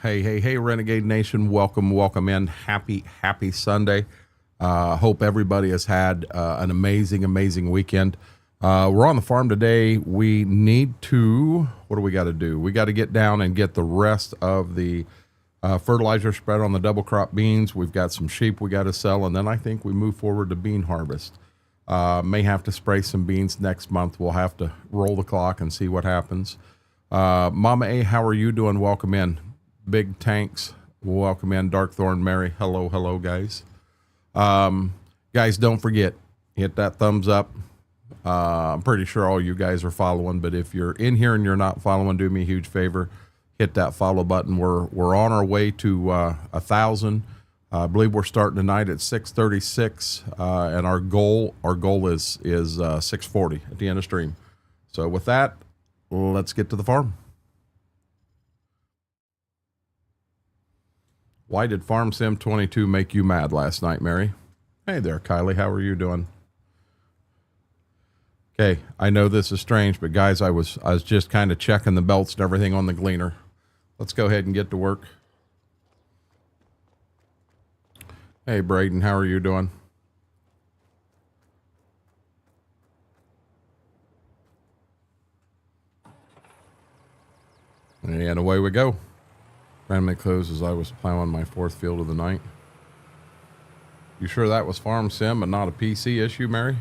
Hey, Renegade Nation. Welcome in. Happy Sunday. Hope everybody has had an amazing weekend. We're on the farm today. We need to, what do we got to do? We got to get down and get the rest of the fertilizer spread on the double crop beans. We've got some sheep we got to sell, and then I think we move forward to bean harvest. May have to spray some beans next month. We'll have to roll the clock and see what happens. Mama A, how are you doing? Welcome in. Big Tanks, welcome in. Darkthorn Mary, hello, guys. Guys, don't forget, hit that thumbs up. I'm pretty sure all you guys are following, but if you're in here and you're not following, do me a huge favor, hit that follow button. We're on our way to 1,000. I believe we're starting tonight at 636, and our goal is 640 at the end of stream. So with that, let's get to the farm. Why did Farm Sim 22 make you mad last night, Mary? Hey there, Kylie. How are you doing? Okay, I know this is strange, but guys, I was just kind of checking the belts and everything on the gleaner. Let's go ahead and get to work. Hey, Braden, how are you doing? And away we go. Randomly closed as I was plowing my fourth field of the night. You sure that was Farm Sim and not a PC issue, Mary?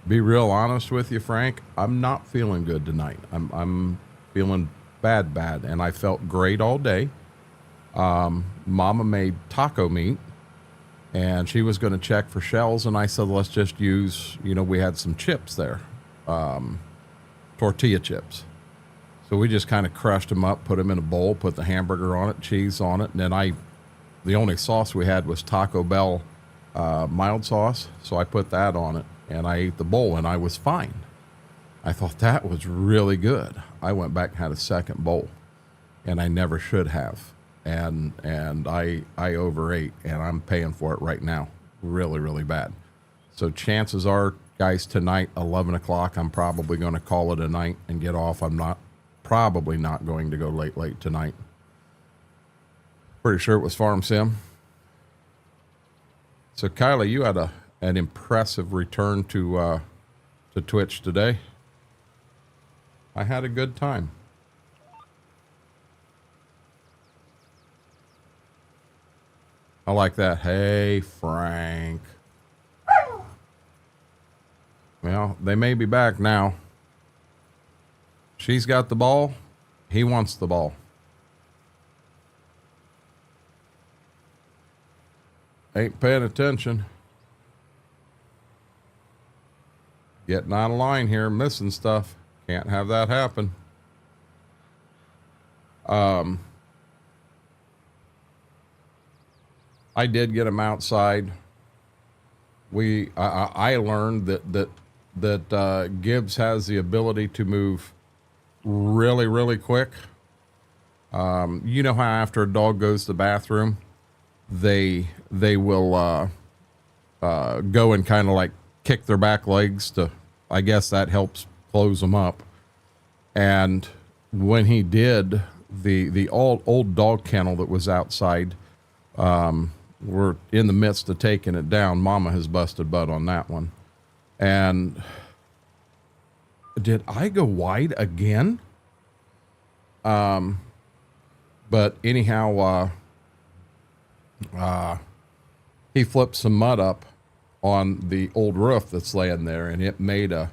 Be real honest with you, Frank. I'm not feeling good tonight. I'm feeling bad, and I felt great all day. Mama made taco meat, and she was going to check for shells, and I said, let's just use, we had some chips there, tortilla chips. So we just kind of crushed them up, put them in a bowl, put the hamburger on it, cheese on it, and then the only sauce we had was Taco Bell mild sauce, so I put that on it, and I ate the bowl, and I was fine. I thought that was really good. I went back and had a second bowl, and I never should have. And I overate, and I'm paying for it right now, really bad. So chances are, guys, tonight 11 o'clock, I'm probably going to call it a night and get off. I'm probably not going to go late tonight. Pretty sure it was Farm Sim. So Kylie, you had an impressive return to Twitch today. I had a good time. I like that. Hey, Frank. Well, they may be back now. She's got the ball. He wants the ball. Ain't paying attention. Getting out of line here, missing stuff. Can't have that happen. I did get him outside. I learned that Gibbs has the ability to move really quick. You know how after a dog goes to the bathroom, they will go and kind of like kick their back legs to, I guess that helps close them up. And when he did, the old dog kennel that was outside, we're in the midst of taking it down. Mama has busted butt on that one. And did I go wide again? But anyhow, he flipped some mud up on the old roof that's laying there, and it made a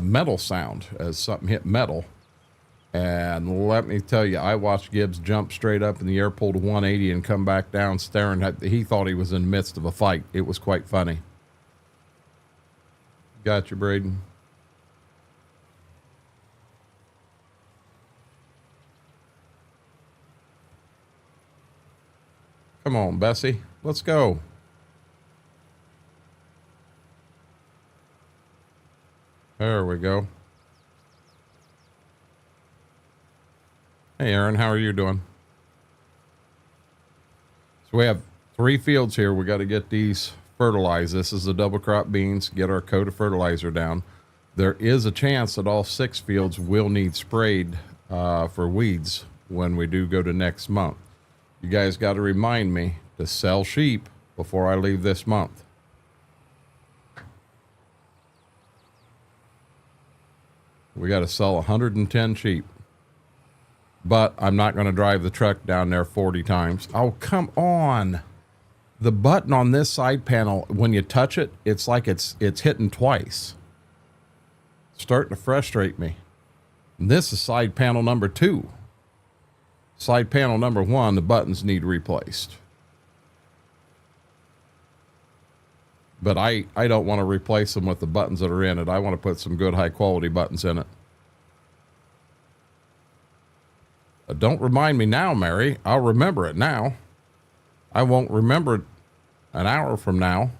metal sound as something hit metal. And let me tell you, I watched Gibbs jump straight up in the air, pull to 180, and come back down staring at. He thought he was in the midst of a fight. It was quite funny. Got you, Braden. Come on, Bessie. Let's go. There we go. Hey, Aaron, how are you doing? So we have 3 fields here. We got to get these fertilize. This is the double crop beans. Get our coat of fertilizer down. There is a chance that all 6 fields will need sprayed for weeds when we do go to next month. You guys got to remind me to sell sheep before I leave this month. We got to sell 110 sheep. But I'm not going to drive the truck down there 40 times. Oh, come on. The button on this side panel, when you touch it, it's like it's hitting twice. It's starting to frustrate me. And this is side panel number 2. Side panel number 1, the buttons need replaced. But I don't want to replace them with the buttons that are in it. I want to put some good high quality buttons in it. Don't remind me now, Mary. I'll remember it now. I won't remember it an hour from now.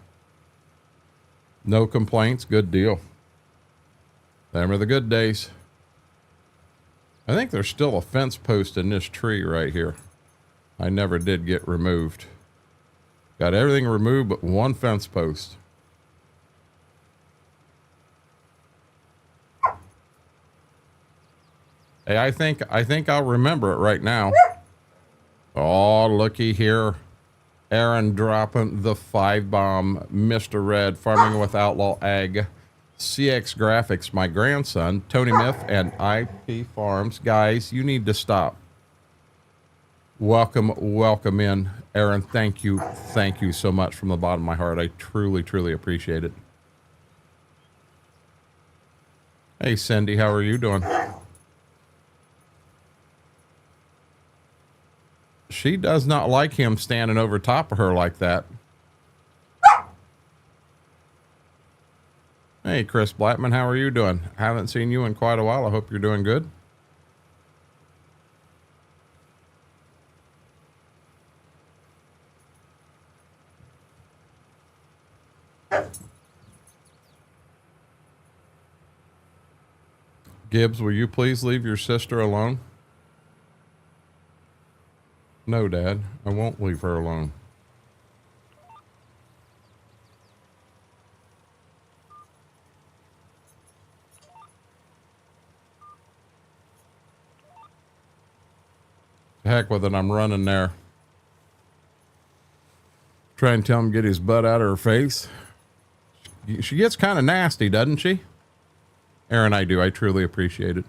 No complaints. Good deal. Them are the good days. I think there's still a fence post in this tree right here. I never did get removed. Got everything removed but one fence post. Hey, I think I'll remember it right now. Oh, looky here. Aaron dropping the 5-bomb. Mr. Red, Farming with Outlaw Ag. CX Graphics, my grandson. Tony Myth and IP Farms. Guys, you need to stop. Welcome in. Aaron, thank you so much from the bottom of my heart. I truly appreciate it. Hey, Cindy, how are you doing? She does not like him standing over top of her like that. Hey, Chris Blackman, how are you doing? Haven't seen you in quite a while. I hope you're doing good. Gibbs, will you please leave your sister alone? No, Dad, I won't leave her alone. Heck with it, I'm running there. Try and tell him to get his butt out of her face. She gets kind of nasty, doesn't she? Aaron, I do. I truly appreciate it.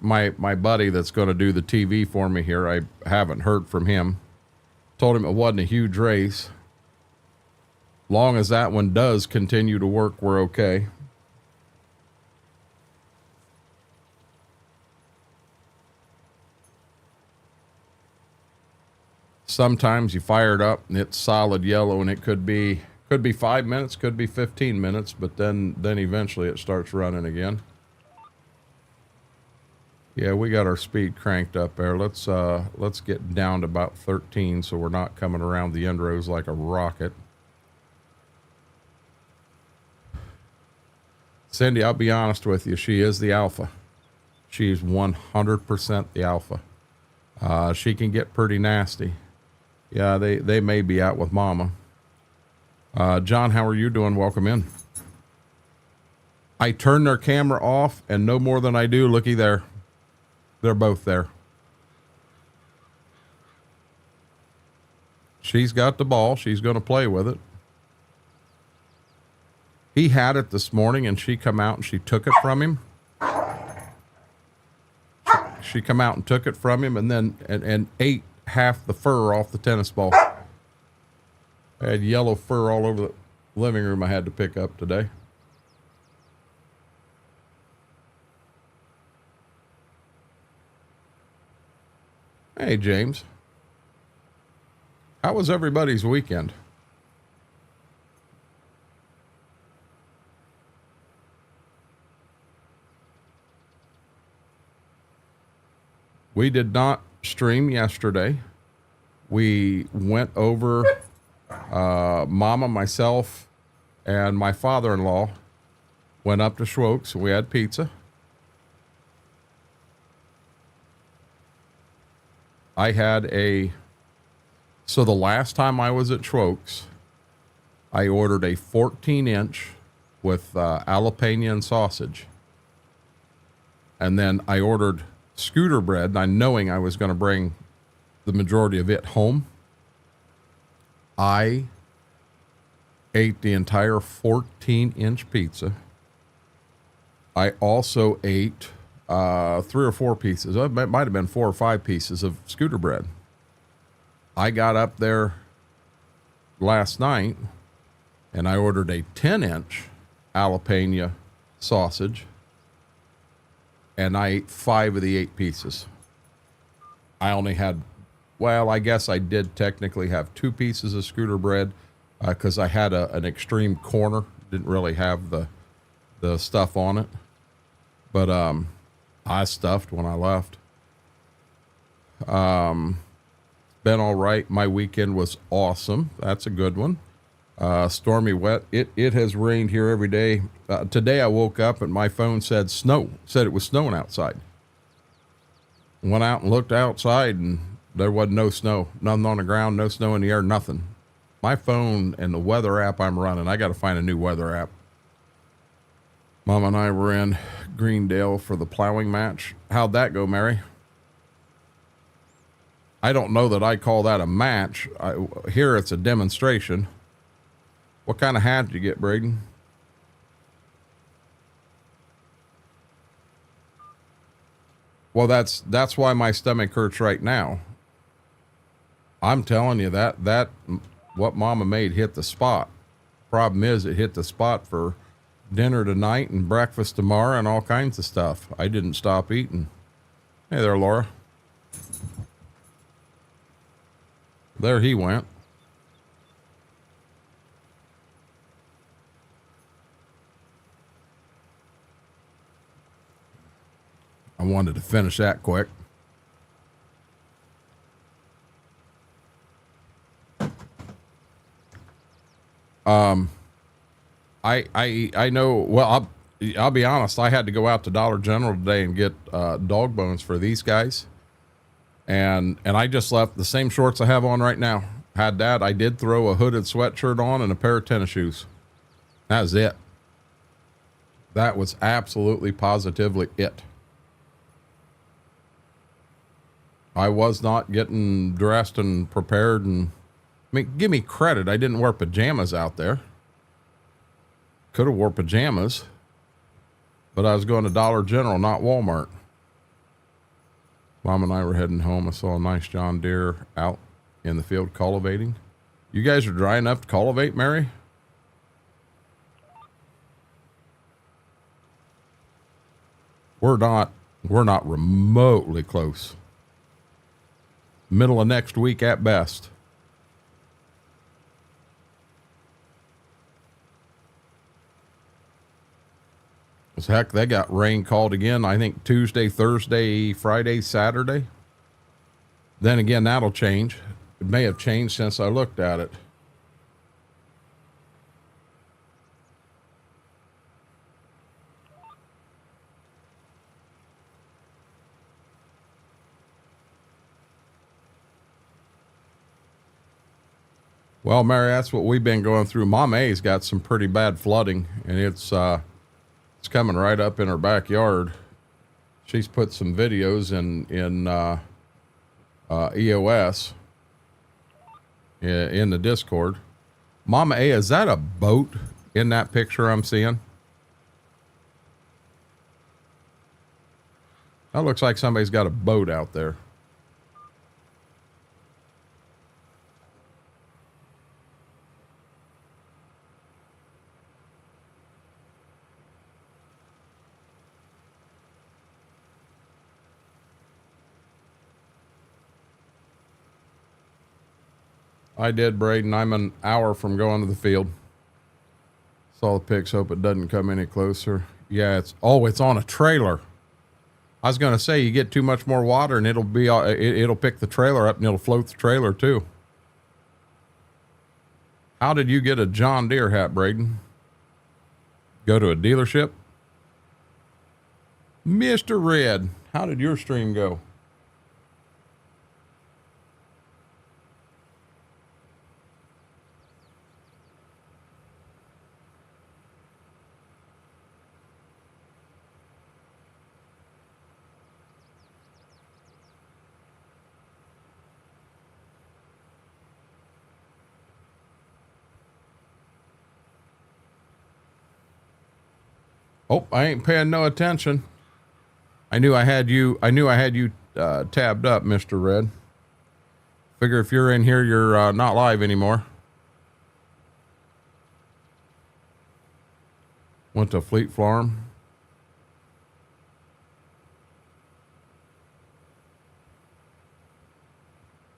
My buddy that's going to do the TV for me here, I haven't heard from him. Told him it wasn't a huge race. Long as that one does continue to work, we're okay. Sometimes you fire it up and it's solid yellow, and it could be 5 minutes, could be 15 minutes, but then eventually it starts running again. Yeah, we got our speed cranked up there. Let's get down to about 13 so we're not coming around the end rows like a rocket. Cindy, I'll be honest with you. She is the alpha. She's 100% the alpha. She can get pretty nasty. Yeah, they may be out with mama. John, how are you doing? Welcome in. I turn their camera off, and no more than I do. Looky there. They're both there. She's got the ball. She's going to play with it. He had it this morning, and she come out and she took it from him. She come out and took it from him, and then and ate half the fur off the tennis ball. I had yellow fur all over the living room I had to pick up today. Hey, James. How was everybody's weekend? We did not stream yesterday. We went over, Mama, myself, and my father-in-law went up to Schwoke's. We had pizza. I had so the last time I was at Schwoke's, I ordered a 14-inch with jalapeno and sausage. And then I ordered scooter bread, knowing I was going to bring the majority of it home. I ate the entire 14-inch pizza. I also ate 3 or 4 pieces. It might have been 4 or 5 pieces of scooter bread. I got up there last night and I ordered a 10-inch jalapeno sausage, and I ate 5 of the 8 pieces. I only had, well, I guess I did technically have 2 pieces of scooter bread because I had an extreme corner. Didn't really have the stuff on it. But I stuffed when I left. Been all right. My weekend was awesome. That's a good one. Stormy wet. It has rained here every day. Today I woke up and my phone said snow. Said it was snowing outside. Went out and looked outside and there wasn't no snow. Nothing on the ground, no snow in the air, nothing. My phone and the weather app I'm running, I got to find a new weather app. Mom and I were in Greendale for the plowing match. How'd that go, Mary? I don't know that I call that a match. Here it's a demonstration. What kind of hat did you get, Braden? Well, that's why my stomach hurts right now. I'm telling you that what Mama made hit the spot. Problem is, it hit the spot for dinner tonight and breakfast tomorrow and all kinds of stuff. I didn't stop eating. Hey there, Laura. There he went. I wanted to finish that quick. I know, well, I'll be honest. I had to go out to Dollar General today and get dog bones for these guys. And I just left the same shorts I have on right now. Had that. I did throw a hooded sweatshirt on and a pair of tennis shoes. That was it. That was absolutely positively it. I was not getting dressed and prepared, and I mean, give me credit. I didn't wear pajamas out there. Could have wore pajamas, but I was going to Dollar General, not Walmart. Mom and I were heading home. I saw a nice John Deere out in the field cultivating. You guys are dry enough to cultivate, Mary? We're not remotely close. Middle of next week at best. Heck, they got rain called again, I think Tuesday, Thursday, Friday, Saturday. Then again, that'll change. It may have changed since I looked at it. Well, Mary, that's what we've been going through. Mom A's got some pretty bad flooding, and it's coming right up in her backyard. She's put some videos in EOS in the Discord. Mama A, is that a boat in that picture I'm seeing? That looks like somebody's got a boat out there. I did, Braden. I'm an hour from going to the field. Saw the pics. Hope it doesn't come any closer. Yeah, it's on a trailer. I was going to say, you get too much more water and it'll pick the trailer up and it'll float the trailer too. How did you get a John Deere hat, Braden? Go to a dealership? Mr. Red, how did your stream go? Oh, I ain't paying no attention. I knew I had you tabbed up, Mr. Red. Figure if you're in here, you're not live anymore. Went to Fleet Farm.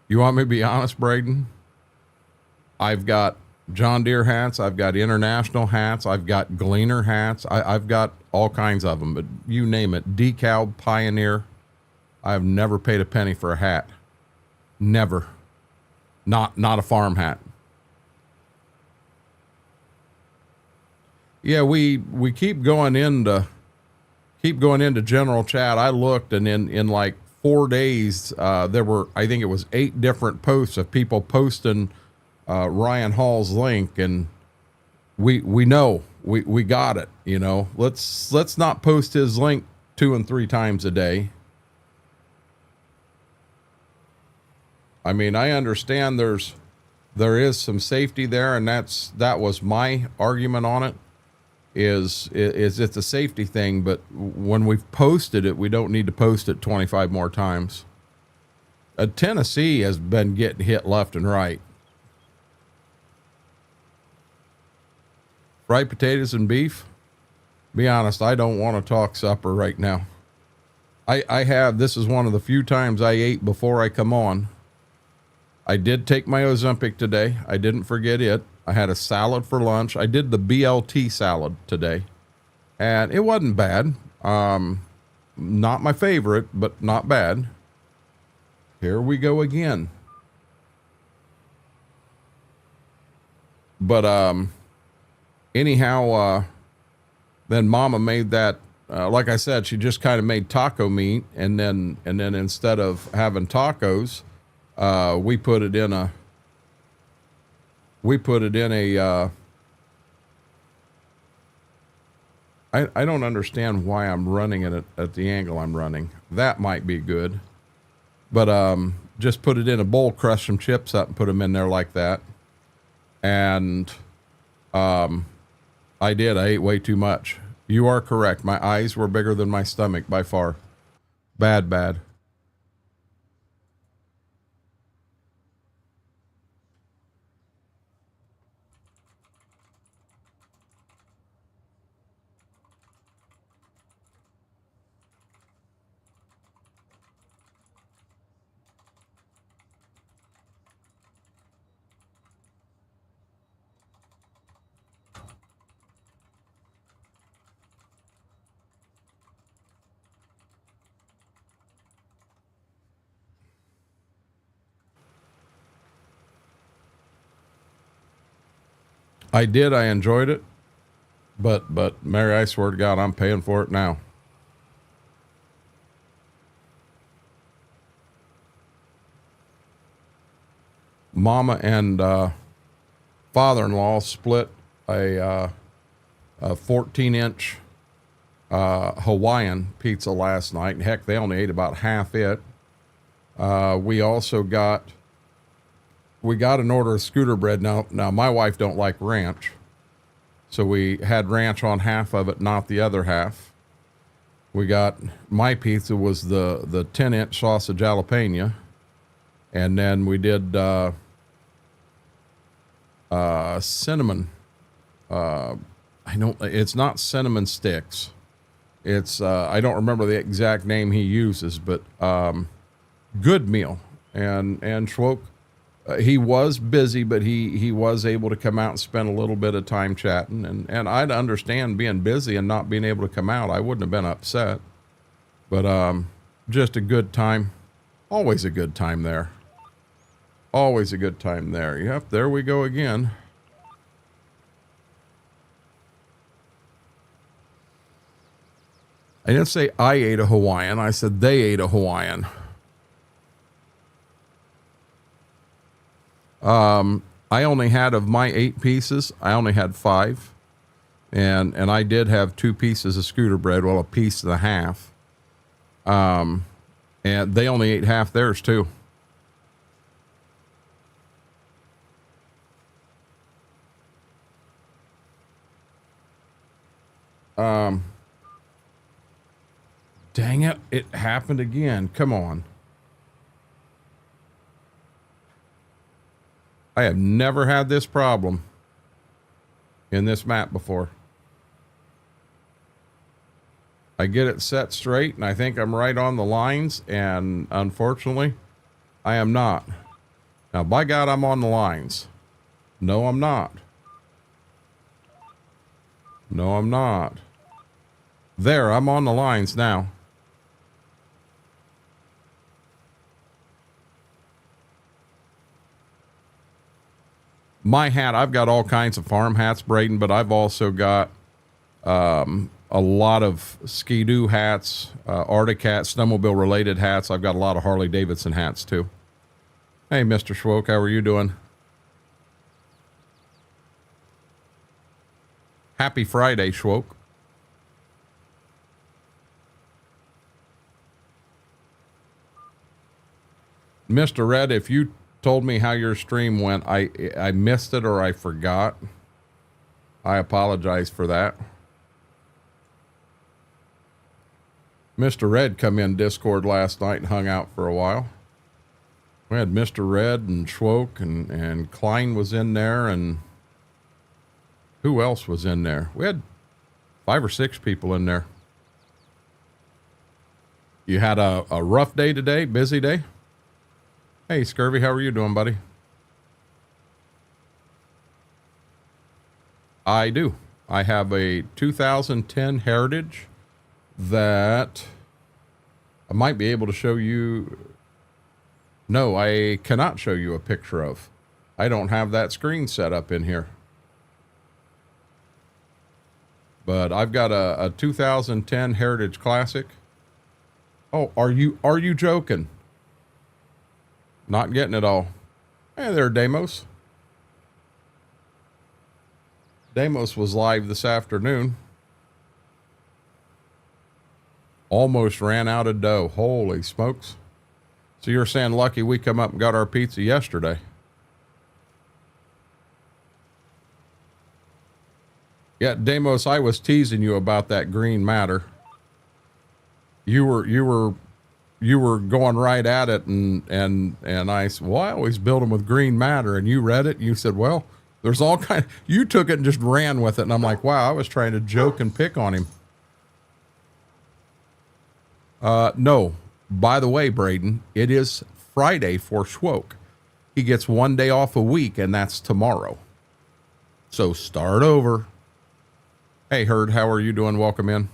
You want me to be honest, Braden? I've got John Deere hats. I've got International hats. I've got Gleaner hats. I've got all kinds of them, but you name it. Decal, Pioneer. I've never paid a penny for a hat. Never. Not a farm hat. Yeah, we keep going into general chat. I looked, and in like 4 days, there were, I think it was 8 different posts of people posting Ryan Hall's link, and we know we got it. You know, let's not post his link 2 and 3 times a day. I mean, I understand there is some safety there, and that was my argument on it. Is it's a safety thing, but when we've posted it, we don't need to post it 25 more times. Tennessee has been getting hit left and right. Fried potatoes and beef. Be honest, I don't want to talk supper right now. This is one of the few times I ate before I come on. I did take my Ozempic today. I didn't forget it. I had a salad for lunch. I did the BLT salad today, and it wasn't bad. Not my favorite, but not bad. Here we go again. But anyhow, then Mama made that. Like I said, she just kind of made taco meat, and then instead of having tacos, we put it in a. I don't understand why I'm running it at the angle I'm running. That might be good. But just put it in a bowl, crush some chips up, and put them in there like that. And I ate way too much. You are correct. My eyes were bigger than my stomach by far. Bad. I did. I enjoyed it. But Mary, I swear to God, I'm paying for it now. Mama and father-in-law split a 14-inch Hawaiian pizza last night. And heck, they only ate about half it. We also got an order of scooter bread. Now my wife don't like ranch, so we had ranch on half of it, not the other half. We got, my pizza was the 10-inch sausage jalapeno, and then we did cinnamon. It's not cinnamon sticks. It's I don't remember the exact name he uses, but good meal. And Schwoke, he was busy, but he was able to come out and spend a little bit of time chatting. And I'd understand being busy and not being able to come out. I wouldn't have been upset. But just a good time. Always a good time there. Always a good time there. Yep, there we go again. I didn't say I ate a Hawaiian. I said they ate a Hawaiian. I only had, of my 8 pieces, I only had 5. And I did have 2 pieces of scooter bread, well, a piece and a half. And they only ate half theirs too. Dang it. It happened again. Come on. I have never had this problem in this map before. I get it set straight and I think I'm right on the lines, and unfortunately I am not. Now, by God, I'm on the lines. No, I'm not. No, I'm not. There, I'm on the lines now. My hat, I've got all kinds of farm hats, Braden, but I've also got a lot of Ski-Doo hats, Arctic hats, snowmobile related hats. I've got a lot of Harley Davidson hats too. Hey, Mr. Schwoke, how are you doing? Happy Friday, Schwoke. Mr. Red, if you told me how your stream went, I missed it or I forgot. I apologize for that. Mr. Red come in Discord last night and hung out for a while. We had Mr. Red and Schwoke and Klein was in there, and who else was in there? We had 5 or 6 people in there. You had a rough day today, busy day? Hey, Scurvy, how are you doing, buddy? I do. I have a 2010 Heritage that I might be able to show you. No, I cannot show you a picture of. I don't have that screen set up in here. But I've got a 2010 Heritage Classic. Oh, are you joking? Not getting it all. Hey there, Damos. Damos was live this afternoon. Almost ran out of dough. Holy smokes. So you're saying lucky we come up and got our pizza yesterday. Yeah, Damos, I was teasing you about that green matter. You were going right at it, and I said, well, I always build them with green matter, and you read it and you said, well, there's all kind of, you took it and just ran with it, and I'm like, wow, I was trying to joke and pick on him. No, by the way, Braden, it is Friday for Schwoke. He gets 1 day off a week, and that's tomorrow. So start over. Hey, Herd, how are you doing? Welcome in.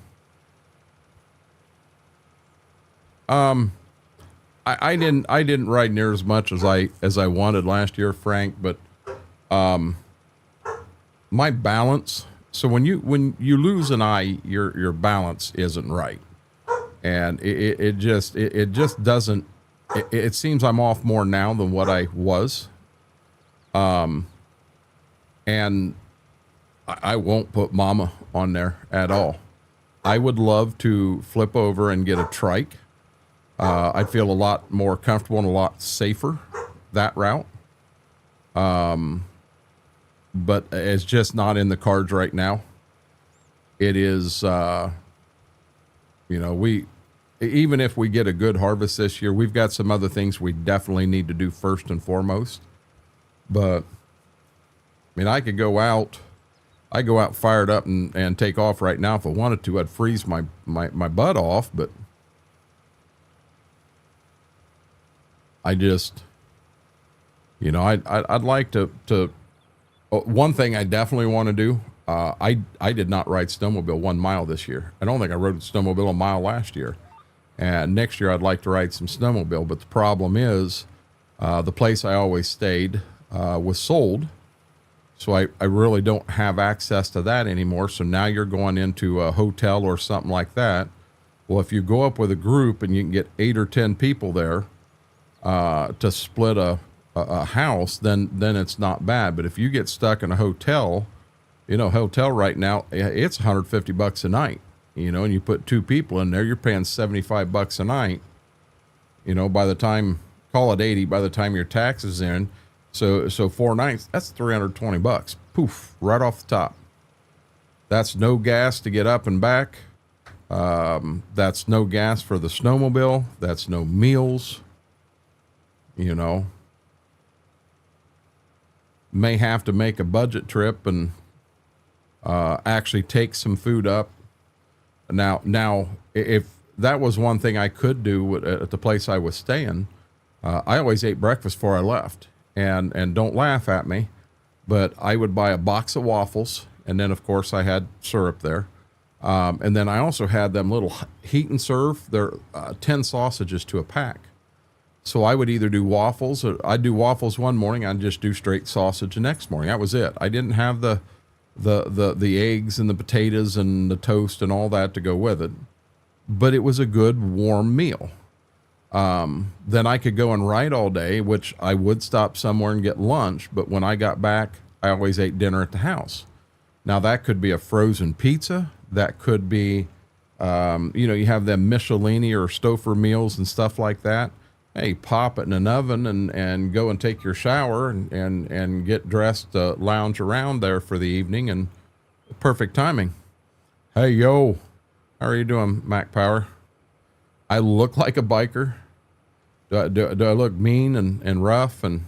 I didn't ride near as much as I wanted last year, Frank, but my balance. So when you lose an eye, your balance isn't right, and it just doesn't. It seems I'm off more now than what I was, and I won't put Mama on there at all. I would love to flip over and get a trike. I'd feel a lot more comfortable and a lot safer that route. But it's just not in the cards right now. It is, even if we get a good harvest this year, we've got some other things we definitely need to do first and foremost. But I mean, I go out fired up and take off right now. If I wanted to, I'd freeze my butt off, but I just, I'd like to one thing I definitely want to do. I did not ride snowmobile 1 mile this year. I don't think I rode snowmobile a mile last year. And next year I'd like to ride some snowmobile. But the problem is, the place I always stayed, was sold. So I really don't have access to that anymore. So now you're going into a hotel or something like that. Well, if you go up with a group and you can get 8 or 10 people there, to split a house, then it's not bad. But if you get stuck in a hotel, hotel right now, it's $150 a night, and you put 2 people in there, you're paying $75 a night, by the time, call it 80, by the time your taxes in. So 4 nights, that's $320. Poof, right off the top. That's no gas to get up and back. That's no gas for the snowmobile. That's no meals. You know, may have to make a budget trip and actually take some food up. Now, if that was one thing I could do at the place I was staying, I always ate breakfast before I left. And don't laugh at me, but I would buy a box of waffles, and then of course I had syrup there. And then I also had them little heat and serve. They're 10 sausages to a pack. So I would either do waffles, or I'd do waffles one morning. I'd just do straight sausage the next morning. That was it. I didn't have the eggs and the potatoes and the toast and all that to go with it. But it was a good warm meal. Then I could go and ride all day, which I would stop somewhere and get lunch. But when I got back, I always ate dinner at the house. Now that could be a frozen pizza. That could be, you have them Michelini or Stouffer meals and stuff like that. Hey, pop it in an oven and go and take your shower and get dressed, lounge around there for the evening, and perfect timing. Hey, yo, how are you doing, Mac Power? I look like a biker. Do I look mean and rough? And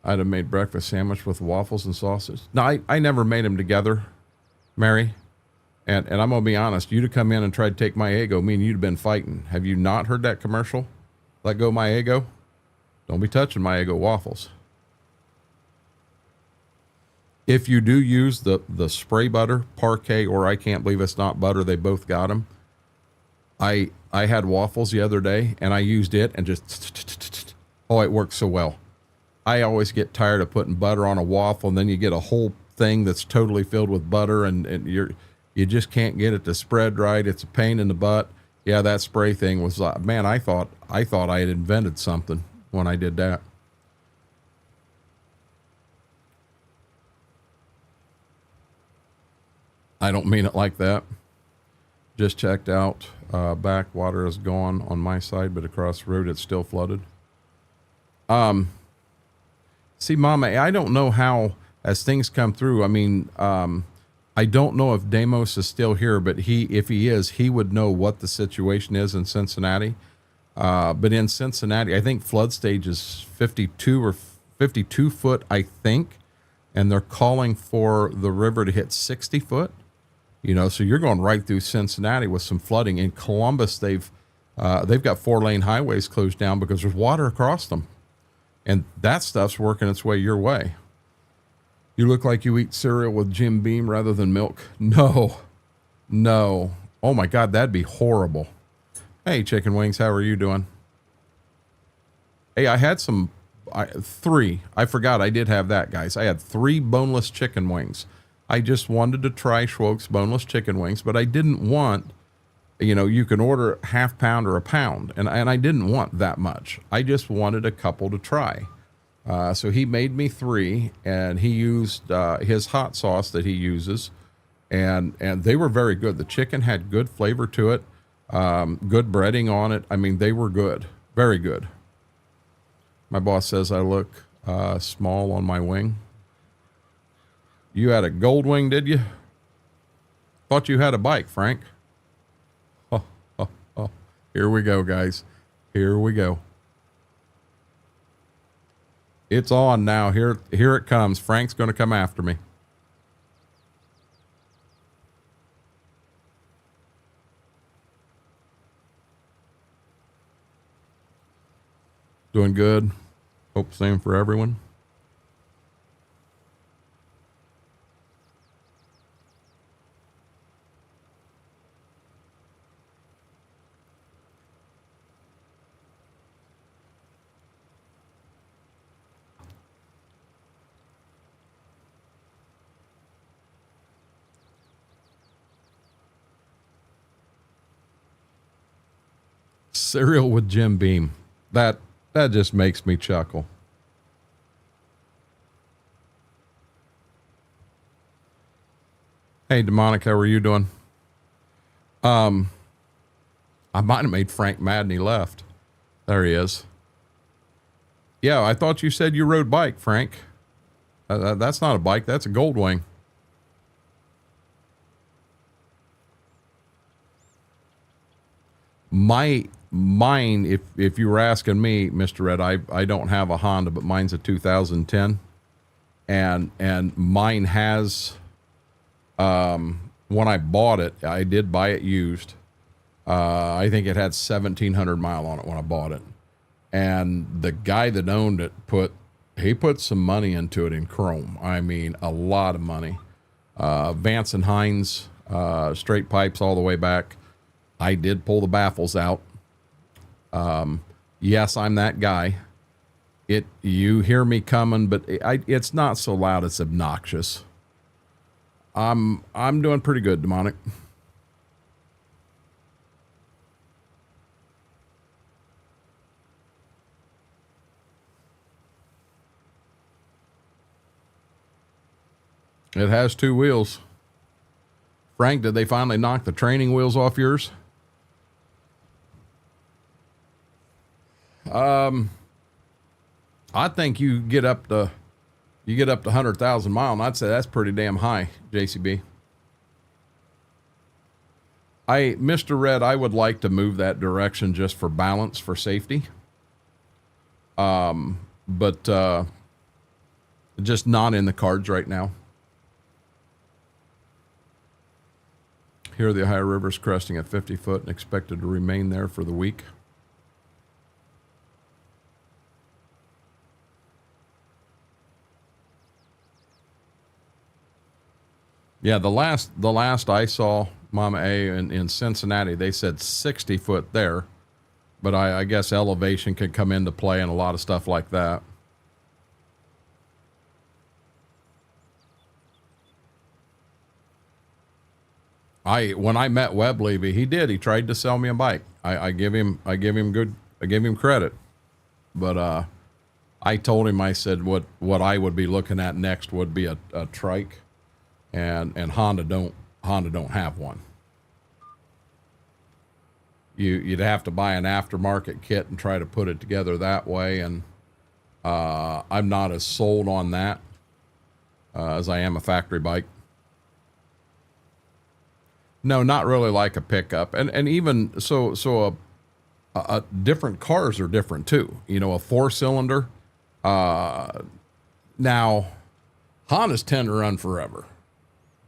I'd have made breakfast sandwich with waffles and sausage. No, I never made them together, Mary. And I'm going to be honest, you'd have come in and tried to take my ego, me and you'd have been fighting. Have you not heard that commercial? Let go my ego. Don't be touching my ego waffles. If you do use the spray butter, Parquet, or I can't believe it's not butter, they both got them. I had waffles the other day and I used it and just, oh, it works so well. I always get tired of putting butter on a waffle and then you get a whole thing that's totally filled with butter and you just can't get it to spread right. It's a pain in the butt. Yeah, that spray thing was like, man, I thought I had invented something when I did that. I don't mean it like that. Just checked out. Backwater is gone on my side, but across the road it's still flooded. See, Mama, I don't know how, as things come through, I mean, I don't know if Damos is still here, but if he is, he would know what the situation is in Cincinnati. But in Cincinnati, I think flood stage is 52 or 52 foot, I think. And they're calling for the river to hit 60 foot. So you're going right through Cincinnati with some flooding. In Columbus, they've got 4-lane highways closed down because there's water across them. And that stuff's working its way your way. You look like you eat cereal with Jim Beam rather than milk. No. Oh my God, that'd be horrible. Hey, Chicken Wings, how are you doing? Hey, I had three. I forgot I did have that, guys. I had 3 boneless chicken wings. I just wanted to try Schwokes boneless chicken wings, but I didn't want, you can order half pound or a pound, and I didn't want that much. I just wanted a couple to try. So he made me 3, and he used his hot sauce that he uses, and they were very good. The chicken had good flavor to it, good breading on it. I mean, they were good, very good. My boss says I look small on my wing. You had a gold wing, did you? Thought you had a bike, Frank. Oh. Here we go, guys. Here we go. It's on now. Here it comes. Frank's going to come after me. Doing good. Hope same for everyone. Cereal with Jim Beam. That just makes me chuckle. Hey, Demonic, how are you doing? I might have made Frank mad and he left. There he is. Yeah, I thought you said you rode bike, Frank. That's not a bike. That's a gold wing. Mine, if you were asking me, Mr. Red, I don't have a Honda, but mine's a 2010, and mine has, when I bought it, I did buy it used. I think it had 1,700 mile on it when I bought it, and the guy that owned it put some money into it in chrome. I mean, a lot of money. Vance and Hines, straight pipes all the way back. I did pull the baffles out. Yes, I'm that guy. You hear me coming, but it's not so loud it's obnoxious. I'm doing pretty good, Demonic. It has 2 wheels. Frank, did they finally knock the training wheels off yours? I think you get up to 100,000 miles, and I'd say that's pretty damn high, JCB. Mr. Red, I would like to move that direction just for balance, for safety. But just not in the cards right now. Here, the Ohio River's cresting at 50 foot and expected to remain there for the week. Yeah, the last I saw, Mama A, in Cincinnati, they said 60 foot there, but I guess elevation could come into play and a lot of stuff like that. When I met Webb Levy, he tried to sell me a bike. I give him credit, but I told him, I said what I would be looking at next would be a trike, and Honda don't have one. You'd have to buy an aftermarket kit and try to put it together that way, and I'm not as sold on that as I am a factory bike. No, not really like a pickup, and even so a different cars are different too. You know, a 4-cylinder. Now, Hondas tend to run forever.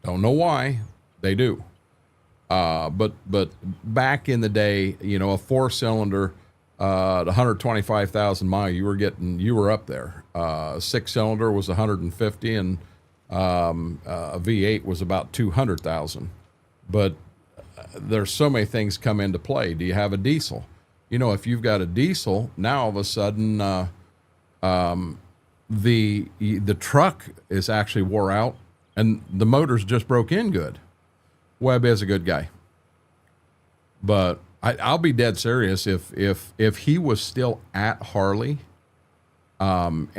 Don't know why, they do. But back in the day, you know, a 4-cylinder, 125,000 mile, you were up there. 6-cylinder was 150, and a V8 was about 200,000. But there's so many things come into play. Do you have a diesel? You know, if you've got a diesel, now all of a sudden the truck is actually wore out and the motors just broke in good. Webb is a good guy. But I'll be dead serious. If he was still at Harley, and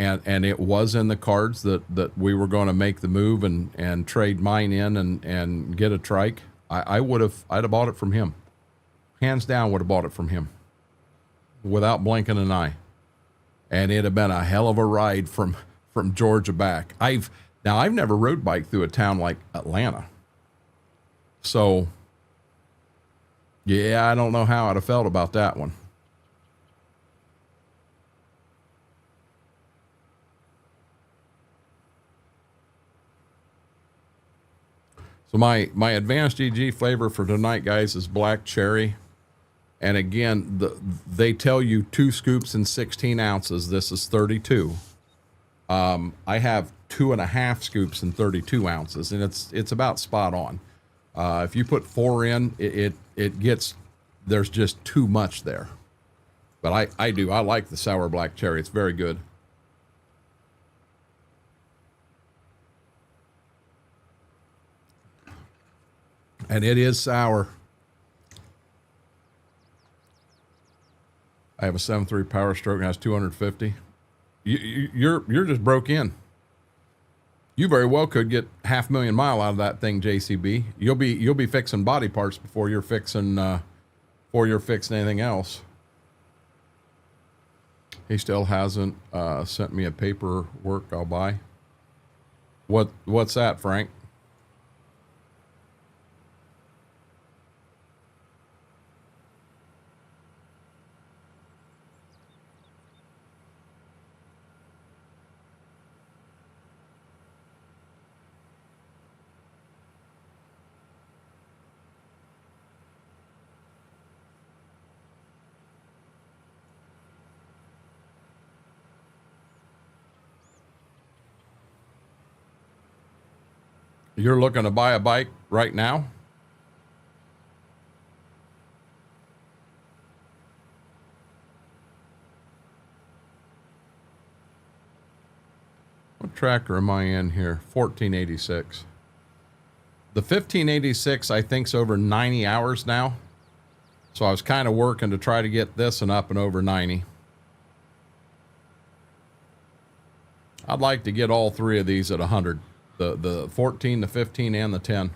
it was in the cards that we were going to make the move and trade mine in and get a trike, I'd have bought it from him. Hands down, would have bought it from him without blinking an eye. And it'd have been a hell of a ride from Georgia back. I've never road biked through a town like Atlanta. So yeah, I don't know how I'd have felt about that one. So my advanced EG flavor for tonight, guys, is black cherry. And again, they tell you 2 scoops and 16 ounces. This is 32. I have 2.5 scoops and 32 ounces, and it's about spot on. If you put 4 in, it gets, there's just too much there. But I like the sour black cherry. It's very good. And it is sour. I have a 7.3 Power Stroke and has 250. You're just broke in. You very well could get 500,000 mile out of that thing, JCB. You'll be fixing body parts before you're fixing anything else. He still hasn't sent me a paperwork I'll buy. What's that, Frank? You're looking to buy a bike right now? What tractor am I in here? 1486. The 1586, I think, is over 90 hours now. So I was kind of working to try to get this and up and over 90. I'd like to get all three of these at 100. The 14, the 15, and the 10.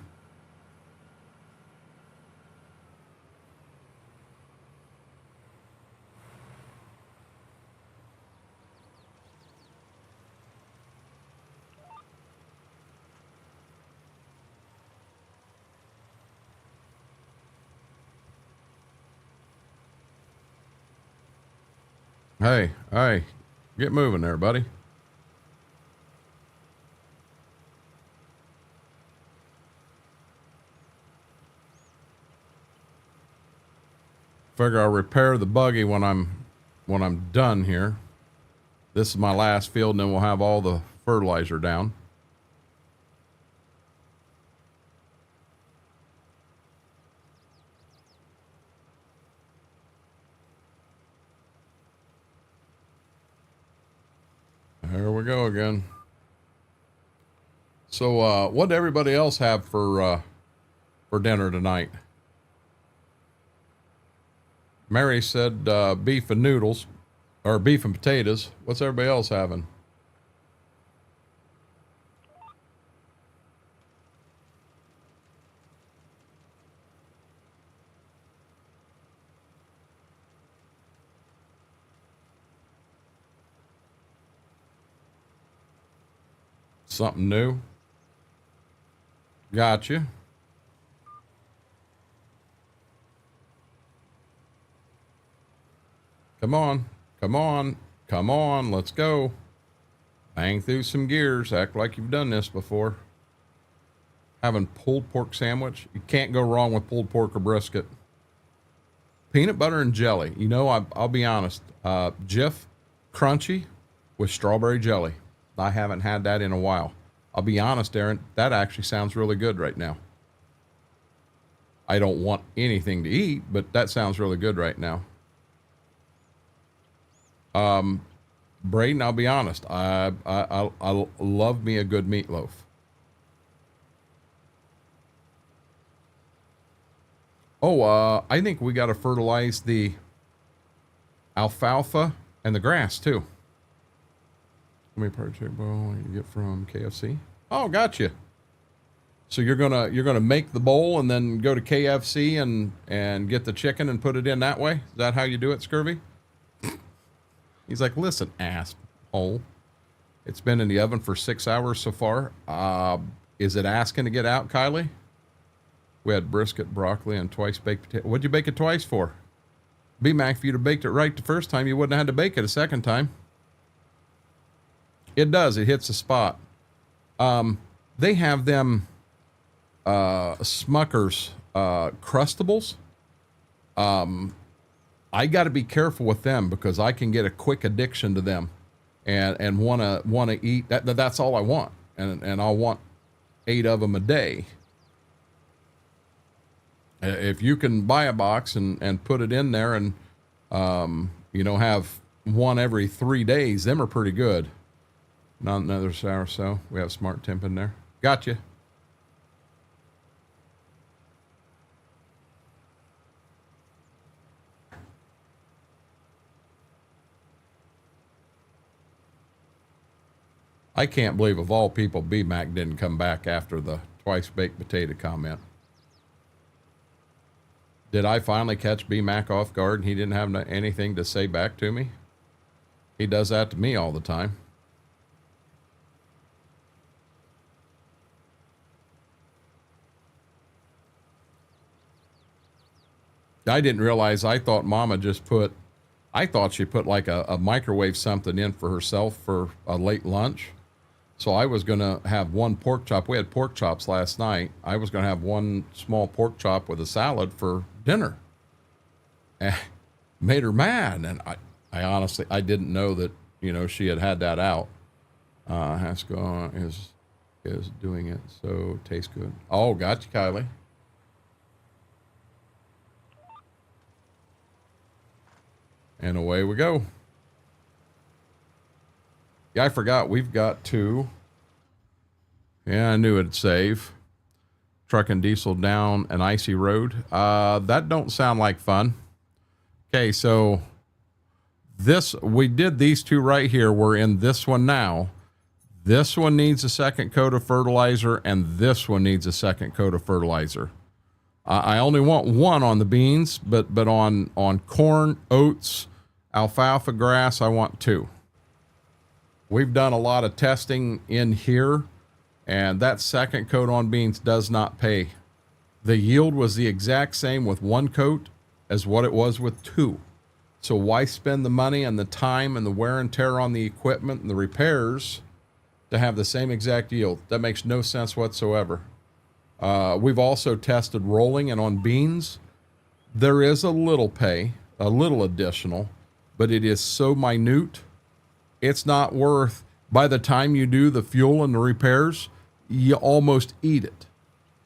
Hey, hey, get moving there, buddy. Figure I'll repair the buggy when I'm done here. This is my last field, and then we'll have all the fertilizer down. There we go again. So, what did everybody else have for dinner tonight? Mary said beef and noodles, or beef and potatoes. What's everybody else having? Something new? Gotcha. Come on, come on, come on, let's go. Bang through some gears, act like you've done this before. Having pulled pork sandwich. You can't go wrong with pulled pork or brisket. Peanut butter and jelly. You know, I'll be honest. Jif crunchy with strawberry jelly. I haven't had that in a while. I'll be honest, Aaron, that actually sounds really good right now. I don't want anything to eat, but that sounds really good right now. Braden, I'll be honest. I love me a good meatloaf. Oh, I think we got to fertilize the alfalfa and the grass too. Let me purchase bowl you get from KFC. Oh, gotcha. So you're gonna make the bowl and then go to KFC and get the chicken and put it in that way? Is that how you do it, Scurvy? He's like, listen, asshole. It's been in the oven for 6 hours so far. Is it asking to get out, Kylie? We had brisket, broccoli, and twice baked potato. What'd you bake it twice for? B-Mac, if you'd have baked it right the first time, you wouldn't have had to bake it a second time. It does. It hits the spot. They have them Smucker's Crustables. I got to be careful with them because I can get a quick addiction to them, and wanna eat. That's all I want, and I'll want 8 of them a day. If you can buy a box and put it in there and have one every 3 days, them are pretty good. Not another sour so. We have Smart Temp in there. Gotcha. I can't believe of all people B-Mac didn't come back after the twice baked potato comment. Did I finally catch B-Mac off guard and he didn't have anything to say back to me? He does that to me all the time. I didn't realize, I thought Mama just I thought she put like a microwave something in for herself for a late lunch. So I was going to have one pork chop. We had pork chops last night. I was going to have one small pork chop with a salad for dinner. And made her mad. And I honestly, I didn't know that, she had that out. Haskell, is doing it, so it tastes good. Oh, gotcha, Kylie. And away we go. Yeah, I forgot we've got to. Yeah, I knew it'd save. Truck and diesel down an icy road. That don't sound like fun. Okay, so we did these two right here. We're in this one now. This one needs a second coat of fertilizer, and this one needs a second coat of fertilizer. I only want one on the beans, but on corn, oats, alfalfa grass, I want two. We've done a lot of testing in here, and that second coat on beans does not pay. The yield was the exact same with one coat as what it was with two. So why spend the money and the time and the wear and tear on the equipment and the repairs to have the same exact yield? That makes no sense whatsoever. We've also tested rolling, and on beans, there is a little pay, a little additional, but it is so minute, it's not worth, by the time you do the fuel and the repairs, you almost eat it.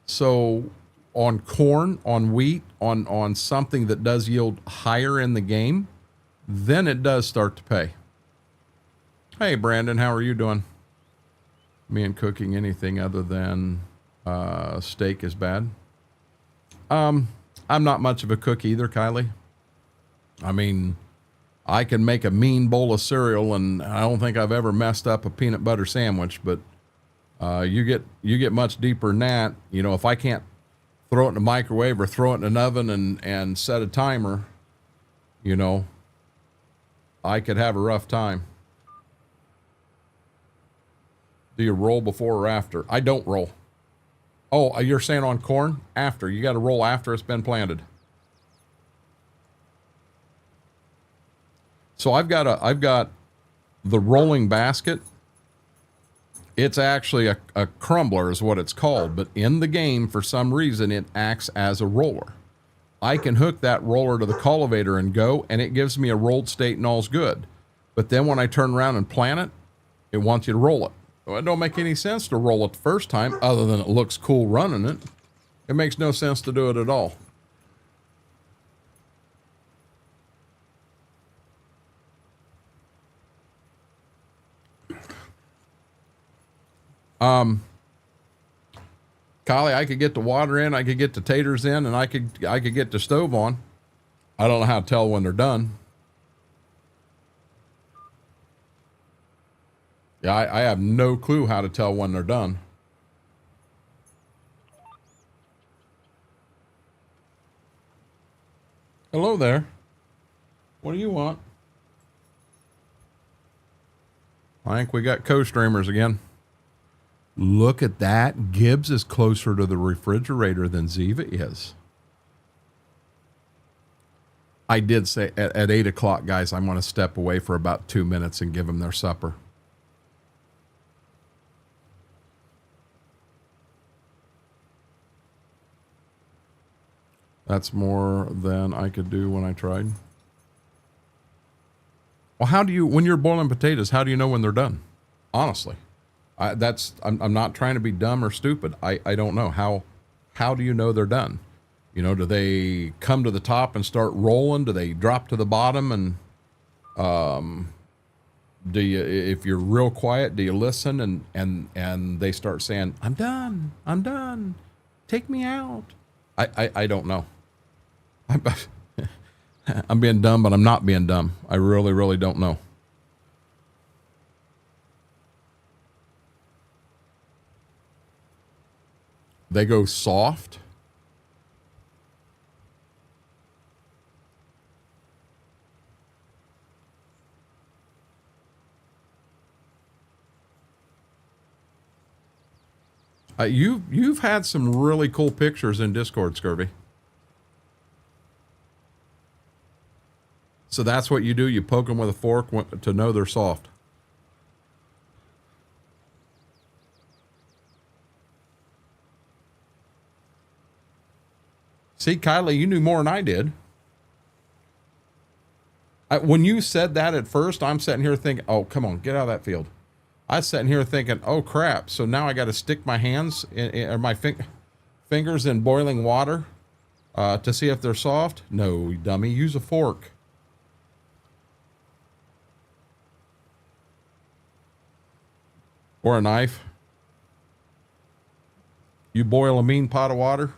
So on corn, on wheat, on something that does yield higher in the game, then it does start to pay. Hey, Brandon, how are you doing? Me and cooking anything other than steak is bad. I'm not much of a cook either, Kylie. I mean, I can make a mean bowl of cereal, and I don't think I've ever messed up a peanut butter sandwich, but you get much deeper than that. You know, if I can't throw it in the microwave or throw it in an oven and set a timer, you know, I could have a rough time. Do you roll before or after? I don't roll. Oh, you're saying on corn? After. You got to roll after it's been planted. So I've got the rolling basket. It's actually a crumbler is what it's called, but in the game, for some reason, it acts as a roller. I can hook that roller to the cultivator and go, and it gives me a rolled state and all's good. But then when I turn around and plant it, it wants you to roll it. Well, it don't make any sense to roll it the first time, other than it looks cool running it. It makes no sense to do it at all. Kylie, I could get the water in, I could get the taters in, and I could get the stove on. I don't know how to tell when they're done. Yeah, I have no clue how to tell when they're done. Hello there. What do you want? I think we got co-streamers again. Look at that. Gibbs is closer to the refrigerator than Ziva is. I did say at 8 o'clock, guys, I'm going to step away for about 2 minutes and give them their supper. That's more than I could do when I tried. Well, how do you, when you're boiling potatoes, how do you know when they're done? Honestly. I'm not trying to be dumb or stupid. I don't know. How do you know they're done? You know, do they come to the top and start rolling? Do they drop to the bottom? And do you, if you're real quiet, do you listen and they start saying, I'm done, take me out? I don't know. I'm being dumb, but I'm not being dumb. I really, really don't know. They go soft. You've had some really cool pictures in Discord, Scurvy. So that's what you do. You poke them with a fork to know they're soft. See, Kylie, you knew more than I did. When you said that at first, I'm sitting here thinking, oh, come on, get out of that field. I was sitting here thinking, oh crap, so now I got to stick my hands or my fingers in boiling water to see if they're soft. No, dummy, use a fork. Or a knife. You boil a mean pot of water.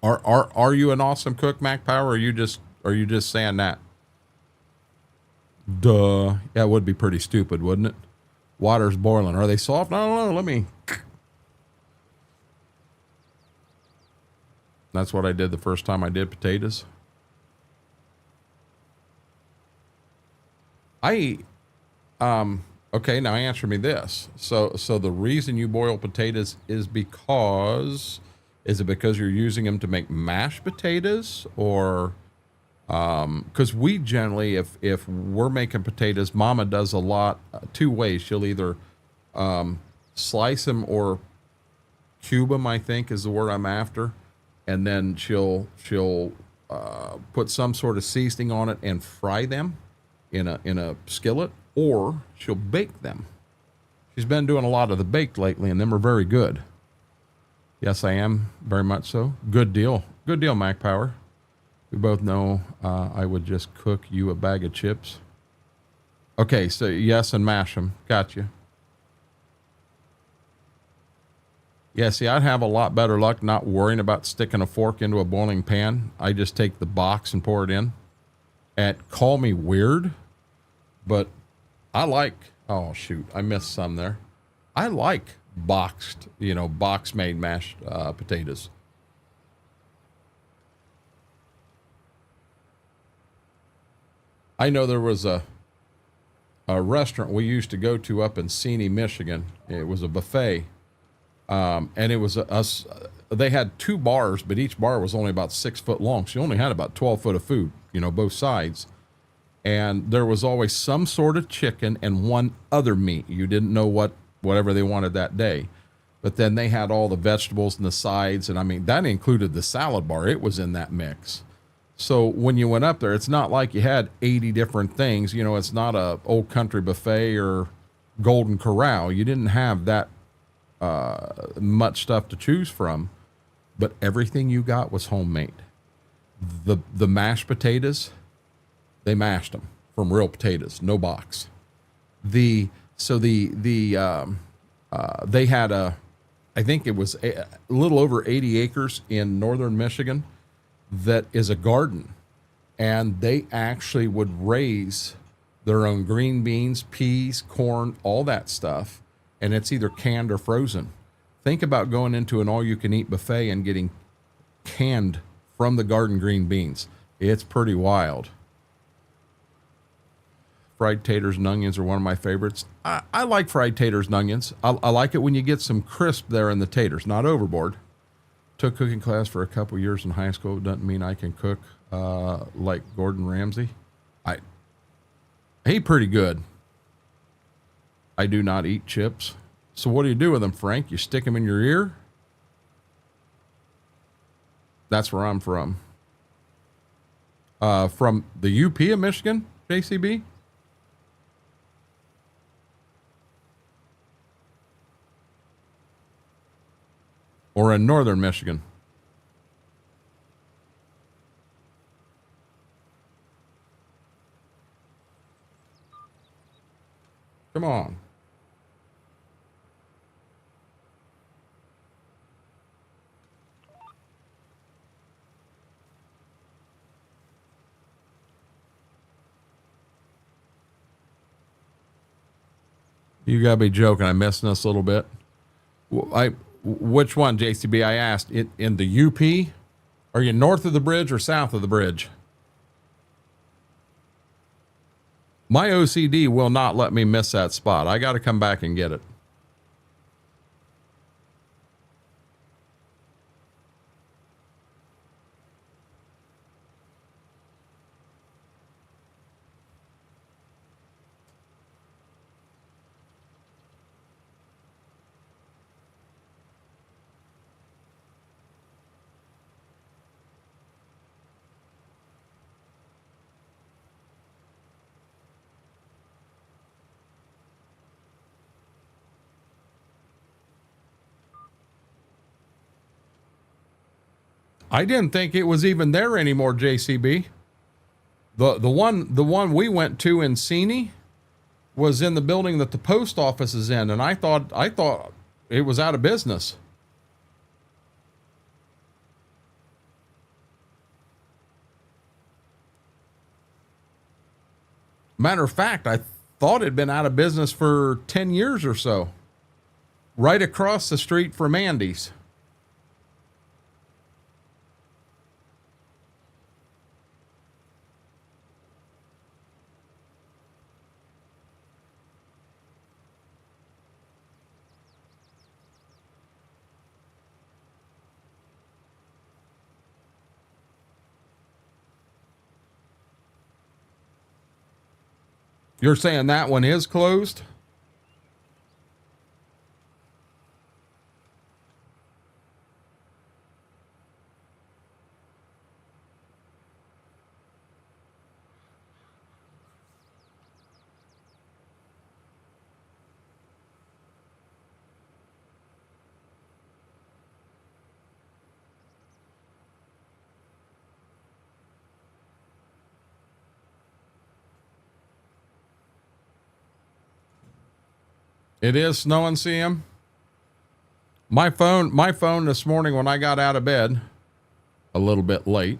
Are you an awesome cook, Mac Power? Or are you just saying that? Duh. That would be pretty stupid, wouldn't it? Water's boiling. Are they soft? I don't know. Let me. That's what I did the first time I did potatoes. Okay, now answer me this. So the reason you boil potatoes is because you're using them to make mashed potatoes, or because we generally, if we're making potatoes, Mama does a lot two ways. She'll either slice them or cube them, I think is the word I'm after, and then she'll put some sort of seasoning on it and fry them in a skillet, or she'll bake them. She's been doing a lot of the baked lately, and them are very good. Yes, I am, very much so. Good deal, Mac Power. We both know I would just cook you a bag of chips. Okay, so yes, and mash them. Gotcha. Yeah, see, I'd have a lot better luck not worrying about sticking a fork into a boiling pan. I just take the box and pour it in. And call me weird, but I like, oh shoot, I missed some there. I like boxed, box-made mashed potatoes. I know there was a restaurant we used to go to up in Seney, Michigan. It was a buffet. And it was they had two bars, but each bar was only about 6 foot long. So you only had about 12 foot of food, both sides. And there was always some sort of chicken and one other meat. You didn't know whatever they wanted that day. But then they had all the vegetables and the sides. And I mean, that included the salad bar. It was in that mix. So when you went up there, it's not like you had 80 different things. It's not a old country buffet or Golden Corral. You didn't have that much stuff to choose from, but everything you got was homemade. The mashed potatoes, they mashed them from real potatoes, no box. They had I think it was a little over 80 acres in northern Michigan that is a garden, and they actually would raise their own green beans, peas, corn, all that stuff. And it's either canned or frozen. Think about going into an all-you-can-eat buffet and getting canned from the garden green beans. It's pretty wild. Fried taters and onions are one of my favorites. I like fried taters and onions. I like it when you get some crisp there in the taters, not overboard. Took cooking class for a couple years in high school. Doesn't mean I can cook like Gordon Ramsay. He pretty good. I do not eat chips. So what do you do with them, Frank? You stick them in your ear? That's where I'm from. From the UP of Michigan, JCB? Or in northern Michigan? Come on. You gotta be joking. I'm missing this a little bit. Which one, JCB? I asked. In the UP? Are you north of the bridge or south of the bridge? My OCD will not let me miss that spot. I got to come back and get it. I didn't think it was even there anymore, JCB. The one we went to in Seney was in the building that the post office is in, and I thought it was out of business. Matter of fact, I thought it'd been out of business for 10 years or so. Right across the street from Andy's. You're saying that one is closed? It is snowing, CM. My phone this morning when I got out of bed, a little bit late,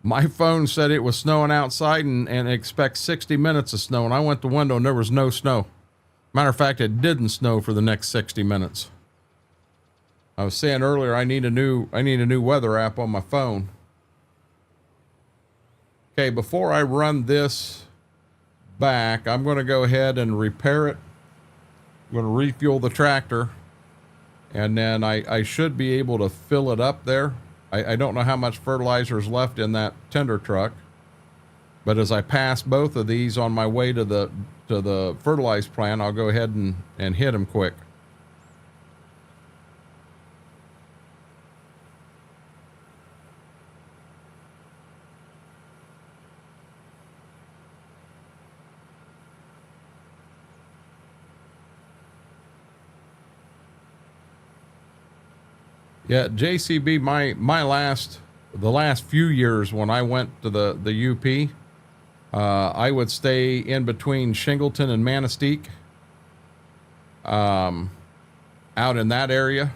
my phone said it was snowing outside and expect 60 minutes of snow. And I went to the window and there was no snow. Matter of fact, it didn't snow for the next 60 minutes. I was saying earlier, I need a new weather app on my phone. Okay, before I run this back, I'm going to go ahead and repair it. I'm going to refuel the tractor, and then I should be able to fill it up there. I don't know how much fertilizer is left in that tender truck, but as I pass both of these on my way to the fertilized plant, I'll go ahead and hit them quick. Yeah, JCB, the last few years when I went to the UP, I would stay in between Shingleton and Manistee, out in that area.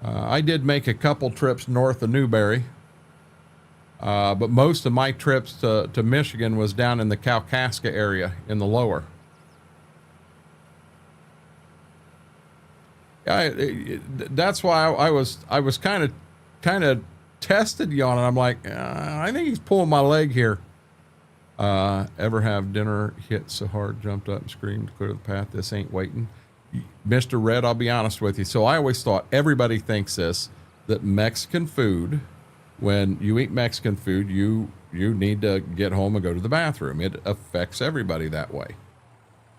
I did make a couple trips north of Newberry, but most of my trips to Michigan was down in the Kalkaska area in the lower. That's why I was kind of tested you on it. I'm like, I think he's pulling my leg here. Ever have dinner hit so hard, jumped up and screamed, clear the path? This ain't waiting. Mr. Red, I'll be honest with you. So I always thought, everybody thinks this, that Mexican food, when you eat Mexican food, you need to get home and go to the bathroom. It affects everybody that way.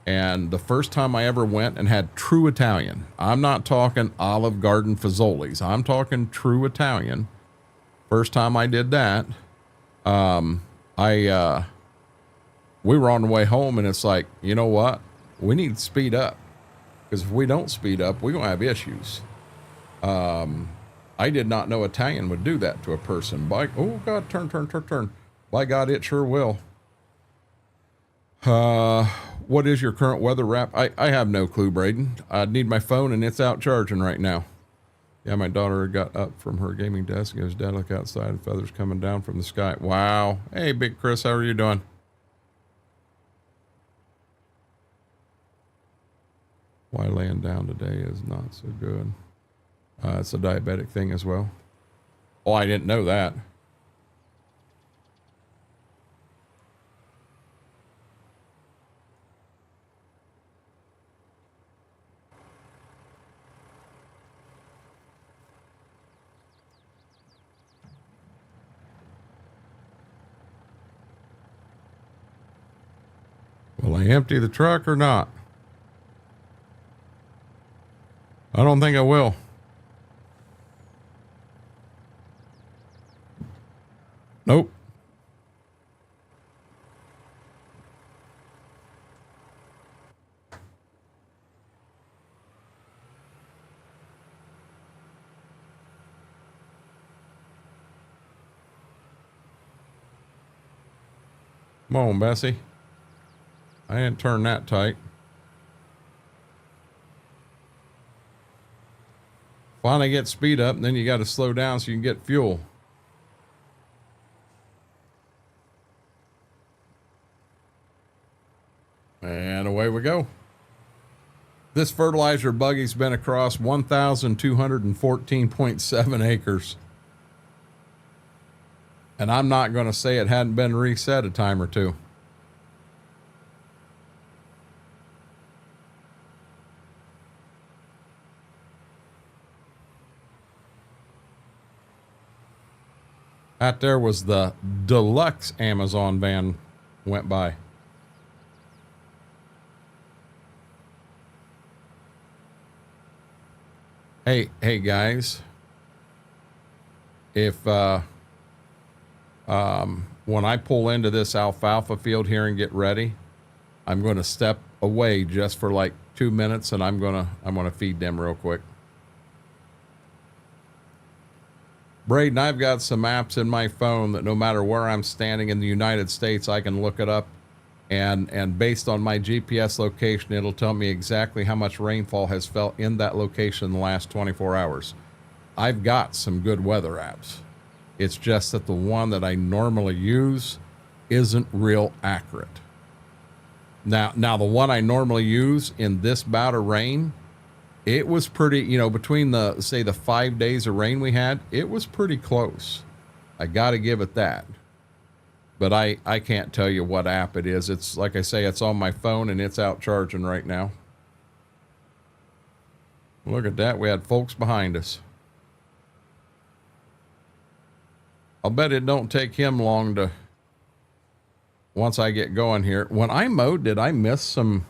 And the first time I ever went and had true Italian, I'm not talking Olive Garden Fazoli's, I'm talking true Italian. First time I did that, we were on the way home, and it's like, you know what? We need to speed up, because if we don't speed up, we're going to have issues. I did not know Italian would do that to a person. Oh God, turn. By God, it sure will. What is your current weather wrap? I have no clue, Braden. I need my phone, and it's out charging right now. Yeah, my daughter got up from her gaming desk and goes, Dad, look outside, and feathers coming down from the sky. Wow. Hey, Big Chris, how are you doing? Why laying down today is not so good. It's a diabetic thing as well. Oh, I didn't know that. Will I empty the truck or not? I don't think I will. Nope. Come on, Bessie. I didn't turn that tight. Finally get speed up, and then you got to slow down so you can get fuel. And away we go. This fertilizer buggy's been across 1,214.7 acres. And I'm not going to say it hadn't been reset a time or two. That there was the deluxe Amazon van went by. Hey guys, if when I pull into this alfalfa field here and get ready, I'm going to step away just for like 2 minutes, and I'm gonna feed them real quick. Braden, I've got some apps in my phone that no matter where I'm standing in the United States, I can look it up, and based on my GPS location, it'll tell me exactly how much rainfall has fell in that location in the last 24 hours. I've got some good weather apps. It's just that the one that I normally use isn't real accurate. Now the one I normally use in this bout of rain, it was pretty, you know, between the, say, the 5 days of rain we had, it was pretty close. I got to give it that. But I can't tell you what app it is. It's like I say, it's on my phone and it's out charging right now. Look at that. We had folks behind us. I'll bet it don't take him long to, once I get going here. When I mowed, did I miss some?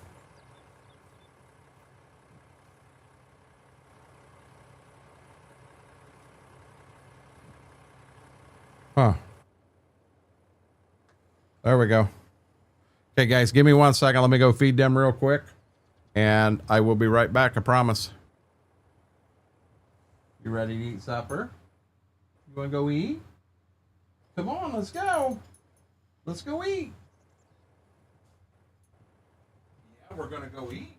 Huh. There we go. Okay, guys, give me 1 second. Let me go feed them real quick, and I will be right back, I promise. You ready to eat supper? You want to go eat? Come on, let's go. Let's go eat. Yeah, we're going to go eat.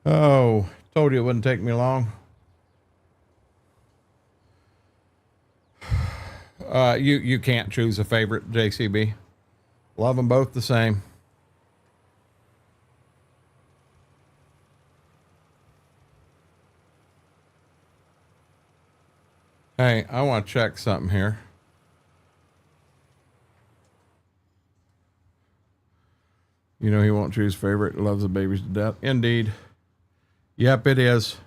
Oh, told you it wouldn't take me long. You can't choose a favorite, JCB. Love them both the same. Hey, I want to check something here. You know, he won't choose favorite. Loves the babies to death. Indeed. Yep, it is.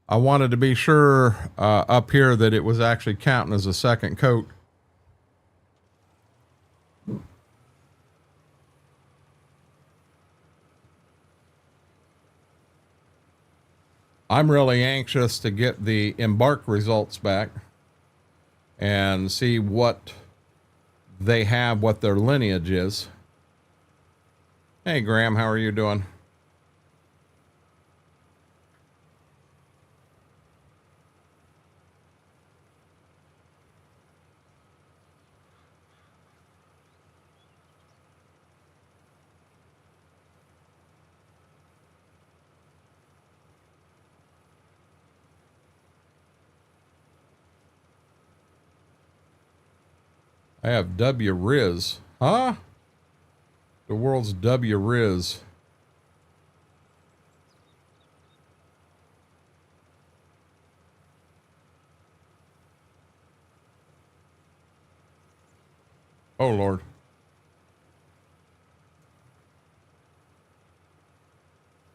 I wanted to be sure up here that it was actually counting as a second coat. I'm really anxious to get the embark results back and see what they have, what their lineage is. Hey, Graham, how are you doing? I have W Riz. Huh? The world's W Riz. Oh, Lord.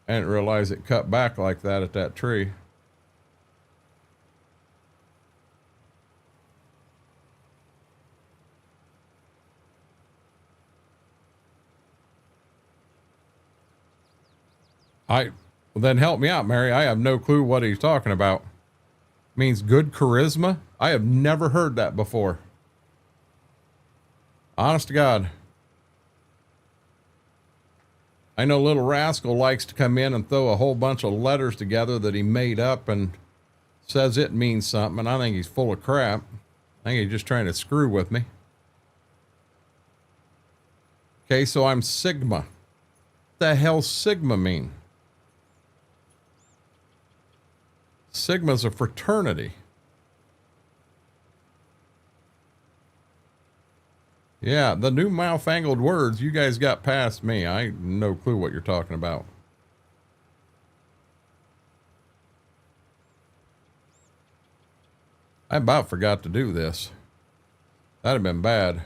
I didn't realize it cut back like that at that tree. Well, then help me out, Mary. I have no clue what he's talking about. Means good charisma? I have never heard that before. Honest to God. I know Little Rascal likes to come in and throw a whole bunch of letters together that he made up and says it means something, and I think he's full of crap. I think he's just trying to screw with me. Okay, so I'm Sigma. What the hell's Sigma mean? Sigma's a fraternity. Yeah, the new newfangled words, you guys got past me. I no clue what you're talking about. I about forgot to do this. That'd have been bad.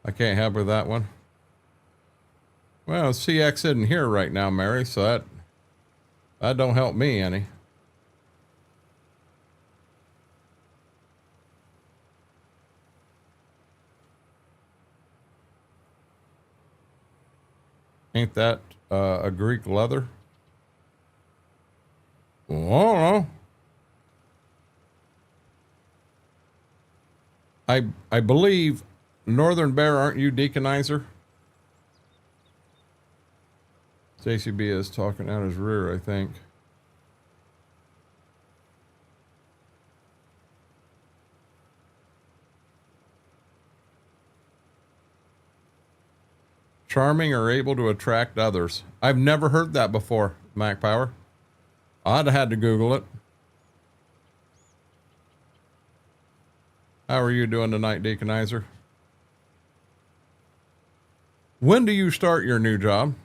I can't help with that one. Well, CX isn't here right now, Mary, so that don't help me any. Ain't that a Greek leather? Oh, I don't know. I believe Northern Bear, aren't you Deaconizer? JCB is talking out his rear, I think. Charming or able to attract others. I've never heard that before, Mac Power. I'd have had to Google it. How are you doing tonight, Deaconizer? When do you start your new job?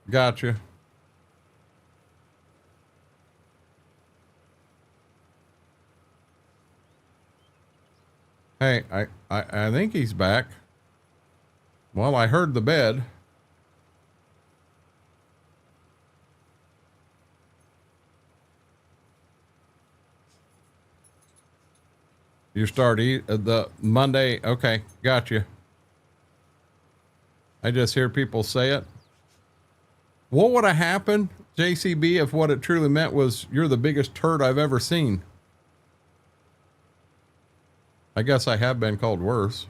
Gotcha. Hey, I think he's back. Well, I heard the bed. You start the Monday. Okay, gotcha. I just hear people say it. What would have happened, JCB, if what it truly meant was you're the biggest turd I've ever seen? I guess I have been called worse.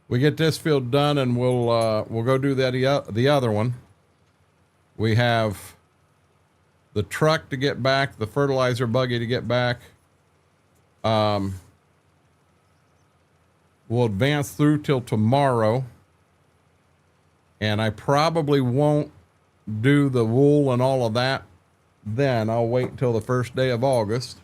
We get this field done and we'll go do the other one. We have the truck to get back, the fertilizer buggy to get back. We'll advance through till tomorrow. And I probably won't do the wool and all of that then. I'll wait until the first day of August.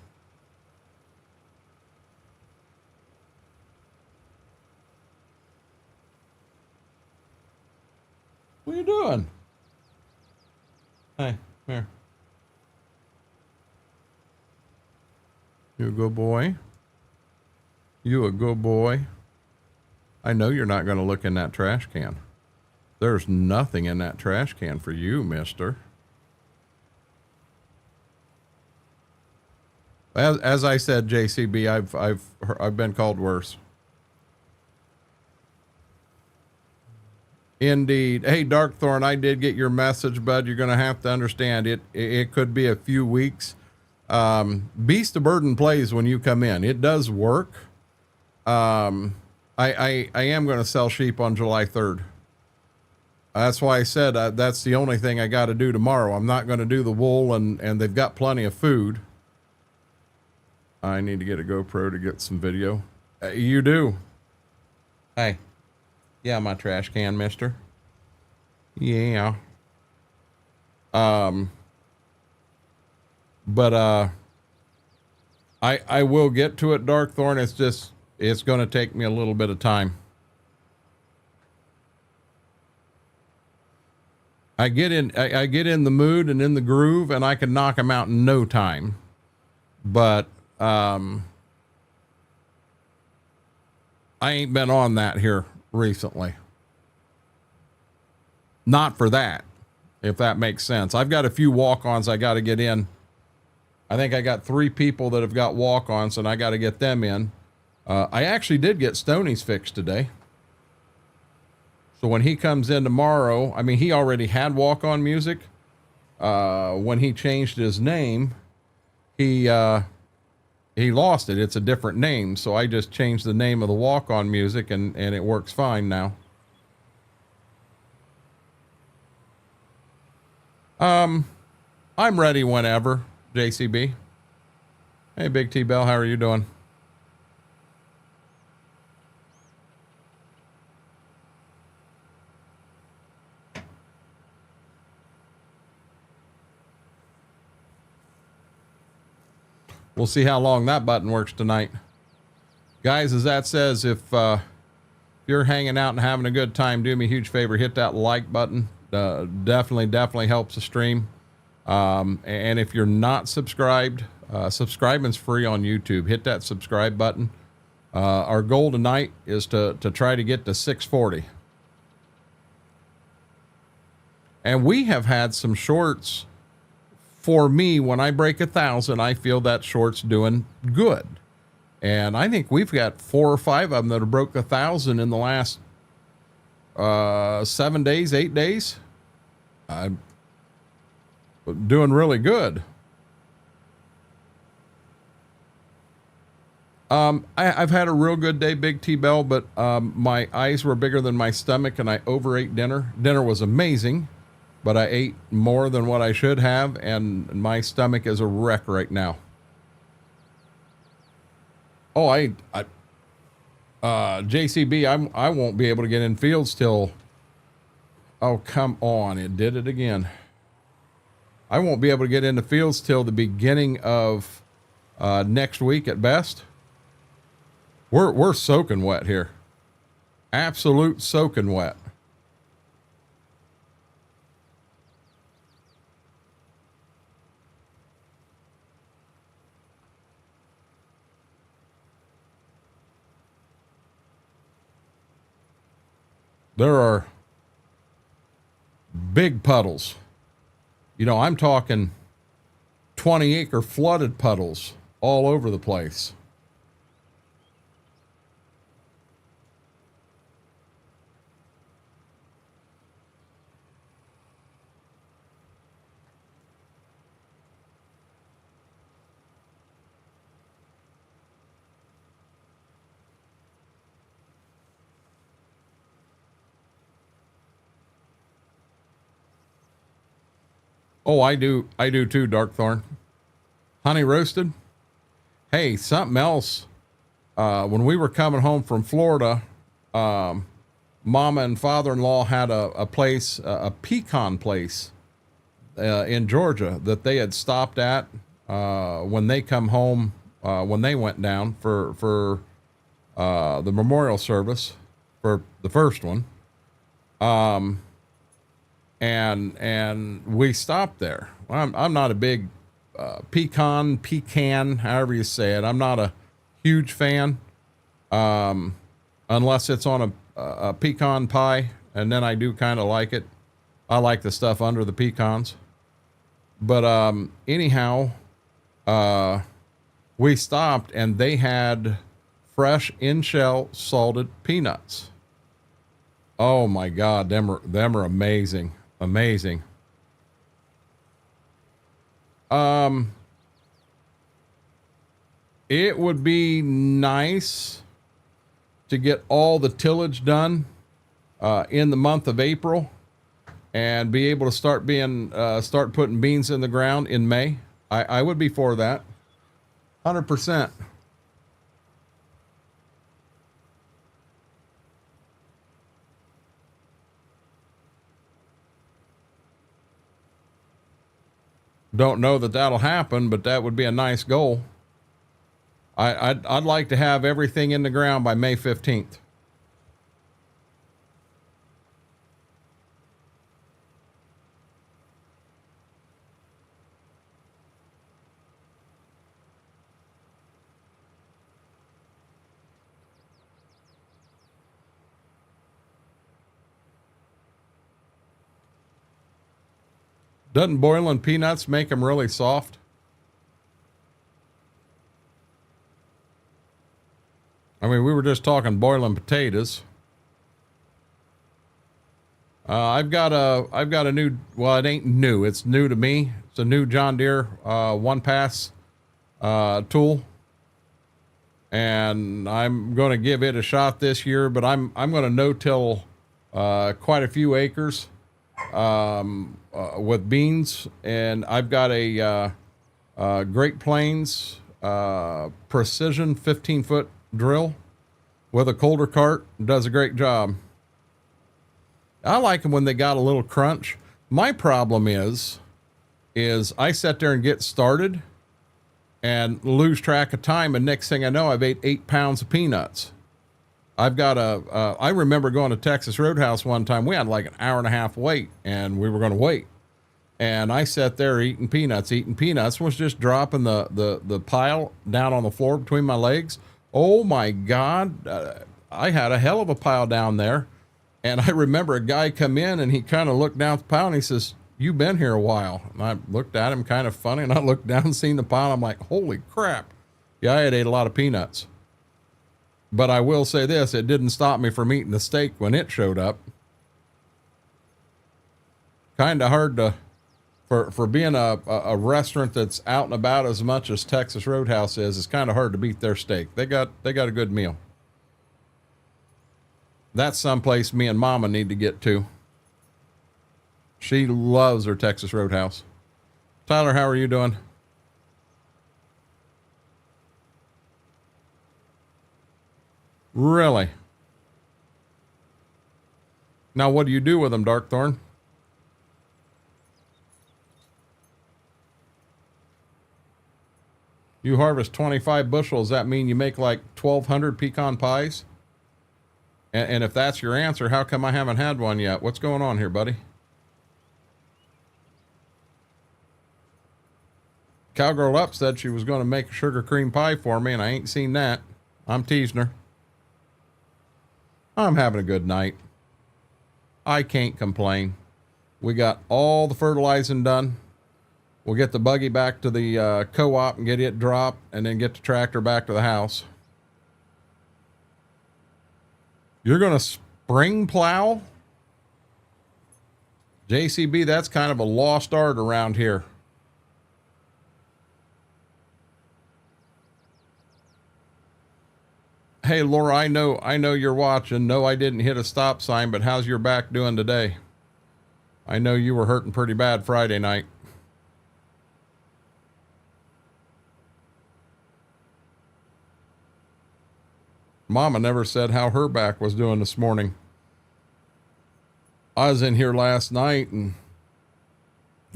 What are you doing? Hey, here. You a good boy? You a good boy? I know you're not going to look in that trash can. There's nothing in that trash can for you, mister. As I said, JCB, I've been called worse. Indeed. Hey, Darkthorn, I did get your message, bud. You're going to have to understand it could be a few weeks. Beast of Burden plays when you come in. It does work. I am going to sell sheep on July 3rd. That's why I said that's the only thing I got to do tomorrow. I'm not going to do the wool, and they've got plenty of food. I need to get a GoPro to get some video. You do. Hey. Yeah, my trash can, mister. Yeah. But I will get to it, Darkthorn. It's going to take me a little bit of time. I get in the mood and in the groove, and I can knock them out in no time. But I ain't been on that here recently. Not for that, if that makes sense. I've got a few walk-ons I got to get in. I think I got 3 people that have got walk-ons, and I got to get them in. I actually did get Stoney's fixed today. So when he comes in tomorrow, I mean, he already had walk-on music. When he changed his name, he lost it. It's a different name. So I just changed the name of the walk-on music, and it works fine now. I'm ready whenever, JCB. Hey, Big T Bell, how are you doing? We'll see how long that button works tonight. Guys, as that says, if you're hanging out and having a good time, do me a huge favor, hit that like button. Definitely helps the stream. And if you're not subscribed, subscribing's free on YouTube. Hit that subscribe button. Our goal tonight is to try to get to 640. And we have had some shorts. For me, when I break 1,000, I feel that short's doing good. And I think we've got 4 or 5 of them that have broke 1,000 in the last 7 days, 8 days. I'm doing really good. I've had a real good day, Big T Bell, but my eyes were bigger than my stomach, and I overate dinner. Dinner was amazing, but I ate more than what I should have, and my stomach is a wreck right now. Oh, JCB, I won't be able to get in fields till, oh, come on. It did it again. I won't be able to get into fields till the beginning of next week at best. We're soaking wet here. Absolute soaking wet. There are big puddles. You know, I'm talking 20-acre flooded puddles all over the place. Oh, I do too, Darkthorn. Honey roasted. Hey, something else. When we were coming home from Florida, Mama and father-in-law had a place, a pecan place in Georgia that they had stopped at when they come home, when they went down for the memorial service for the first one. And we stopped there. I'm not a big pecan, however you say it. I'm not a huge fan, unless it's on a pecan pie, and then I do kind of like it. I like the stuff under the pecans. But anyhow, we stopped and they had fresh in-shell salted peanuts. Oh my God, them are amazing. Amazing. It would be nice to get all the tillage done in the month of April and be able to start putting beans in the ground in May. I would be for that. 100%. Don't know that that'll happen, but that would be a nice goal. I'd like to have everything in the ground by May 15th. Doesn't boiling peanuts make them really soft? I mean, we were just talking boiling potatoes. I've got a new, well, it ain't new. It's new to me. It's a new John Deere, one pass, tool. And I'm going to give it a shot this year, but I'm going to no-till, quite a few acres, with beans. And I've got a, Great Plains, precision 15-foot drill with a colder cart. Does a great job. I like them when they got a little crunch. My problem is I sit there and get started and lose track of time, and next thing I know, I've ate 8 pounds of peanuts. I've got I remember going to Texas Roadhouse one time. We had like an hour and a half wait, and we were going to wait. And I sat there eating peanuts, was just dropping the pile down on the floor between my legs. Oh my God. I had a hell of a pile down there. And I remember a guy come in and he kind of looked down at the pile and he says, "You've been here a while." And I looked at him kind of funny, and I looked down and seen the pile. I'm like, holy crap. Yeah, I had ate a lot of peanuts. But I will say this, it didn't stop me from eating the steak when it showed up. Kind of hard to, for being a restaurant that's out and about as much as Texas Roadhouse is, it's kind of hard to beat their steak. They got a good meal. That's someplace me and Mama need to get to. She loves her Texas Roadhouse. Tyler, how are you doing? Really? Now, what do you do with them, Darkthorn? You harvest 25 bushels. Does that mean you make like 1,200 pecan pies? And if that's your answer, how come I haven't had one yet? What's going on here, buddy? Cowgirl Up said she was going to make a sugar cream pie for me, and I ain't seen that. I'm teasing her. I'm having a good night. I can't complain. We got all the fertilizing done. We'll get the buggy back to the co-op and get it dropped, and then get the tractor back to the house. You're going to spring plow? JCB, that's kind of a lost art around here. Hey, Laura, I know you're watching. No, I didn't hit a stop sign, but how's your back doing today? I know you were hurting pretty bad Friday night. Mama never said how her back was doing this morning. I was in here last night and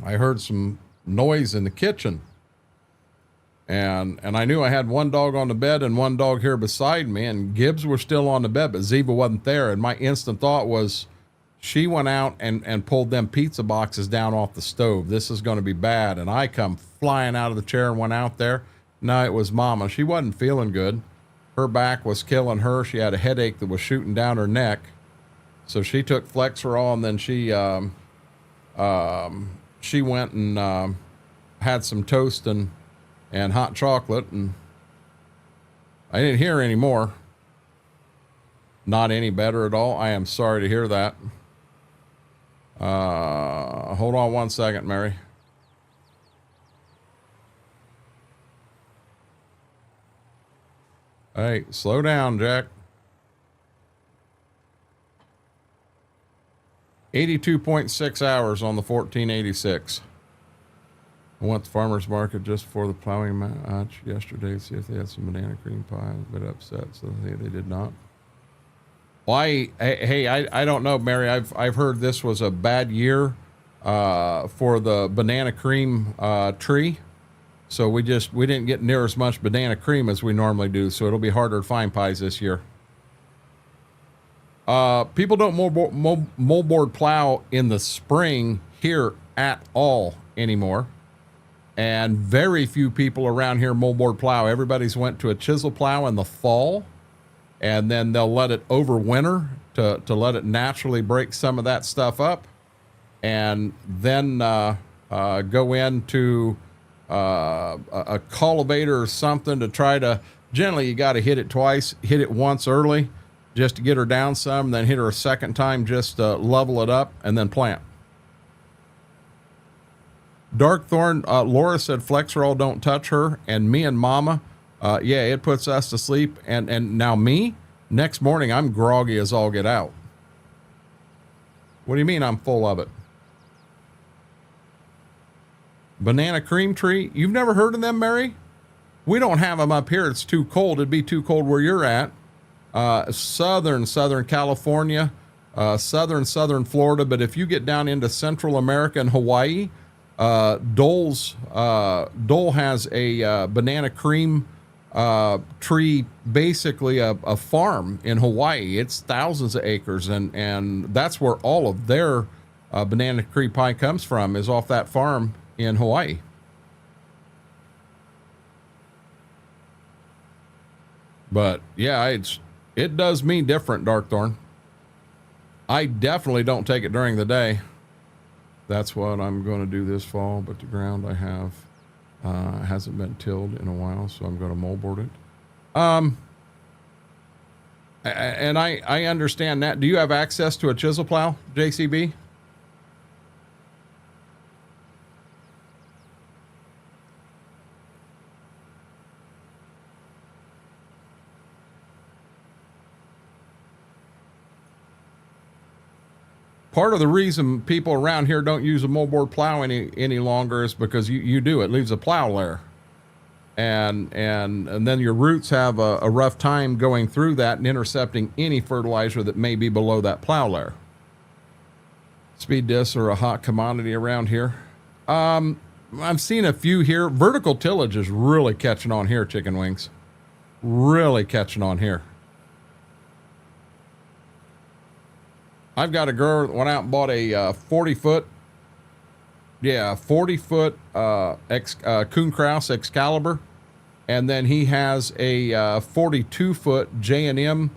I heard some noise in the kitchen. And I knew I had one dog on the bed and one dog here beside me, and Gibbs were still on the bed, but Ziva wasn't there. And my instant thought was, she went out and pulled them pizza boxes down off the stove. This is going to be bad. And I come flying out of the chair and went out there. No, it was Mama. She wasn't feeling good. Her back was killing her. She had a headache that was shooting down her neck. So she took Flexerol, and then she went and had some toast and hot chocolate, and I didn't hear any more. Not any better at all. I am sorry to hear that. Hold on one second, Mary. Hey, slow down, Jack. 82.6 hours on the 1486. I went to the farmer's market just before the plowing match yesterday to see if they had some banana cream pie. I was a bit upset, so they did not. Well, I don't know, Mary. I've heard this was a bad year for the banana cream tree, so we didn't get near as much banana cream as we normally do. So it'll be harder to find pies this year. People don't moldboard plow in the spring here at all anymore. And very few people around here moldboard plow. Everybody's went to a chisel plow in the fall, and then they'll let it overwinter to let it naturally break some of that stuff up, and then go into a cultivator or something to try to, generally you got to hit it twice, hit it once early just to get her down some, then hit her a second time just to level it up, and then plant. Darkthorn, Laura said Flexerol don't touch her, and me and Mama, yeah, it puts us to sleep. And now me, next morning I'm groggy as all get out. What do you mean I'm full of it? Banana cream tree? You've never heard of them, Mary? We don't have them up here. It's too cold. It'd be too cold where you're at. Southern California, southern Florida. But if you get down into Central America and Hawaii, Dole has a banana cream tree, basically a farm in Hawaii. It's thousands of acres, and that's where all of their banana cream pie comes from, is off that farm in Hawaii. But yeah, it does me different, Darkthorn. I definitely don't take it during the day. That's what I'm going to do this fall, but the ground I have hasn't been tilled in a while, so I'm going to moldboard it. And I understand that. Do you have access to a chisel plow, JCB? Part of the reason people around here don't use a moldboard plow any longer is because you do. It leaves a plow layer. And then your roots have a rough time going through that and intercepting any fertilizer that may be below that plow layer. Speed discs are a hot commodity around here. I've seen a few here. Vertical tillage is really catching on here, chicken wings. Really catching on here. I've got a girl that went out and bought a 40-foot Kuhn Krause Excalibur, and then he has a 42-foot J&M.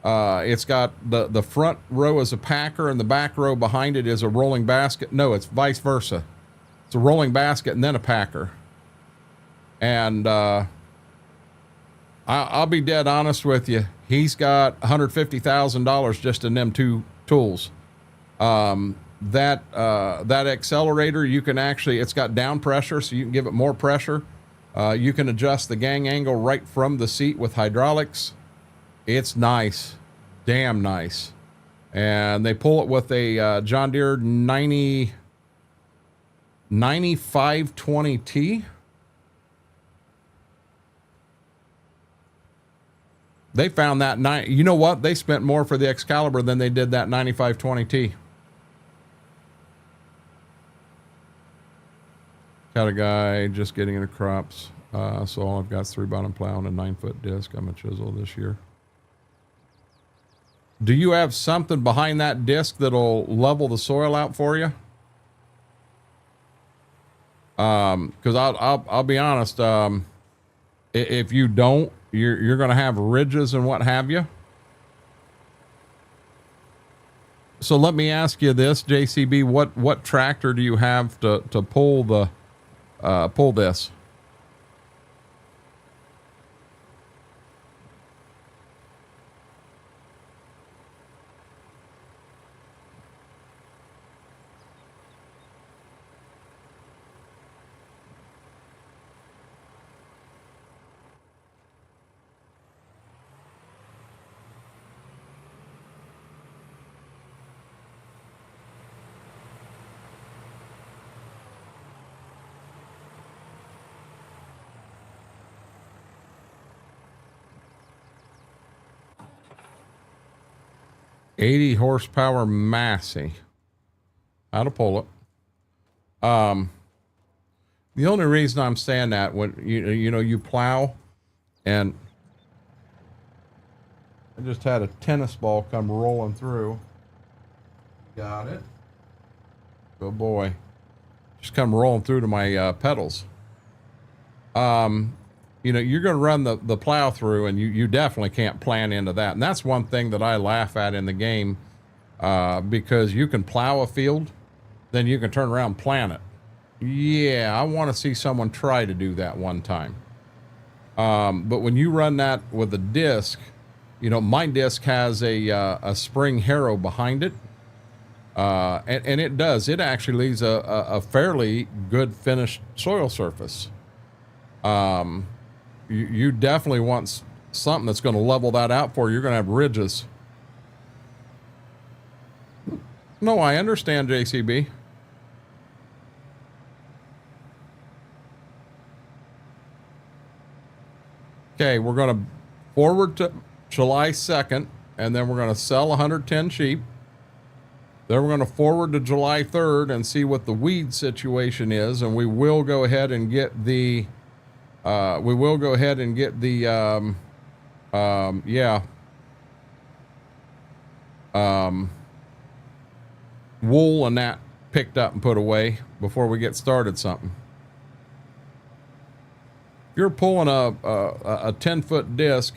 It's got the front row is a packer and the back row behind it is a rolling basket. No, it's vice versa. It's a rolling basket and then a packer. And I'll be dead honest with you. He's got $150,000 just in them two tools. That accelerator, you can actually, it's got down pressure, so you can give it more pressure. You can adjust the gang angle right from the seat with hydraulics. It's nice, damn nice. And they pull it with a John Deere 9520T. They found that you know what? They spent more for the Excalibur than they did that 9520T. Got a guy just getting into crops. So all I've got is 3 bottom plow and a 9-foot disc. I'm a chisel this year. Do you have something behind that disc that'll level the soil out for you? Because I'll be honest. If you don't, you're going to have ridges and what have you. So let me ask you this, JCB. What tractor do you have to pull the pull this? $80 horsepower Massey. How to pull it. The only reason I'm saying that, when you plow, and I just had a tennis ball come rolling through. Got it. Good boy. Just come rolling through to my pedals. You're going to run the plow through, and you definitely can't plan into that. And that's one thing that I laugh at in the game, because you can plow a field, then you can turn around and plant it. Yeah, I want to see someone try to do that one time. But when you run that with a disc, my disc has a spring harrow behind it. And it does. It actually leaves a fairly good finished soil surface. You definitely want something that's going to level that out for you. You're going to have ridges. No, I understand, JCB. Okay, we're going to forward to July 2nd, and then we're going to sell 110 sheep. Then we're going to forward to July 3rd and see what the weed situation is, and we will go ahead and get the wool and that picked up and put away before we get started something. If you're pulling a 10-foot disc,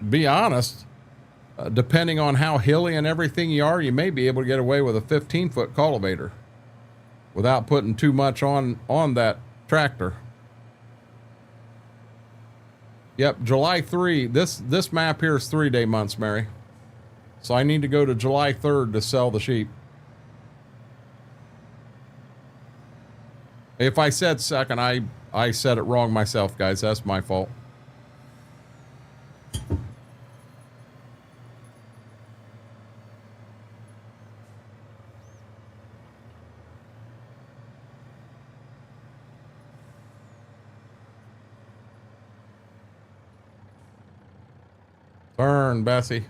be honest, depending on how hilly and everything you are, you may be able to get away with a 15-foot cultivator without putting too much on that tractor. Yep, July 3. This map here is 3-day months, Mary. So I need to go to July 3rd to sell the sheep. If I said second, I said it wrong myself, guys. That's my fault. Burn, Bessie.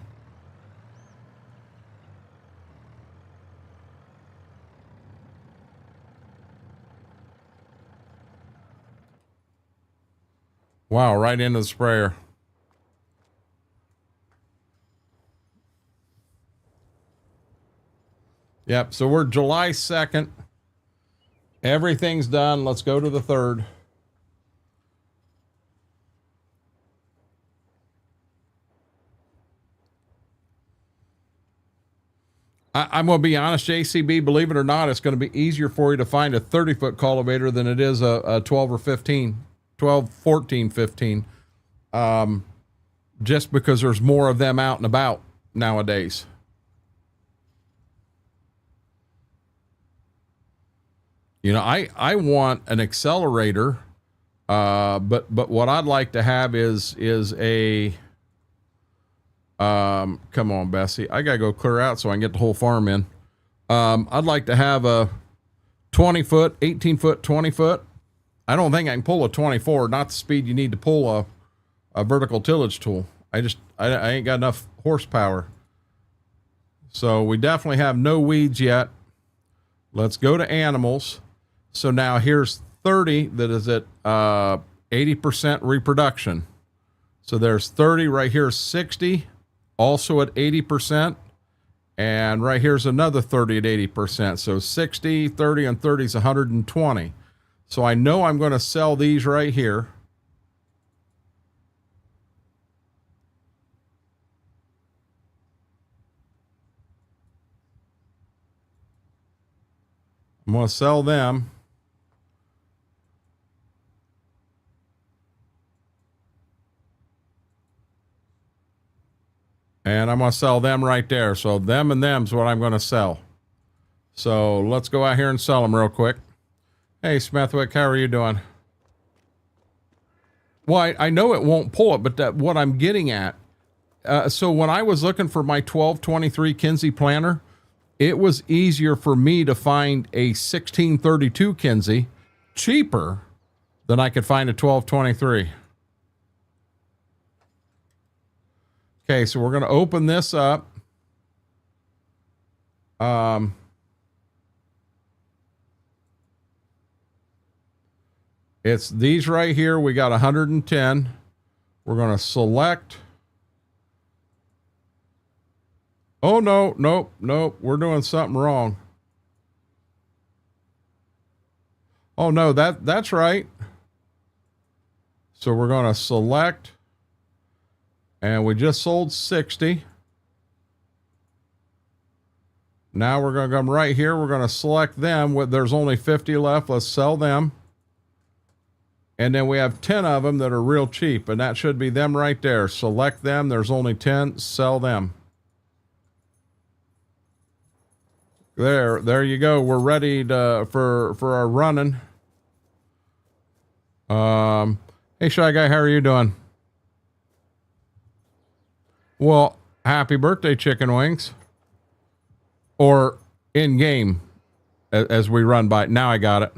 Wow, right into the sprayer. Yep, so we're July 2nd. Everything's done. Let's go to the 3rd. I'm going to be honest, JCB, believe it or not, it's going to be easier for you to find a 30-foot cultivator than it is a 12 or 15, 12, 14, 15. Just because there's more of them out and about nowadays. I want an accelerator, but what I'd like to have is a... come on, Bessie. I gotta go clear out so I can get the whole farm in. I'd like to have a 20-foot, 18-foot, 20-foot. I don't think I can pull a 24, not the speed you need to pull a vertical tillage tool. I ain't got enough horsepower. So we definitely have no weeds yet. Let's go to animals. So now here's 30 that is at 80% reproduction. So there's 30 right here, 60 also at 80%. And right here's another 30 at 80%. So 60, 30, and 30 is 120. So I know I'm going to sell these right here. I'm going to sell them. And I'm going to sell them right there. So them and them's what I'm going to sell. So let's go out here and sell them real quick. Hey, Smithwick, how are you doing? Well, I know it won't pull it, but what I'm getting at, so when I was looking for my 1223 Kinsey planter, it was easier for me to find a 1632 Kinsey cheaper than I could find a 1223. Okay, so we're going to open this up. It's these right here. We got 110. We're going to select. Oh, no, nope, nope. We're doing something wrong. Oh, no, that's right. So we're going to select. And we just sold 60. Now we're going to come right here. We're going to select them. There's only 50 left. Let's sell them. And then we have 10 of them that are real cheap. And that should be them right there. Select them. There's only 10. Sell them. There you go. We're ready for our running. Hey, Shy Guy, how are you doing? Well, happy birthday, chicken wings. Or in game as we run by. Now I got it.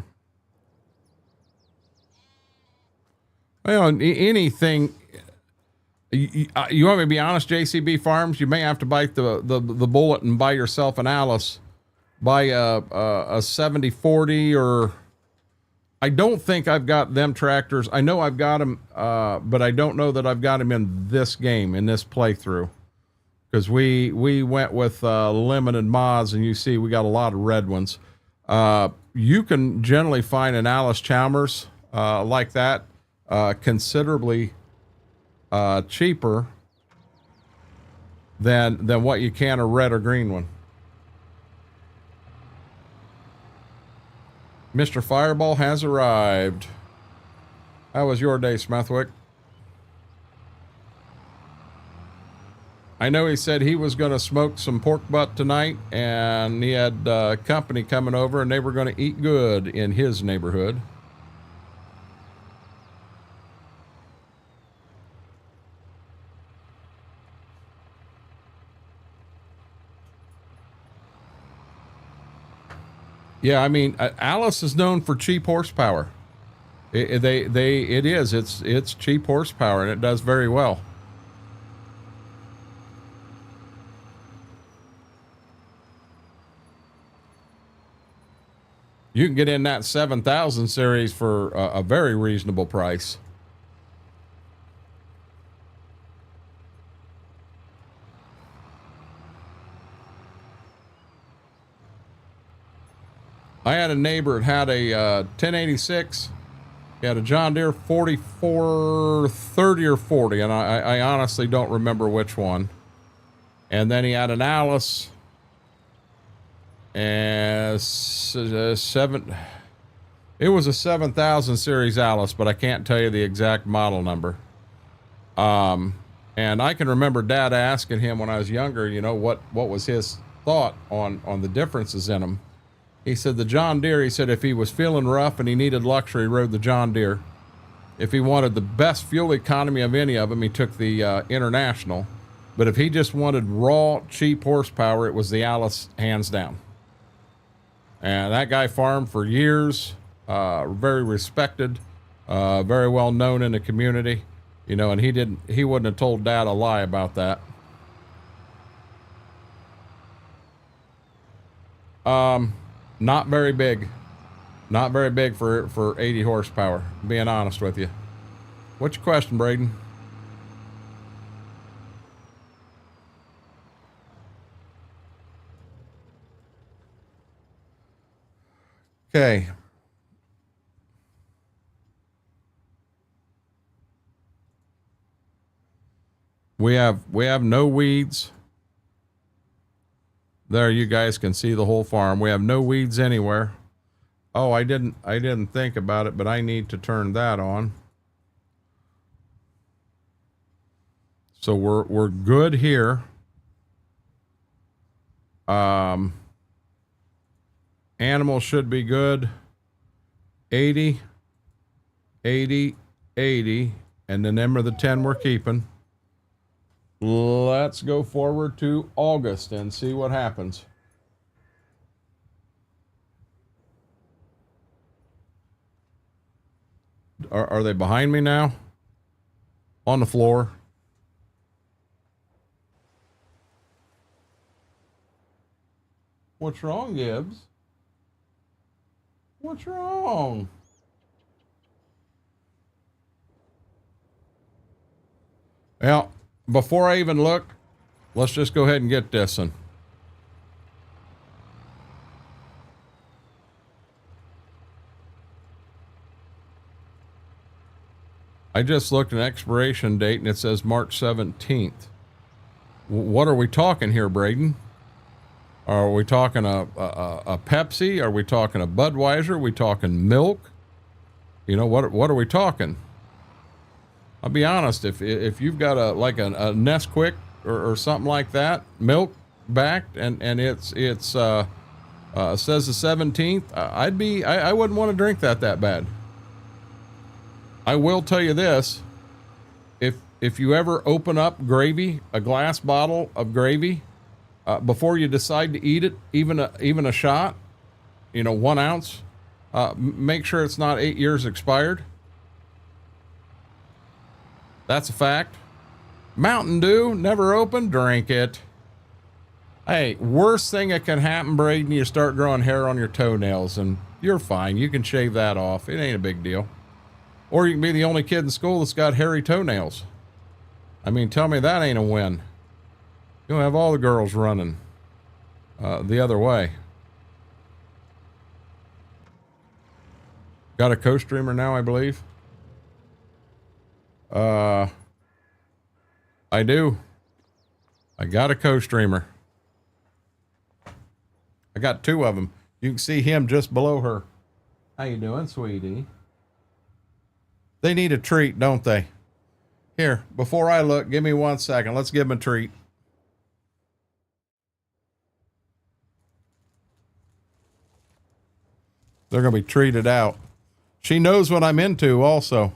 Well, anything. You want me to be honest, JCB Farms? You may have to bite the bullet and buy yourself an Alice. Buy a 7040 or. I don't think I've got them tractors. I know I've got them, but I don't know that I've got them in this game, in this playthrough. Because we went with limited mods, and you see we got a lot of red ones. You can generally find an Alice Chalmers like that considerably cheaper than what you can a red or green one. Mr. Fireball has arrived. How was your day, Smithwick? I know he said he was going to smoke some pork butt tonight, and he had company coming over, and they were going to eat good in his neighborhood. Yeah, I mean, Alice is known for cheap horsepower. It's cheap horsepower, and it does very well. You can get in that 7000 series for a very reasonable price. I had a neighbor that had a 1086. He had a John Deere 4430 or 40, and I honestly don't remember which one. And then he had an Alice and it was a 7000 series Alice, but I can't tell you the exact model number. And I can remember Dad asking him when I was younger, you know, what was his thought on the differences in them. He said the John Deere, he said if he was feeling rough and he needed luxury, he rode the John Deere. If he wanted the best fuel economy of any of them, he took the International. But if he just wanted raw, cheap horsepower, it was the Alice, hands down. And that guy farmed for years, very respected, very well known in the community, you know, and he wouldn't have told Dad a lie about that. Not very big. Not very big for 80 horsepower, being honest with you. What's your question, Braden? Okay. We have no weeds. There, you guys can see the whole farm. We have no weeds anywhere. Oh, I didn't think about it, but I need to turn that on. So we're good here. Animals should be good. 80, 80, 80, and the number of the 10 we're keeping. Let's go forward to August and see what happens. Are they behind me now? On the floor? What's wrong, Gibbs? What's wrong? Well, before I even look, let's just go ahead and get this one. I just looked at an expiration date and it says March 17th. What are we talking here, Braden? Are we talking a Pepsi? Are we talking a Budweiser? Are we talking milk? You know, what are we talking? I'll be honest, if you've got a Nesquik or something like that, milk backed, and it says the 17th, I wouldn't want to drink that bad. I will tell you this, if you ever open up gravy, a glass bottle of gravy, before you decide to eat it, even a shot, 1 ounce, make sure it's not 8 years expired. That's a fact. Mountain Dew, never opened, drink it. Hey, worst thing that can happen, Braden, you start growing hair on your toenails, and you're fine. You can shave that off. It ain't a big deal. Or you can be the only kid in school that's got hairy toenails. I mean, tell me that ain't a win. You'll have all the girls running the other way. Got a co-streamer now, I believe. I do. I got a co-streamer. I got 2 of them. You can see him just below her. How you doing, sweetie? They need a treat, don't they? Here, before I look, give me 1 second. Let's give them a treat. They're going to be treated out. She knows what I'm into also.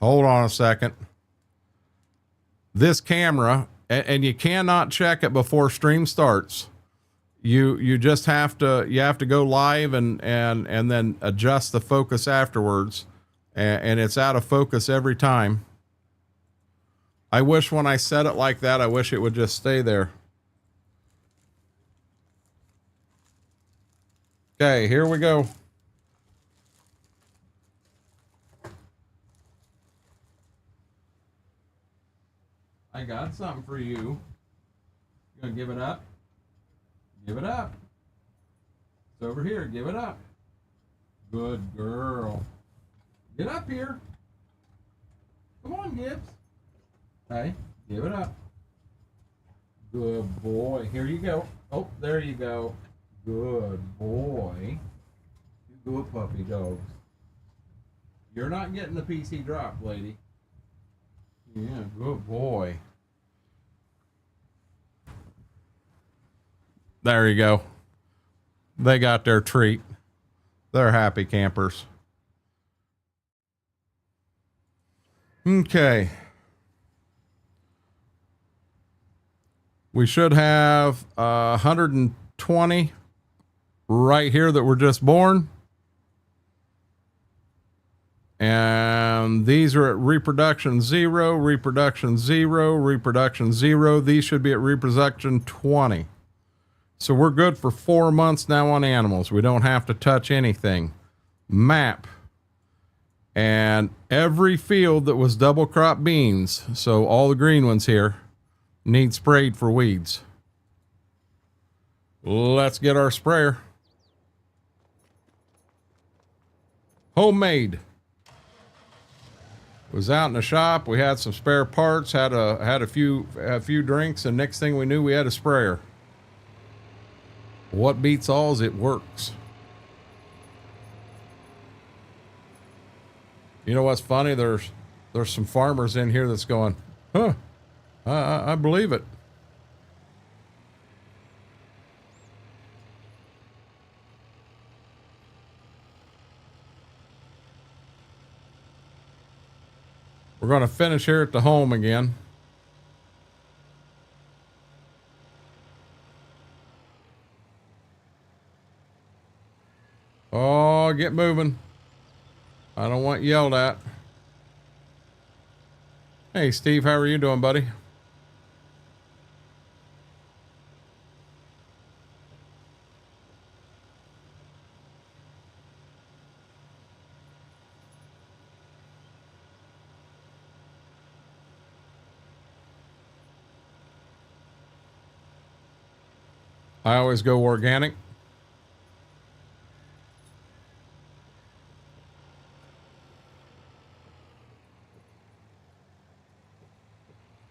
Hold on a second. This camera, and you cannot check it before stream starts. You just have to go live and then adjust the focus afterwards. And it's out of focus every time. I wish when I set it like that, I wish it would just stay there. Okay, here we go. I got something for you. You gonna give it up? Give it up. It's over here. Give it up. Good girl. Get up here. Come on, Gibbs. Hey, give it up. Good boy. Here you go. Oh, there you go. Good boy. You good puppy dogs. You're not getting the PC drop, lady. Yeah, good boy. There you go. They got their treat. They're happy campers. Okay. We should have 120 right here that were just born. And these are at reproduction 0, reproduction 0, reproduction 0. These should be at reproduction 20. So we're good for 4 months now on animals. We don't have to touch anything. Map. And every field that was double crop beans, so all the green ones here, need sprayed for weeds. Let's get our sprayer. Homemade. Was out in the shop. We had some spare parts, had a few drinks, and next thing we knew, we had a sprayer. What beats all is it works. You know what's funny? There's some farmers in here that's going, huh, I believe it. We're going to finish here at the home again. Oh, get moving. I don't want yelled at. Hey, Steve, how are you doing, buddy? I always go organic.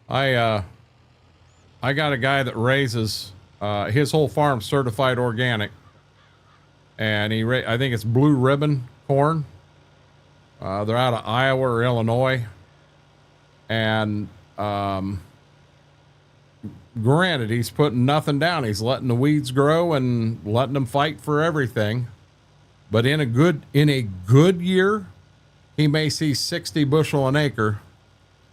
I got a guy that raises his whole farm certified organic, and I think it's Blue Ribbon corn. They're out of Iowa or Illinois, and granted, he's putting nothing down. He's letting the weeds grow and letting them fight for everything. But in a good year, he may see 60 bushel an acre.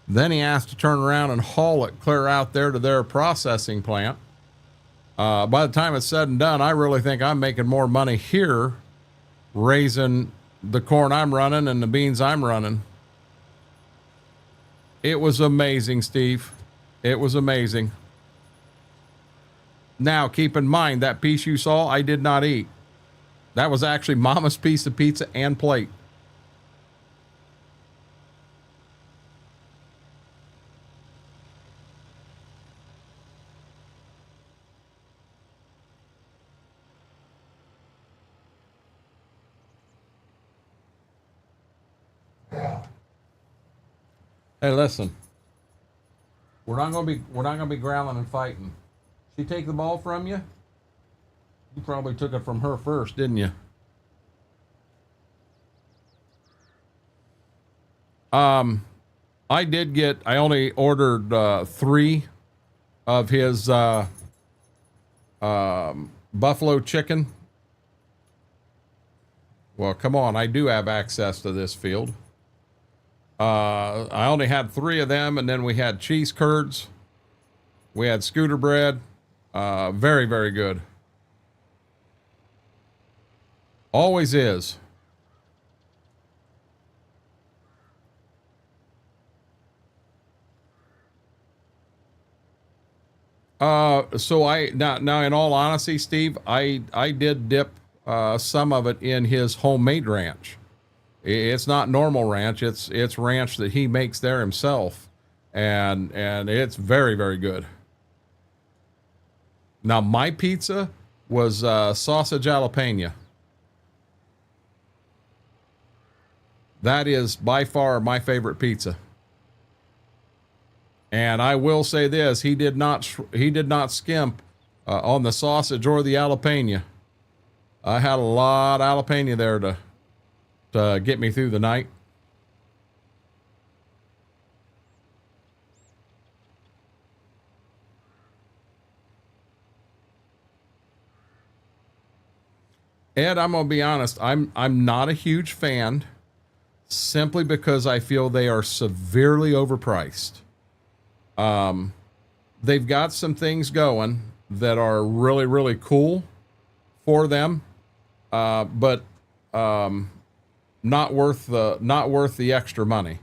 Then he has to turn around and haul it clear out there to their processing plant. By the time it's said and done, I really think I'm making more money here raising the corn I'm running and the beans I'm running. It was amazing, Steve. It was amazing. Now, keep in mind, that piece you saw, I did not eat. That was actually Mama's piece of pizza and plate. Hey, listen. We're not gonna be growling and fighting. She take the ball from you? You probably took it from her first, didn't you? I only ordered 3 of his buffalo chicken. Well, come on, I do have access to this field. I only had 3 of them, and then we had cheese curds. We had scooter bread. Very, very good. Always is. So now in all honesty, Steve, I did dip some of it in his homemade ranch. It's not normal ranch. It's ranch that he makes there himself, and it's very, very good. Now my pizza was sausage jalapeno. That is by far my favorite pizza. And I will say this: he did not skimp on the sausage or the jalapeno. I had a lot of jalapeno there to get me through the night. Ed, I'm gonna be honest. I'm not a huge fan, simply because I feel they are severely overpriced. They've got some things going that are really, really cool for them, but not worth the extra money.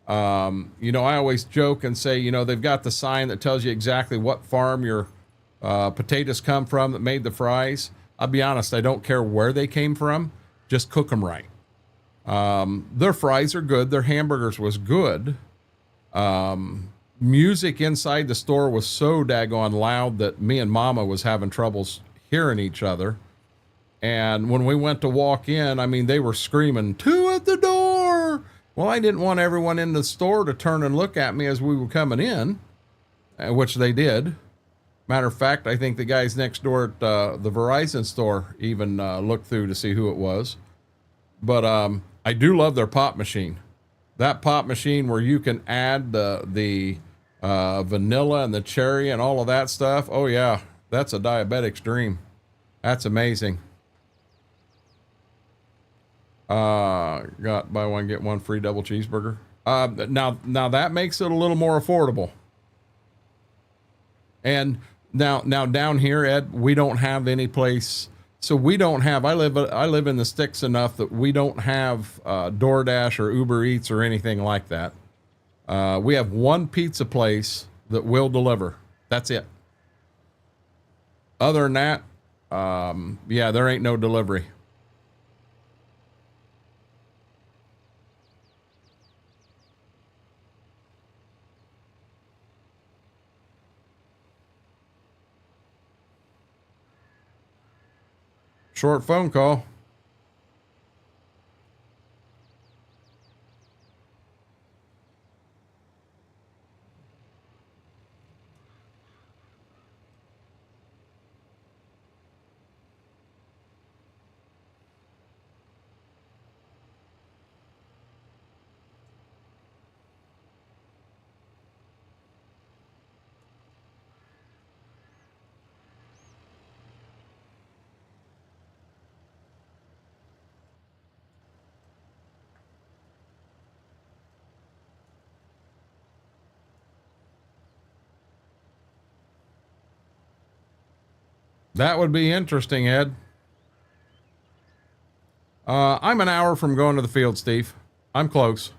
I always joke and say, they've got the sign that tells you exactly what farm you're potatoes come from that made the fries. I'll be honest, I don't care where they came from. Just cook them right. Their fries are good. Their hamburgers was good. Music inside the store was so daggone loud that me and Mama was having troubles hearing each other. And when we went to walk in, I mean, they were screaming, "Two at the door!" Well, I didn't want everyone in the store to turn and look at me as we were coming in, which they did. Matter of fact, I think the guys next door at the Verizon store even looked through to see who it was. But I do love their pop machine. That pop machine where you can add the vanilla and the cherry and all of that stuff. Oh, yeah, that's a diabetic's dream. That's amazing. Got buy one, get one free double cheeseburger. Now that makes it a little more affordable. And now down here, Ed, we don't have any place. So we don't have, I live in the sticks enough that we don't have DoorDash or Uber Eats or anything like that. We have one pizza place that will deliver. That's it. Other than that, yeah, there ain't no delivery. Short phone call. That would be interesting, Ed. I'm an hour from going to the field, Steve. I'm close.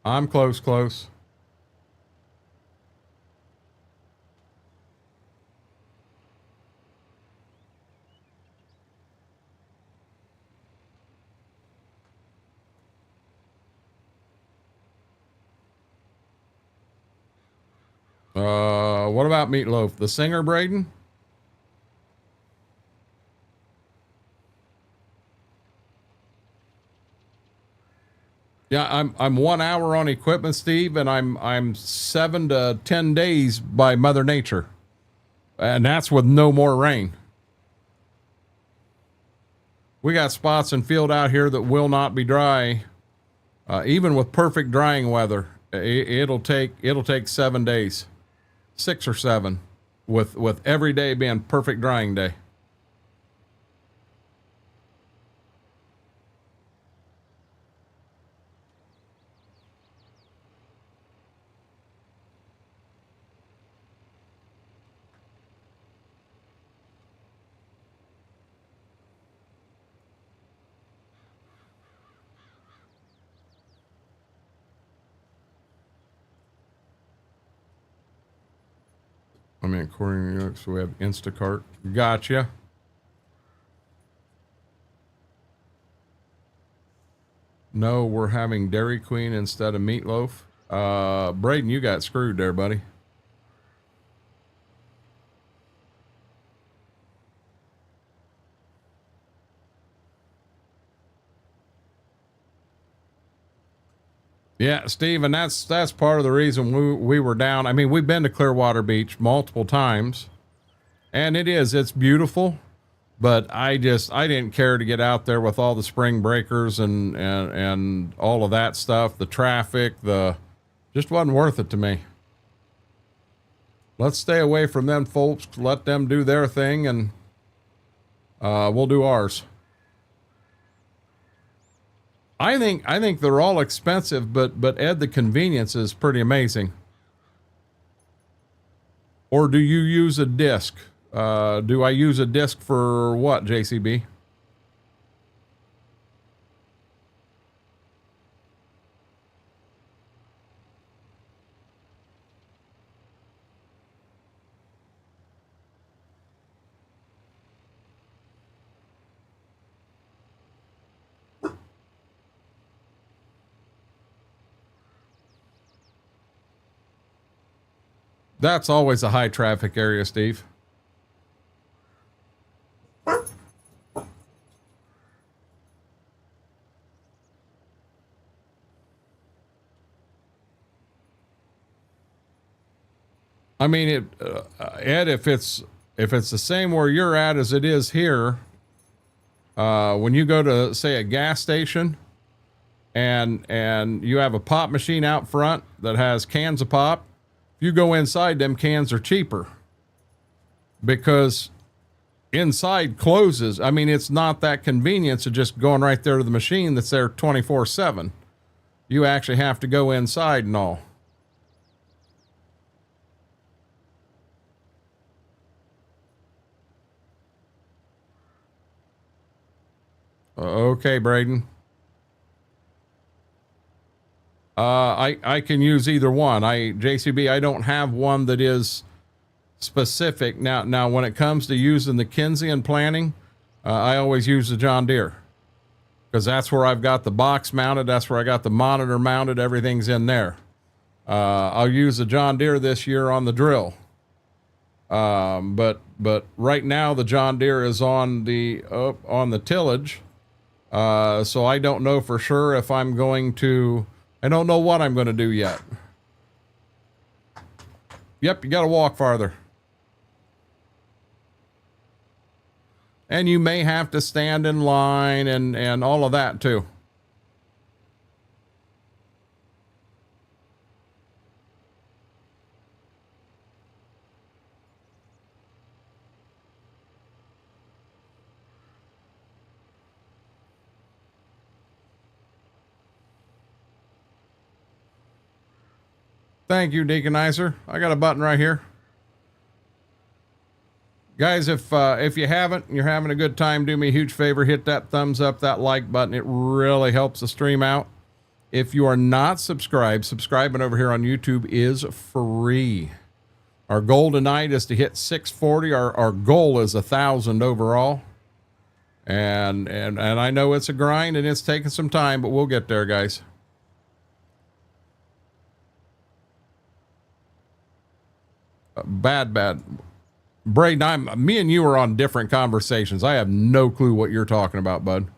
I'm close. What about Meatloaf? The singer, Braden? Yeah, I'm 1 hour on equipment, Steve, and I'm 7 to 10 days by Mother Nature. And that's with no more rain. We got spots in field out here that will not be dry. Even with perfect drying weather, it'll take 7 days, 6 or 7, with every day being perfect drying day. I mean, according to New York, so we have Instacart. Gotcha. No, we're having Dairy Queen instead of Meatloaf. Braden, you got screwed there, buddy. Yeah, Steve, and that's part of the reason we were down. I mean, we've been to Clearwater Beach multiple times, and it's beautiful, but I didn't care to get out there with all the spring breakers and all of that stuff, the traffic, just wasn't worth it to me. Let's stay away from them folks, let them do their thing, and we'll do ours. I think they're all expensive, but Ed, the convenience is pretty amazing. Or do you use a disc? Do I use a disc for what, JCB? That's always a high traffic area, Steve. I mean, Ed, if it's the same where you're at as it is here, when you go to, say, a gas station and you have a pop machine out front that has cans of pop, if you go inside, them cans are cheaper because inside closes. I mean, it's not that convenience of just going right there to the machine that's there 24/7. You actually have to go inside and all. Okay, Braden. I can use either one. JCB, I don't have one that is specific. Now when it comes to using the Kinsey and planting, I always use the John Deere because that's where I've got the box mounted. That's where I got the monitor mounted. Everything's in there. I'll use the John Deere this year on the drill. But right now the John Deere is on the tillage. So I don't know for sure if I don't know what I'm going to do yet. Yep, you got to walk farther. And you may have to stand in line and all of that too. Thank you, Deaconizer. I got a button right here. Guys, if you haven't, you're having a good time, do me a huge favor, hit that thumbs up, that like button. It really helps the stream out. If you are not subscribed, subscribing over here on YouTube is free. Our goal tonight is to hit 640. Our goal is 1,000 overall. And I know it's a grind and it's taking some time, but we'll get there, guys. Bad. Braden, me and you are on different conversations. I have no clue what you're talking about, bud.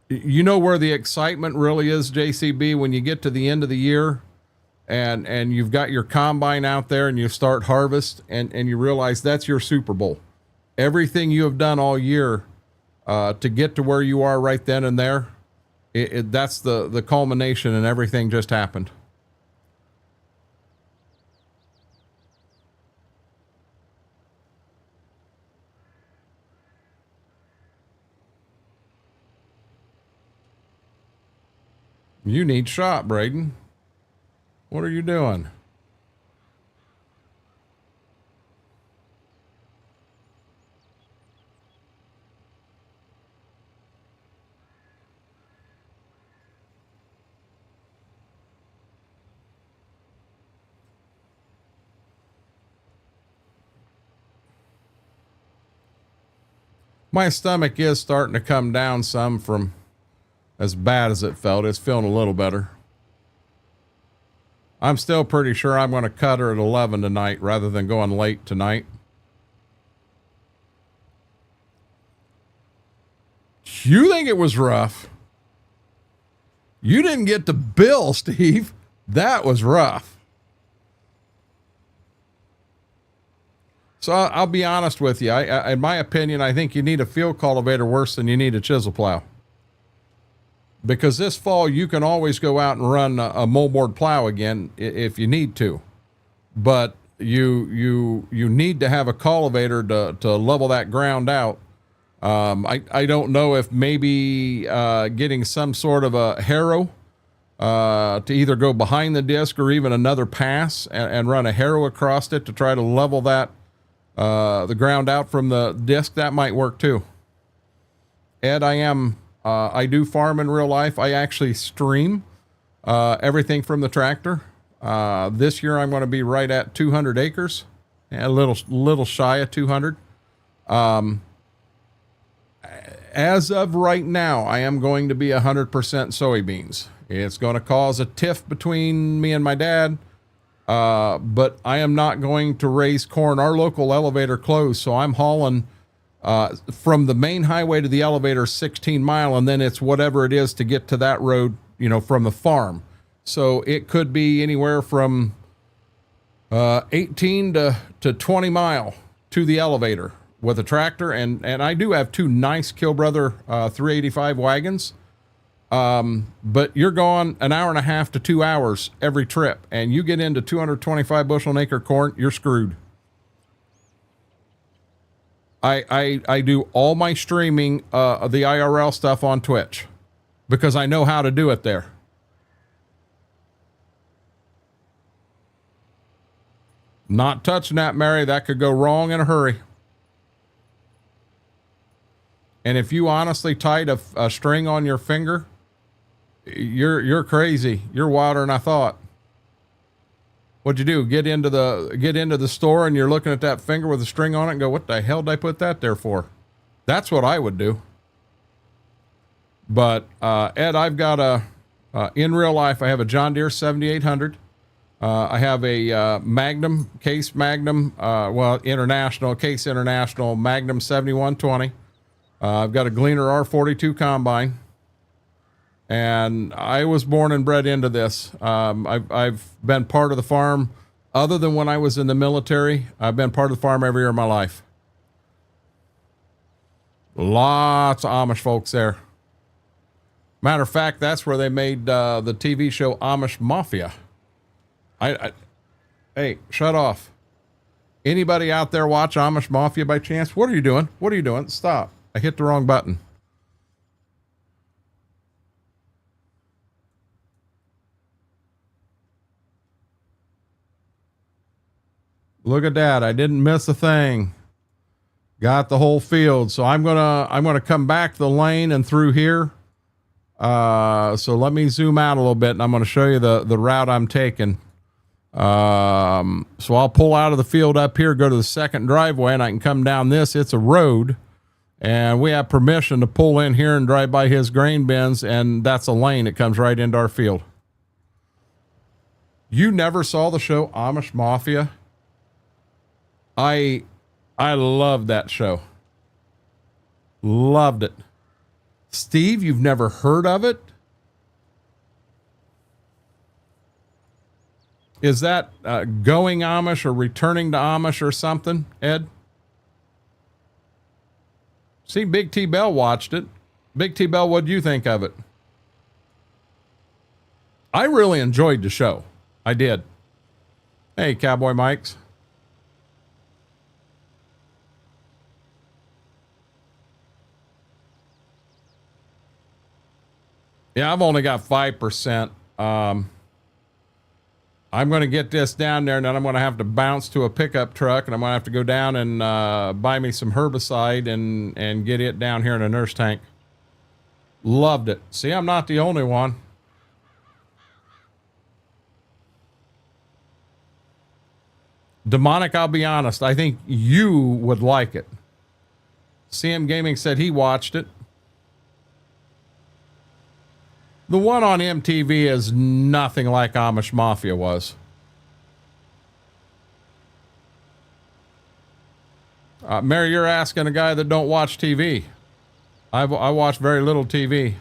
You know where the excitement really is, JCB, when you get to the end of the year and you've got your combine out there and you start harvest and you realize that's your Super Bowl. Everything you have done all year to get to where you are right then and there, that's the culmination and everything just happened. You need shot, Braden. What are you doing? My stomach is starting to come down some from as bad as it felt. It's feeling a little better. I'm still pretty sure I'm going to cut her at 11 tonight rather than going late tonight. You think it was rough? You didn't get the bill, Steve. That was rough. So I'll be honest with you. In my opinion, I think you need a field cultivator worse than you need a chisel plow. Because this fall, you can always go out and run a moldboard plow again if you need to. But you need to have a cultivator to level that ground out. I don't know if maybe getting some sort of a harrow to either go behind the disc or even another pass and run a harrow across it to try to level that the ground out from the disc, that might work too. Ed, I do farm in real life. I actually stream everything from the tractor. This year I'm going to be right at 200 acres, a little shy of 200. as of right now, I am going to be 100% soybeans. It's going to cause a tiff between me and my dad, but I am not going to raise corn. Our local elevator closed, so I'm hauling from the main highway to the elevator 16 mile, and then it's whatever it is to get to that road, you know, from the farm. So it could be anywhere from 18 to 20 mile to the elevator with a tractor. And I do have two nice Kill Brother 385 wagons. But you're going an hour and a half to 2 hours every trip, and you get into 225 bushel an acre corn, you're screwed. I do all my streaming of the IRL stuff on Twitch because I know how to do it there. Not touching that, Mary. That could go wrong in a hurry. And if you honestly tied a string on your finger, you're crazy. You're wilder than I thought. What'd you do? Get into the store and you're looking at that finger with a string on it and go, what the hell did I put that there for? That's what I would do. But Ed, I've got in real life, I have a John Deere 7800. I have a Magnum, Case Magnum, International Magnum 7120. I've got a Gleaner R42 combine, and I was born and bred into this. I've been part of the farm, other than when I was in the military. I've been part of the farm every year of my life. Lots of Amish folks there. Matter of fact, that's where they made the TV show Amish Mafia. Hey, shut off. Anybody out there watch Amish Mafia by chance? What are you doing? What are you doing? Stop. I hit the wrong button. Look at that. I didn't miss a thing. Got the whole field. So I'm gonna come back the lane and through here. So let me zoom out a little bit and I'm gonna show you the route I'm taking. So I'll pull out of the field up here, go to the second driveway, and I can come down this. It's a road, and we have permission to pull in here and drive by his grain bins, and that's a lane that comes right into our field. You never saw the show Amish Mafia? I loved that show. Loved it. Steve, you've never heard of it? Is that going Amish or returning to Amish or something, Ed? See, Big T Bell watched it. Big T Bell, what'd you think of it? I really enjoyed the show. I did. Hey, Cowboy Mikes. Yeah, I've only got 5%. I'm going to get this down there, and then I'm going to have to bounce to a pickup truck, and I'm going to have to go down and buy me some herbicide and get it down here in a nurse tank. Loved it. See, I'm not the only one. Demonic, I'll be honest, I think you would like it. CM Gaming said he watched it. The one on MTV is nothing like Amish Mafia was. Mary, you're asking a guy that don't watch TV. I watch very little TV.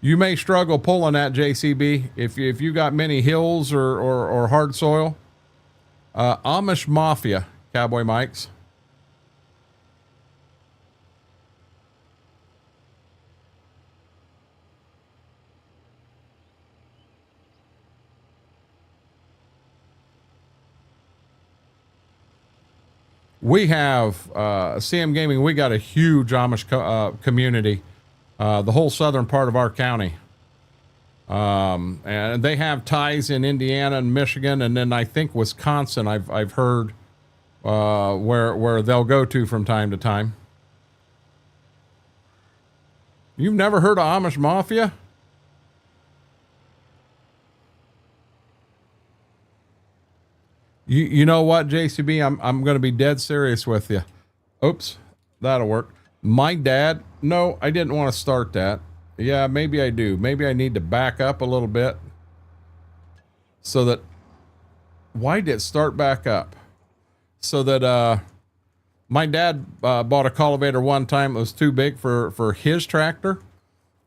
You may struggle pulling that, JCB, if you got many hills or hard soil. Amish Mafia, Cowboy Mikes. We have CM Gaming. We got a huge Amish community, the whole southern part of our county, and they have ties in Indiana and Michigan, and then I think Wisconsin. I've heard where they'll go to from time to time. You've never heard of Amish Mafia? You know what, JCB? I'm going to be dead serious with you. Oops. That'll work. My dad, no, I didn't want to start that. Yeah, maybe I do. Maybe I need to back up a little bit so that, why did it start back up? So that, my dad bought a cultivator one time. It was too big for his tractor.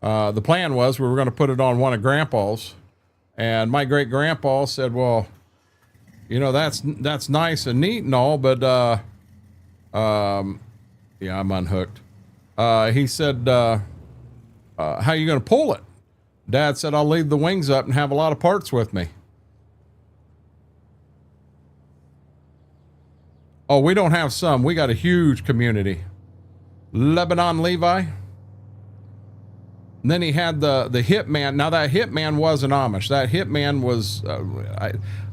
The plan was we were going to put it on one of Grandpa's, and my great grandpa said, well, you know, that's nice and neat and all, but, yeah, I'm unhooked. He said, how are you going to pull it? Dad said, I'll leave the wings up and have a lot of parts with me. Oh, we don't have some. We got a huge community. Lebanon Levi. And then he had the hitman. Now that hitman wasn't Amish. That hitman was,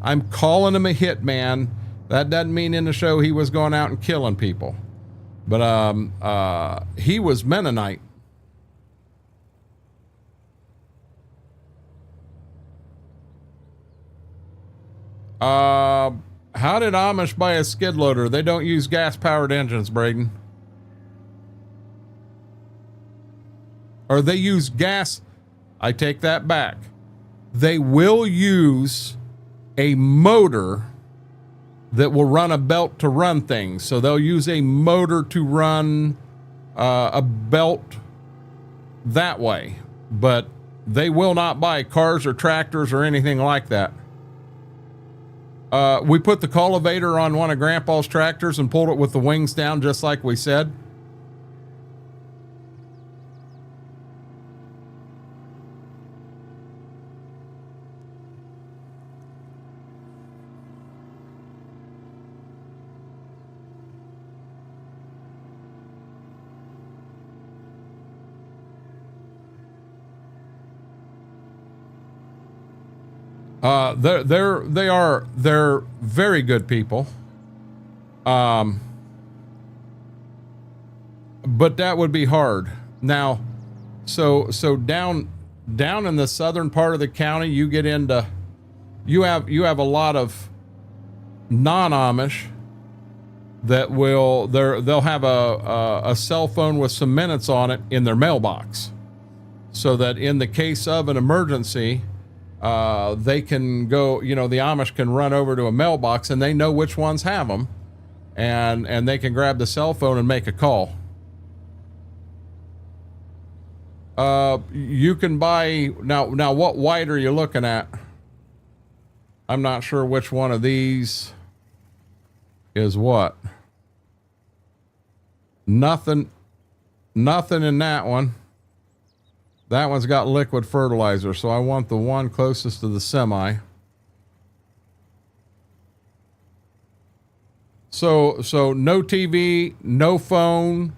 I'm calling him a hitman. That doesn't mean in the show he was going out and killing people. But he was Mennonite. How did Amish buy a skid loader? They don't use gas-powered engines, Braden. Or they use gas. I take that back. They will use a motor that will run a belt to run things. So they'll use a motor to run a belt that way. But they will not buy cars or tractors or anything like that. We put the cultivator on one of Grandpa's tractors and pulled it with the wings down, just like we said. They're very good people. But that would be hard. Now, so down in the southern part of the county, you get into, you have a lot of non-Amish that they'll have a cell phone with some minutes on it in their mailbox, so that in the case of an emergency, they can go, you know, the Amish can run over to a mailbox and they know which ones have them, and they can grab the cell phone and make a call. You can buy, now what white are you looking at? I'm not sure which one of these is what. Nothing in that one. That one's got liquid fertilizer, so I want the one closest to the semi. So no TV, no phone,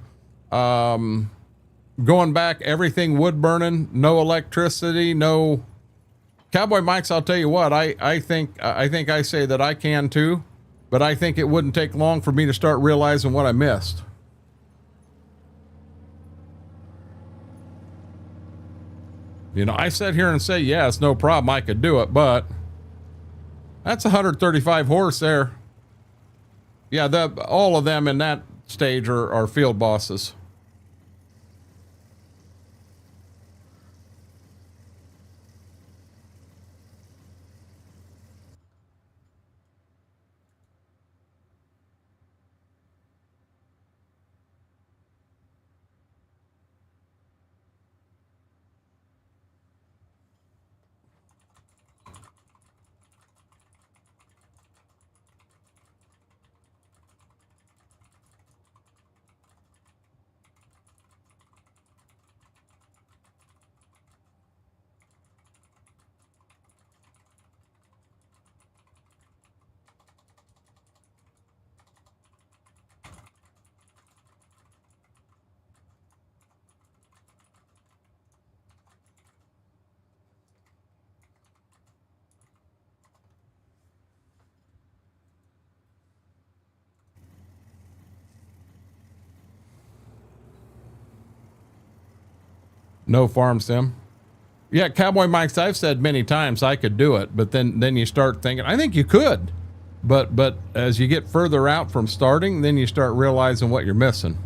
going back, everything wood burning, no electricity, no. Cowboy Mike's, I'll tell you what, I think I say that I can too, but I think it wouldn't take long for me to start realizing what I missed. You know, I sit here and say, yeah, it's no problem, I could do it, but that's 135 horse there. Yeah, all of them in that stage are field bosses. No farm sim. Yeah, Cowboy Mike's, I've said many times I could do it, but then you start thinking, I think you could. But as you get further out from starting, then you start realizing what you're missing.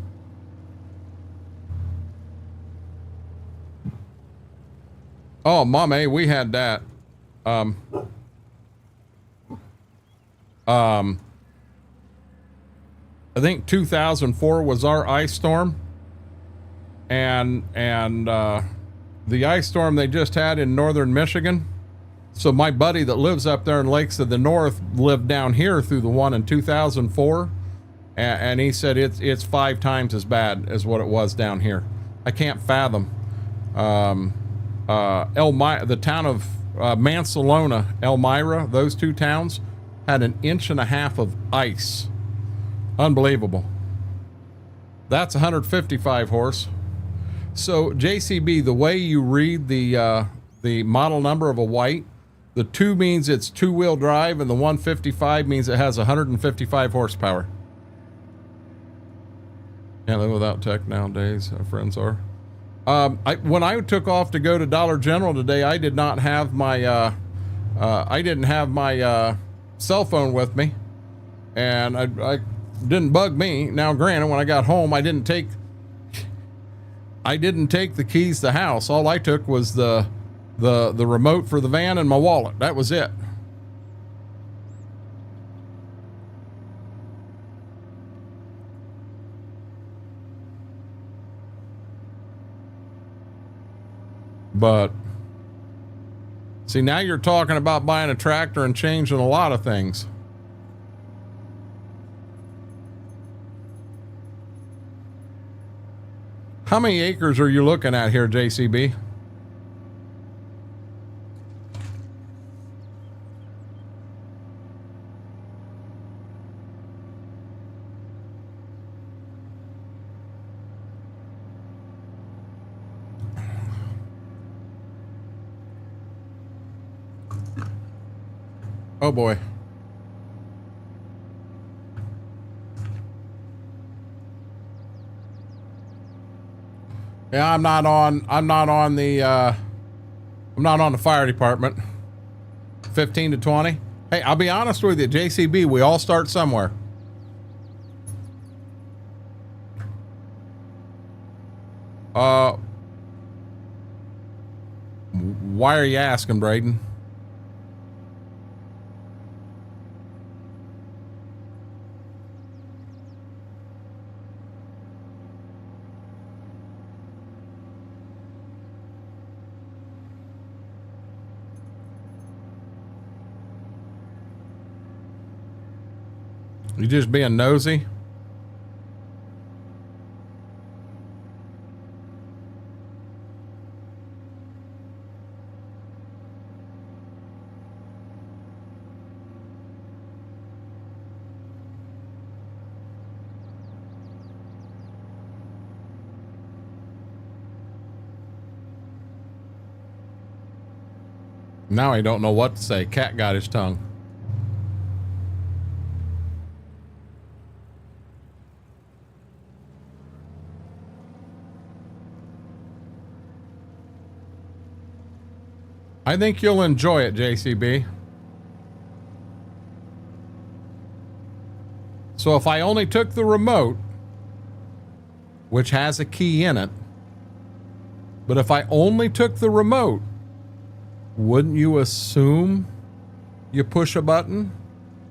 Oh, Mame, we had that. I think 2004 was our ice storm, and the ice storm they just had in northern Michigan. So my buddy that lives up there in Lakes of the North lived down here through the one in 2004, and he said it's 5 times as bad as what it was down here. I can't fathom. The town of Mansalona, Elmira, those 2 towns had 1.5 inches of ice. Unbelievable. That's 155 horse. So JCB, the way you read the model number of a white, the 2 means it's 2-wheel drive, and the 155 means it has 155 horsepower. Can't live without tech nowadays, our friends are. When I took off to go to Dollar General today, I did not have my cell phone with me, and I didn't bug me. Now, granted, when I got home, I didn't take the keys to the house. All I took was the remote for the van and my wallet. That was it. But see, now you're talking about buying a tractor and changing a lot of things. How many acres are you looking at here, JCB? Oh boy. Yeah, I'm not on the fire department. 15 to 20. Hey, I'll be honest with you, JCB, we all start somewhere. Why are you asking, Braden? You just being nosy? Now I don't know what to say. Cat got his tongue. I think you'll enjoy it, JCB. So if I only took the remote, which has a key in it, but if I only took the remote, wouldn't you assume you push a button?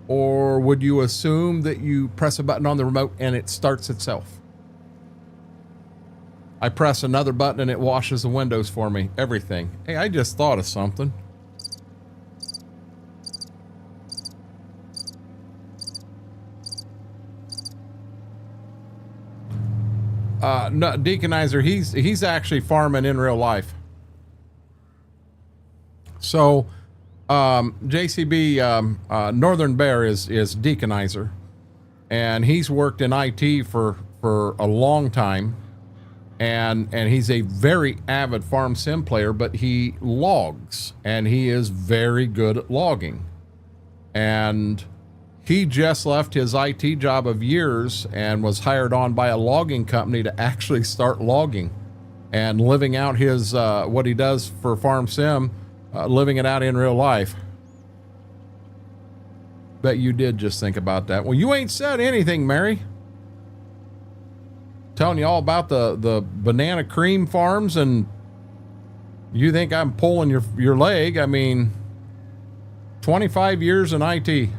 Or would you assume that you press a button on the remote and it starts itself? I press another button and it washes the windows for me. Everything. Hey, I just thought of something. No, Deaconizer, he's actually farming in real life. So, JCB, Northern Bear is Deaconizer, and he's worked in IT for a long time. And he's a very avid farm sim player, but he logs, and he is very good at logging. And he just left his IT job of years and was hired on by a logging company to actually start logging and living out his what he does for farm sim, living it out in real life. Bet you did just think about that. Well, you ain't said anything, Mary. Telling you all about the banana cream farms and You think I'm pulling your leg? I mean, 25 years in IT.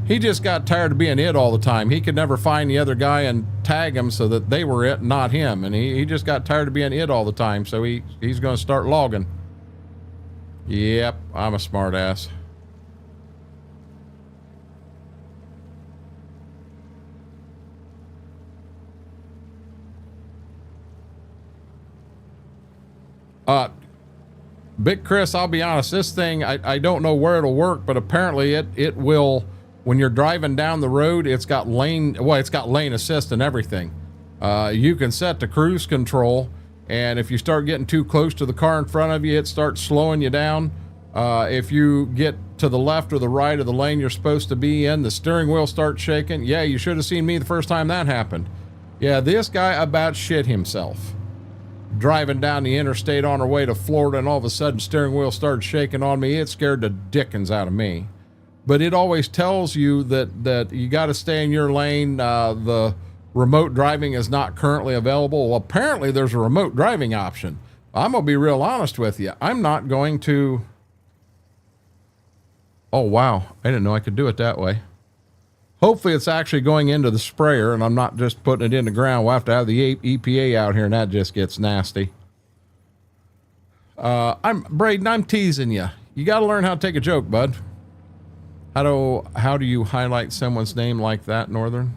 He just got tired of being it all the time. He could never find the other guy and tag him so that they were it, not him. And he just got tired of being it all the time. So he's going to start logging. Yep, I'm a smart ass. Big Chris, I'll be honest, this thing, I don't know where it'll work, but apparently it will, when you're driving down the road, it's got lane assist and everything. You can set the cruise control, and if you start getting too close to the car in front of you, it starts slowing you down. If you get to the left or the right of the lane you're supposed to be in, the steering wheel starts shaking. Yeah, you should have seen me the first time that happened. Yeah, this guy about shit himself. Driving down the interstate on our way to Florida, and all of a sudden steering wheel started shaking on me. It scared the dickens out of me. But it always tells you that you got to stay in your lane. The remote driving is not currently available. Well, apparently there's a remote driving option. I'm going to be real honest with you. I'm not going to... Oh, wow. I didn't know I could do it that way. Hopefully it's actually going into the sprayer and I'm not just putting it in the ground. We'll have to have the EPA out here and that just gets nasty. Braden, I'm teasing you. You got to learn how to take a joke, bud. How do you highlight someone's name like that, Northern?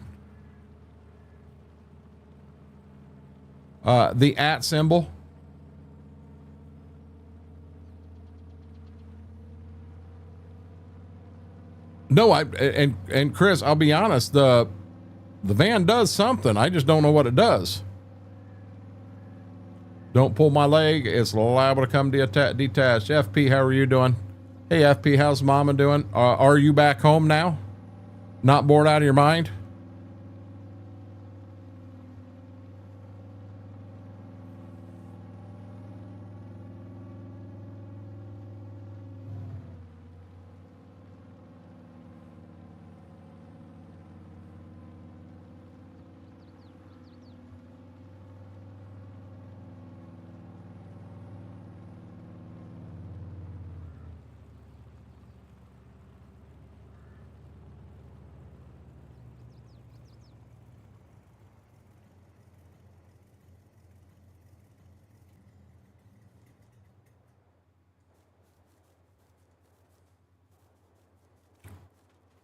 The @ symbol. No, and Chris, I'll be honest, the van does something. I just don't know what it does. Don't pull my leg. It's liable to come detached. FP, how are you doing? Hey, FP, how's Mama doing? Are you back home now? Not bored out of your mind?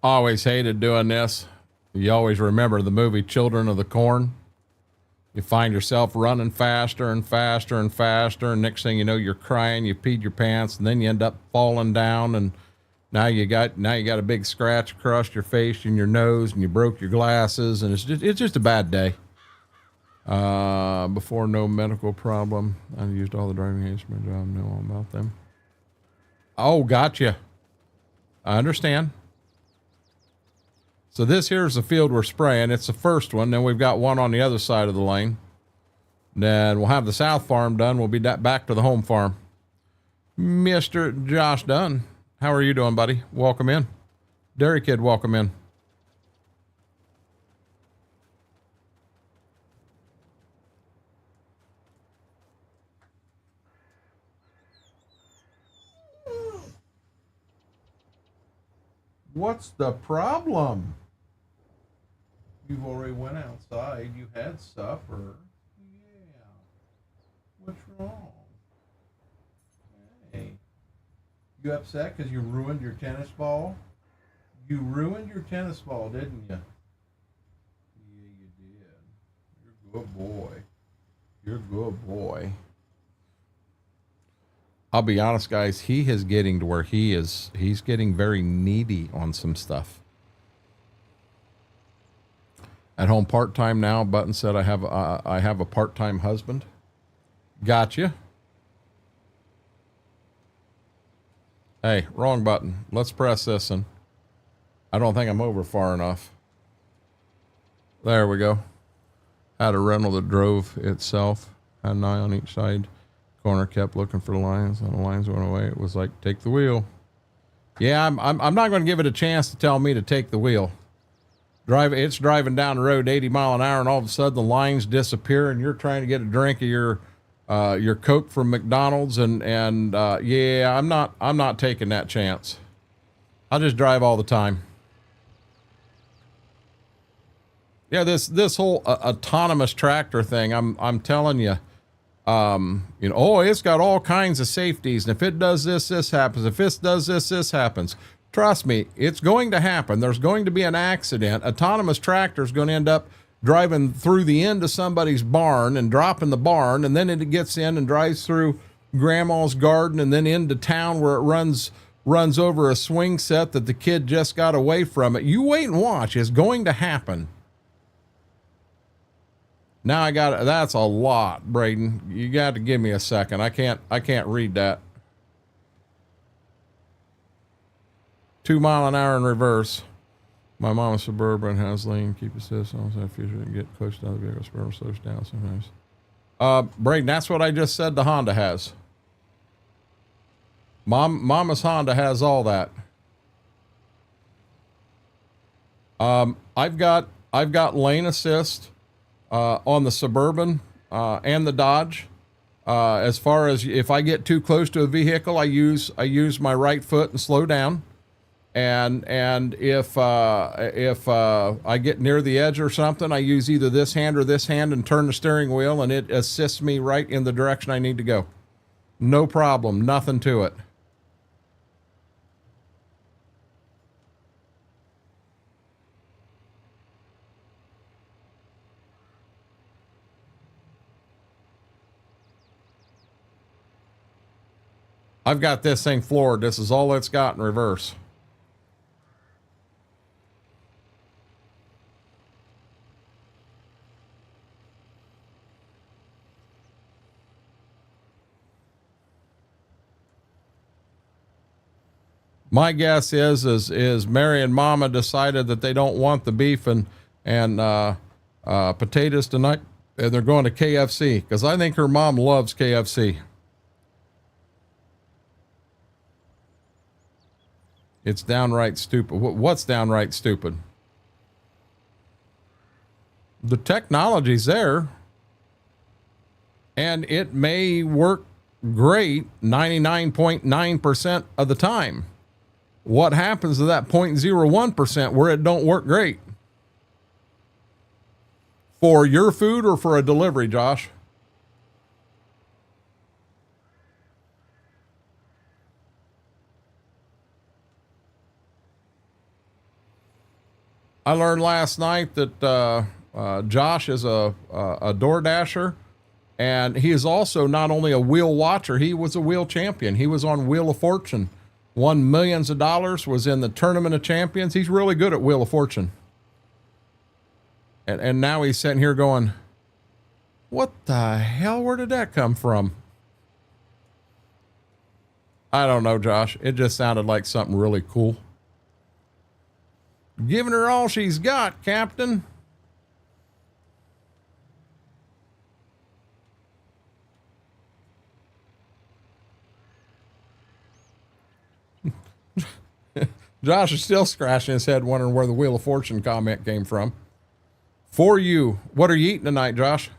Always hated doing this. You always remember the movie Children of the Corn. You find yourself running faster and faster and faster, and next thing you know, you're crying, you peed your pants, and then you end up falling down, and now you got a big scratch across your face and your nose, and you broke your glasses, and it's just a bad day. Before, no medical problem. I used all the driving aids for my job. Know all about them. Oh, gotcha. I understand. So this here is the field we're spraying. It's the first one. Then we've got one on the other side of the lane. Then we'll have the south farm done. We'll be back to the home farm. Mr. Josh Dunn, how are you doing, buddy? Welcome in. Dairy Kid, welcome in. What's the problem? You've already went outside. You had supper. Yeah. What's wrong? Hey. You upset because you ruined your tennis ball? You ruined your tennis ball, didn't you? Yeah, you did. You're a good boy. You're a good boy. I'll be honest, guys. He is getting to where he's getting very needy on some stuff. At home part-time now. Button said I have a part-time husband. Gotcha. Hey, wrong button. Let's press this one. I don't think I'm over far enough. There we go. Had a rental that drove itself. Had an eye on each side. Corner kept looking for the lines, and the lines went away. It was like, take the wheel. Yeah, I'm not going to give it a chance to tell me to take the wheel. It's driving down the road 80 miles an hour, and all of a sudden the lines disappear, and you're trying to get a drink of your your Coke from McDonald's, and yeah, I'm not taking that chance. I'll just drive all the time. Yeah, this whole autonomous tractor thing, I'm telling you, you know, oh, it's got all kinds of safeties, and if it does this, this happens. If it does this, this happens. Trust me, it's going to happen. There's going to be an accident. Autonomous tractor is going to end up driving through the end of somebody's barn and dropping the barn, and then it gets in and drives through grandma's garden and then into town where it runs over a swing set that the kid just got away from it. You wait and watch. It's going to happen. Now that's a lot, Braden. You got to give me a second. I can't read that. 2 mile an hour in reverse. My mama's Suburban has lane, keep assist, also future get close to other vehicles, Suburban slows down sometimes. Braden, that's what I just said the Honda has. Mama's Honda has all that. I've got lane assist on the Suburban and the Dodge. As far as if I get too close to a vehicle, I use my right foot and slow down. And if I get near the edge or something, I use either this hand or this hand and turn the steering wheel, and it assists me right in the direction I need to go. No problem, nothing to it. I've got this thing floored. This is all it's got in reverse. My guess is Mary and Mama decided that they don't want the beef and potatoes tonight, and they're going to KFC, because I think her mom loves KFC. It's downright stupid. What's downright stupid? The technology's there, and it may work great 99.9% of the time. What happens to that 0.01% where it don't work great? For your food or for a delivery, Josh? I learned last night that Josh is a door dasher, and he is also not only a wheel watcher, he was a wheel champion. He was on Wheel of Fortune, won millions of dollars, was in the Tournament of Champions. He's really good at Wheel of Fortune. And now he's sitting here going, what the hell, where did that come from? I don't know, Josh. It just sounded like something really cool. Giving her all she's got, Captain. Josh is still scratching his head, wondering where the Wheel of Fortune comment came from. For you, what are you eating tonight, Josh?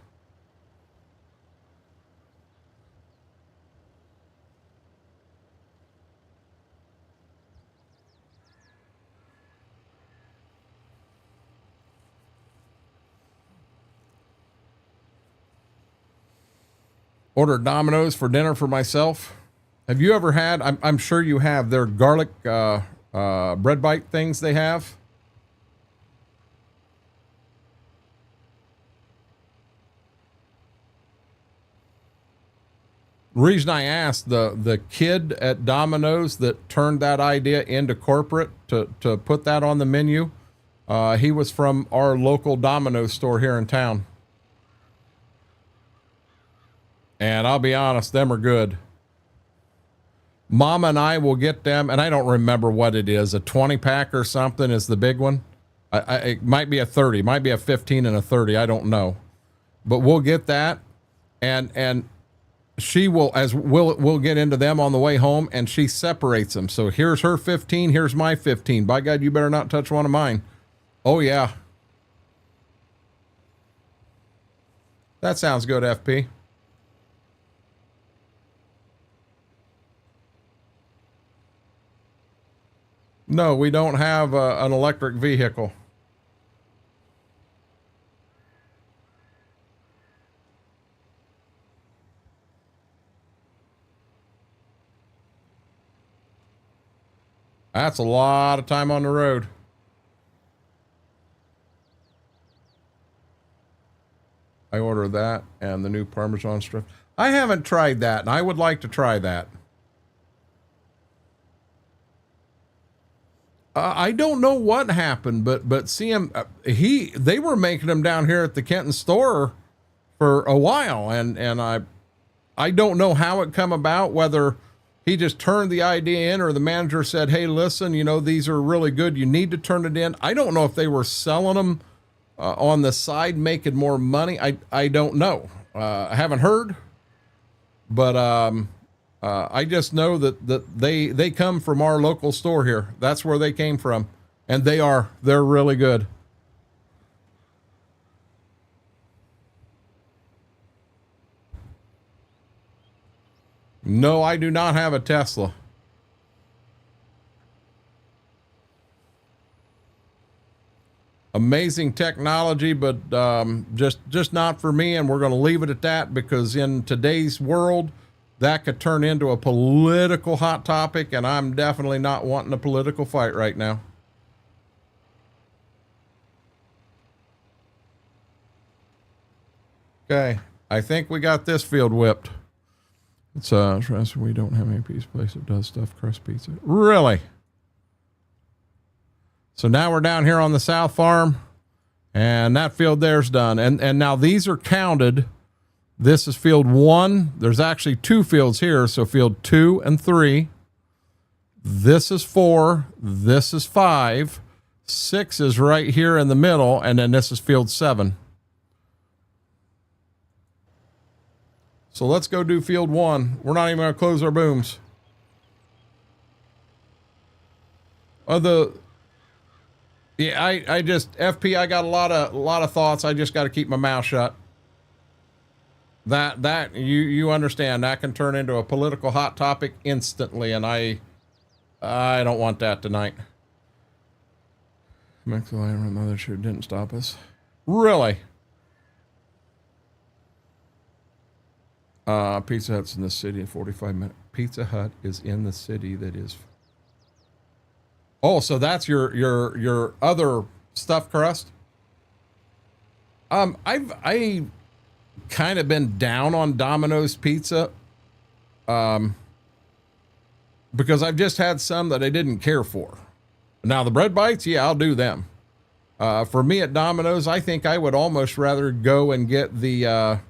Ordered Domino's for dinner for myself. Have you ever had, I'm sure you have, their garlic bread bite things they have? The reason I asked, the kid at Domino's that turned that idea into corporate to put that on the menu, he was from our local Domino's store here in town. And I'll be honest, them are good. Mama and I will get them, and I don't remember what it is. A 20 pack or something is the big one. It might be a 30, it might be a 15 and a 30. I don't know, but we'll get that. And she will, as we'll get into them on the way home, and she separates them. So here's her 15. Here's my 15. By God, you better not touch one of mine. Oh yeah. That sounds good, FP. No, we don't have an electric vehicle. That's a lot of time on the road. I ordered that and the new Parmesan strip. I haven't tried that, and I would like to try that. I don't know what happened, but see him. They were making them down here at the Kenton store for a while, and I don't know how it come about. Whether he just turned the idea in, or the manager said, "Hey, listen, you know, these are really good. You need to turn it in." I don't know if they were selling them on the side, making more money. I don't know. I haven't heard, but I just know that they come from our local store here. That's where they came from, and they're really good. No, I do not have a Tesla. Amazing technology, but just not for me, and we're going to leave it at that, because in today's world, that could turn into a political hot topic, and I'm definitely not wanting a political fight right now. Okay, I think we got this field whipped. It's we don't have any pizza place that does stuffed crust pizza. Really? So now we're down here on the South Farm, and that field there's done. And now these are counted. This is field 1. There's actually 2 fields here. So field 2 and 3. This is 4. This is 5. 6 is right here in the middle. And then this is field 7. So let's go do field 1. We're not even going to close our booms. Yeah, I just, FP, I got a lot of thoughts. I just got to keep my mouth shut. That you understand, that can turn into a political hot topic instantly, and I don't want that tonight. Mexico mother sure didn't stop us. Really? Pizza Hut's in the city in 45 minutes. Pizza Hut is in the city that is. Oh, so that's your other stuffed crust? I kind of been down on Domino's pizza. Because I've just had some that I didn't care for. Now the bread bites, yeah, I'll do them. For me at Domino's, I think I would almost rather go and get the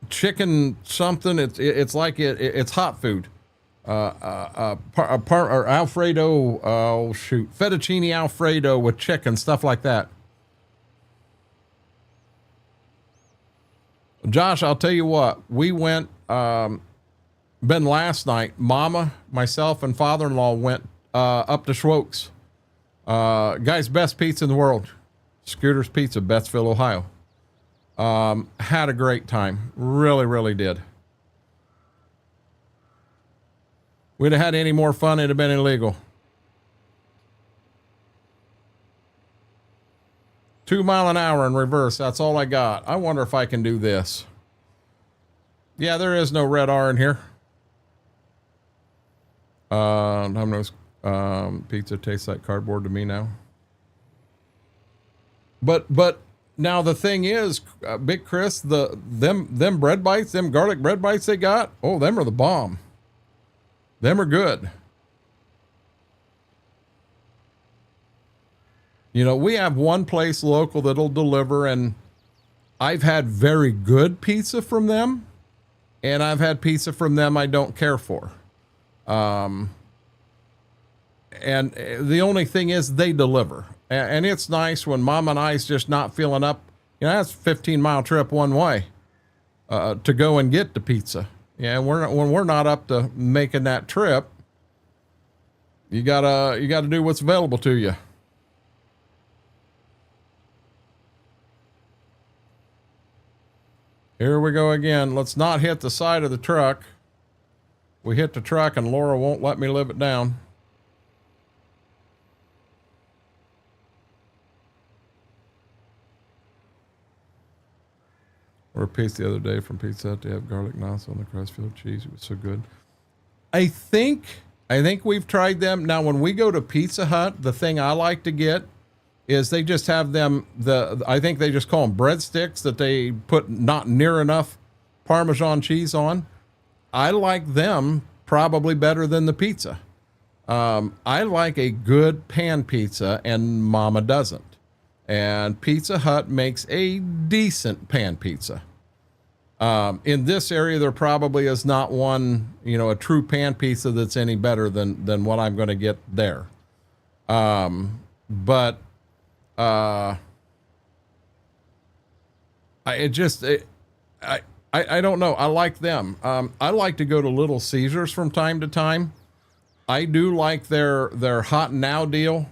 chicken something. It's like it's hot food. Or Alfredo, fettuccine Alfredo with chicken, stuff like that. Josh, I'll tell you what, we went, been last night, Mama, myself, and father-in-law went up to Schwoke's. Guy's best pizza in the world. Scooter's Pizza, Betsville, Ohio. Had a great time. Really, really did. We'd have had any more fun, it'd have been illegal. 2 miles an hour in reverse. That's all I got. I wonder if I can do this. Yeah, there is no red R in here. Domino's pizza tastes like cardboard to me now. But now the thing is, Big Chris, them bread bites, them garlic bread bites they got, oh, them are the bomb. Them are good. You know, we have one place local that'll deliver, and I've had very good pizza from them, and I've had pizza from them I don't care for. And the only thing is they deliver. And it's nice when Mom and I's just not feeling up. You know, that's a 15-mile trip one way to go and get the pizza. Yeah, when we're not up to making that trip, you gotta do what's available to you. Here we go again. Let's not hit the side of the truck. We hit the truck and Laura won't let me live it down. Or a piece the other day from Pizza Hut. They have garlic knots on the crust filled cheese. It was so good. I think we've tried them. Now, when we go to Pizza Hut, the thing I like to get is they just have them, I think they just call them breadsticks that they put not near enough Parmesan cheese on. I like them probably better than the pizza. I like a good pan pizza, and Mama doesn't. And Pizza Hut makes a decent pan pizza. In this area, there probably is not one, a true pan pizza that's any better than what I'm going to get there. I don't know. I like them. I like to go to Little Caesars from time to time. I do like their hot now deal.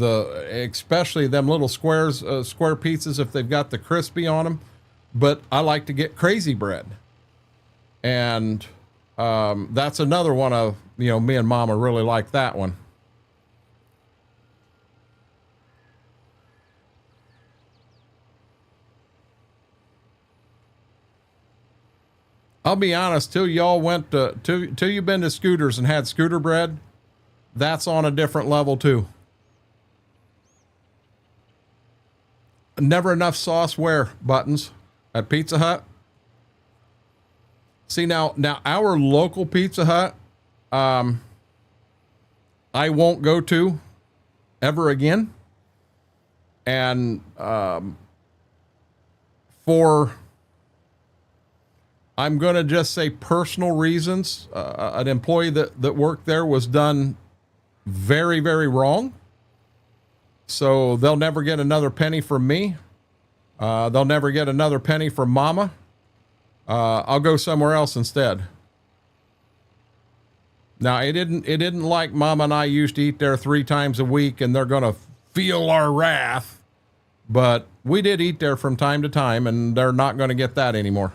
Especially them little square pizzas if they've got the crispy on them. But I like to get crazy bread. And that's another one of, me and Mama really like that one. I'll be honest, till y'all went till you've been to Scooters and had scooter bread, that's on a different level too. Never enough sauce where buttons at Pizza Hut. See now our local Pizza Hut, I won't go to ever again. And for, I'm going to just say personal reasons, an employee that worked there was done very, very wrong. So they'll never get another penny from me. They'll never get another penny from Mama. I'll go somewhere else instead. Now it didn't like Mama and I used to eat there 3 times a week and they're going to feel our wrath, but we did eat there from time to time and they're not going to get that anymore.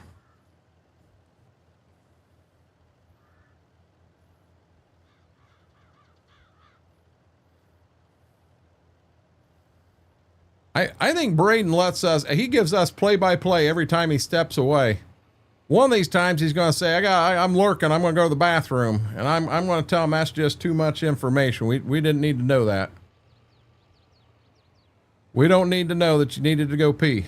I think Braden he gives us play-by-play every time he steps away. One of these times he's going to say, I'm lurking, I'm going to go to the bathroom. And I'm going to tell him that's just too much information. We didn't need to know that. We don't need to know that you needed to go pee.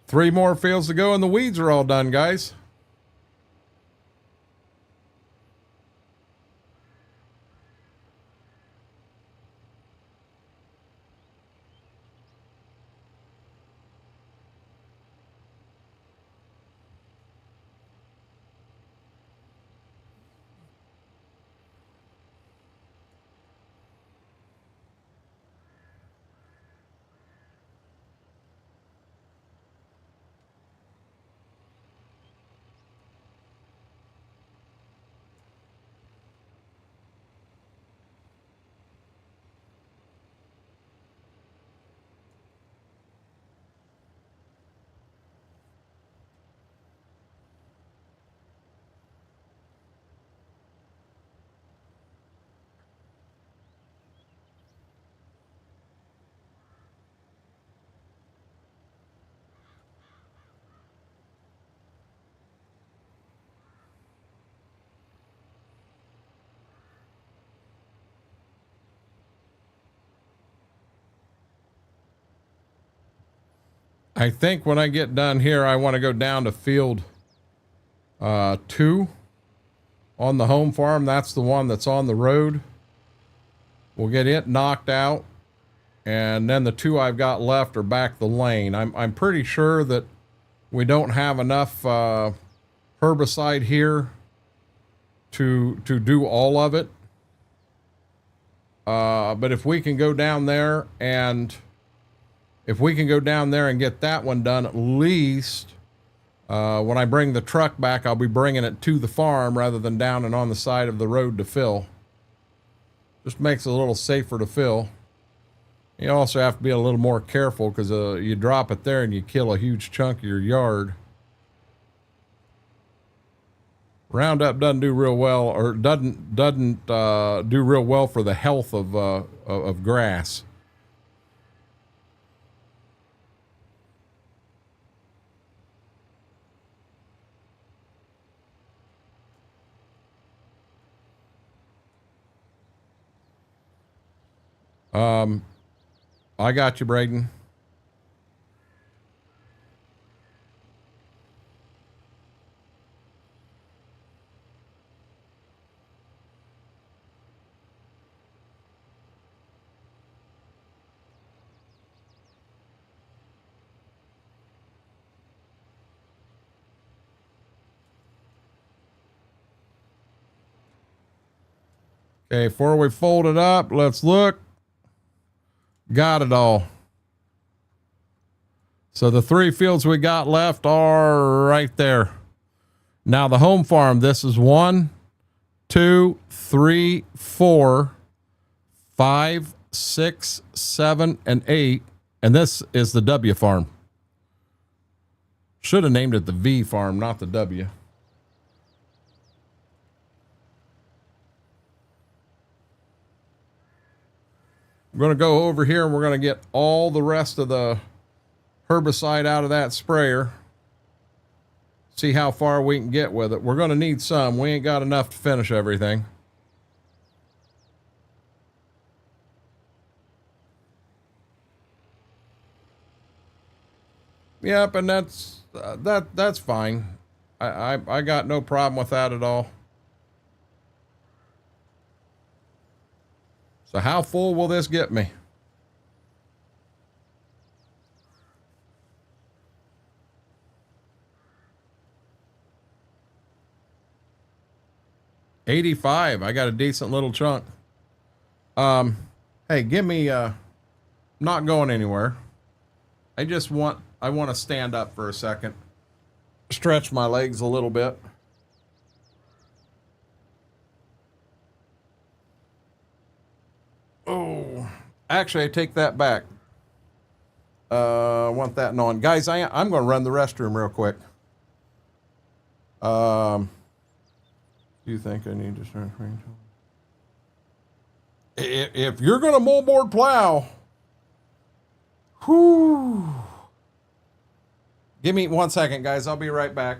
Three more fields to go and the weeds are all done, guys. I think when I get done here, I want to go down to field 2 on the home farm. That's the one that's on the road. We'll get it knocked out. And then the 2 I've got left are back the lane. I'm pretty sure that we don't have enough herbicide here to do all of it. But if we can go down there and get that one done, at least when I bring the truck back, I'll be bringing it to the farm rather than down and on the side of the road to fill. Just makes it a little safer to fill. You also have to be a little more careful because you drop it there and you kill a huge chunk of your yard. Roundup doesn't do real well, or doesn't do real well for the health of grass. I got you, Braden. Okay, before we fold it up, let's look. Got it all. So the 3 fields we got left are right there. Now the home farm, this is 1, 2, 3, 4, 5, 6, 7, and 8. And this is the W farm. Should have named it the V farm, not the W. We're going to go over here and we're going to get all the rest of the herbicide out of that sprayer. See how far we can get with it. We're going to need some. We ain't got enough to finish everything. Yep, and that's fine. I got no problem with that at all. So how full will this get me? $85. I got a decent little chunk. Hey, give me not going anywhere. I want to stand up for a second. Stretch my legs a little bit. Oh, actually, I take that back. I want that on. Guys, I'm going to run the restroom real quick. Do you think I need to start range? If you're going to moldboard plow, whoo. Give me 1 second, guys. I'll be right back.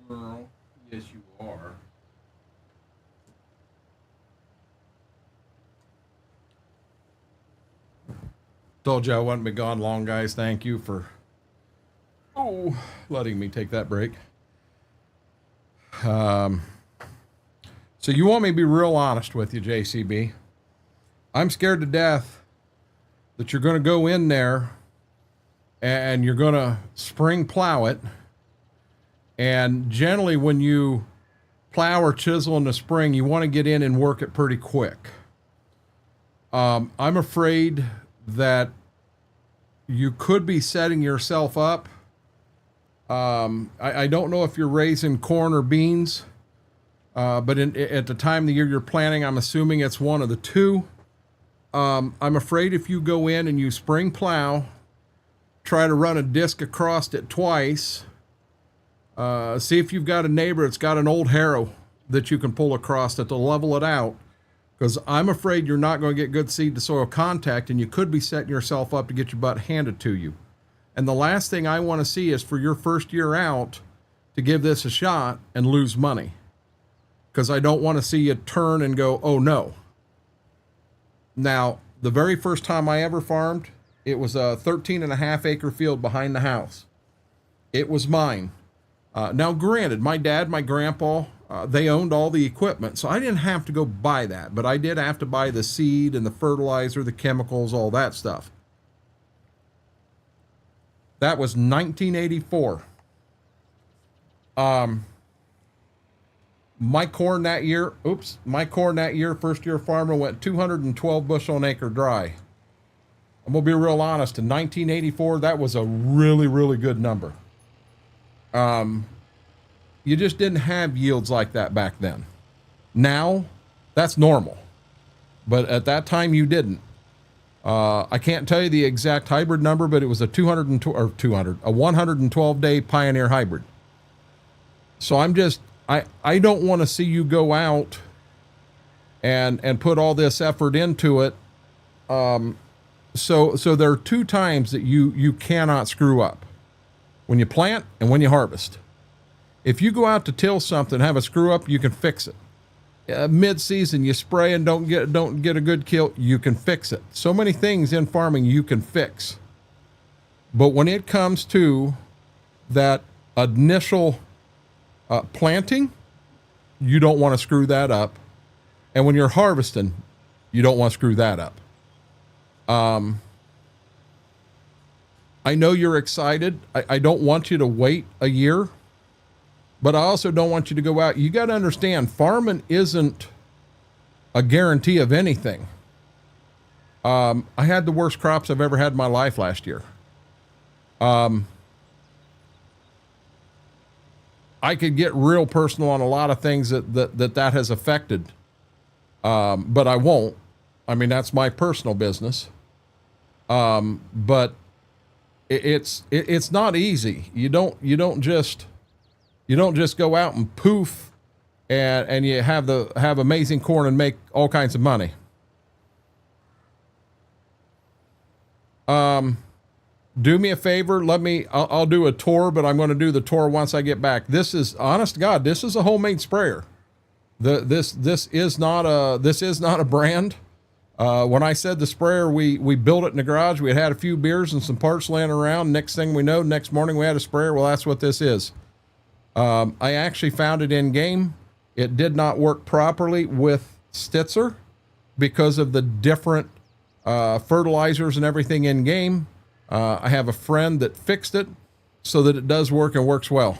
Girl. Yes, you are. Told you I wouldn't be gone long, guys. Thank you for letting me take that break. So you want me to be real honest with you, JCB? I'm scared to death that you're going to go in there and you're going to spring plow it. And generally when you plow or chisel in the spring, you want to get in and work it pretty quick. I'm afraid that you could be setting yourself up. I don't know if you're raising corn or beans, but at the time of the year you're planting, I'm assuming it's one of the two. I'm afraid if you go in and you spring plow, try to run a disc across it twice, see if you've got a neighbor that's got an old harrow that you can pull across it to level it out, because I'm afraid you're not going to get good seed to soil contact, and you could be setting yourself up to get your butt handed to you. And the last thing I want to see is for your first year out to give this a shot and lose money, because I don't want to see you turn and go, oh no. Now, the very first time I ever farmed, it was a 13.5 acre field behind the house. It was mine. Now, granted, my dad, my grandpa, they owned all the equipment, so I didn't have to go buy that, but I did have to buy the seed and the fertilizer, the chemicals, all that stuff. That was 1984. My corn that year, first year farmer, went 212 bushel an acre dry. I'm gonna be real honest, in 1984, that was a really, really good number. You just didn't have yields like that back then. Now, that's normal. But at that time, you didn't. I can't tell you the exact hybrid number, but it was a 112-day Pioneer hybrid. So I don't want to see you go out and put all this effort into it. So there are two times that you cannot screw up: when you plant and when you harvest. If you go out to till something, have a screw up, you can fix it. Mid-season, you spray and don't get a good kill, you can fix it. So many things in farming you can fix. But when it comes to that initial planting, you don't want to screw that up. And when you're harvesting, you don't want to screw that up. I know you're excited. I don't want you to wait a year, but I also don't want you to go out. You got to understand, farming isn't a guarantee of anything. I had the worst crops I've ever had in my life last year. I could get real personal on a lot of things that has affected, but I won't. I mean, that's my personal business. But it's not easy. You don't just go out and poof and you have amazing corn and make all kinds of money. Do me a favor. I'll do a tour, but I'm going to do the tour once I get back. This is, honest to God, this is a homemade sprayer. This is not a brand. When I said the sprayer, we built it in the garage. We had a few beers and some parts laying around. Next thing we know, next morning we had a sprayer. Well, that's what this is. I actually found it in game. It did not work properly with Stitzer because of the different fertilizers and everything in game. I have a friend that fixed it so that it does work and works well.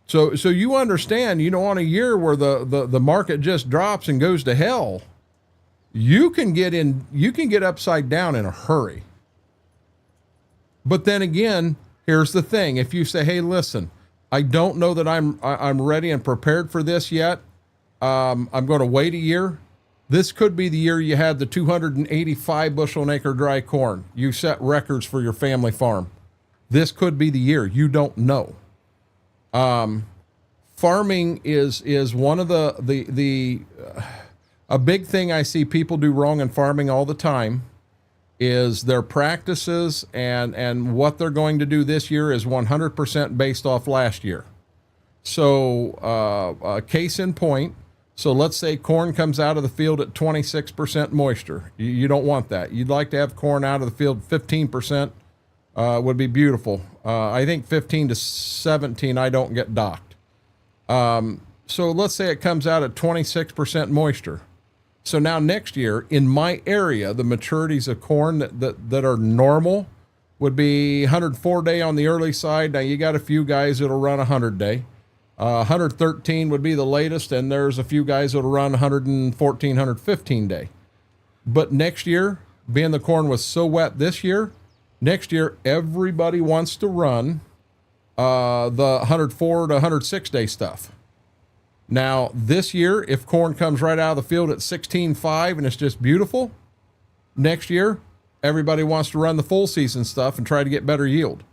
So you understand, on a year where the market just drops and goes to hell, you can get upside down in a hurry. But then again, here's the thing. If you say, hey, listen, I don't know that I'm ready and prepared for this yet. I'm going to wait a year. This could be the year you had the 285 bushel an acre dry corn. You set records for your family farm. This could be the year. You don't know. Farming is one of a big thing I see people do wrong in farming all the time is their practices and what they're going to do this year is 100% based off last year. So case in point, so let's say corn comes out of the field at 26% moisture. You don't want that. You'd like to have corn out of the field 15%. Would be beautiful. I think 15 to 17, I don't get docked. So let's say it comes out at 26% moisture. So now next year in my area, the maturities of corn that are normal would be 104 day on the early side. Now you got a few guys that'll run 100 day. 113 would be the latest, and there's a few guys that'll run 114, 115 day. But next year, being the corn was so wet this year, next year everybody wants to run the 104 to 106 day stuff. Now this year, if corn comes right out of the field at 16.5 and it's just beautiful, next year everybody wants to run the full season stuff and try to get better yield.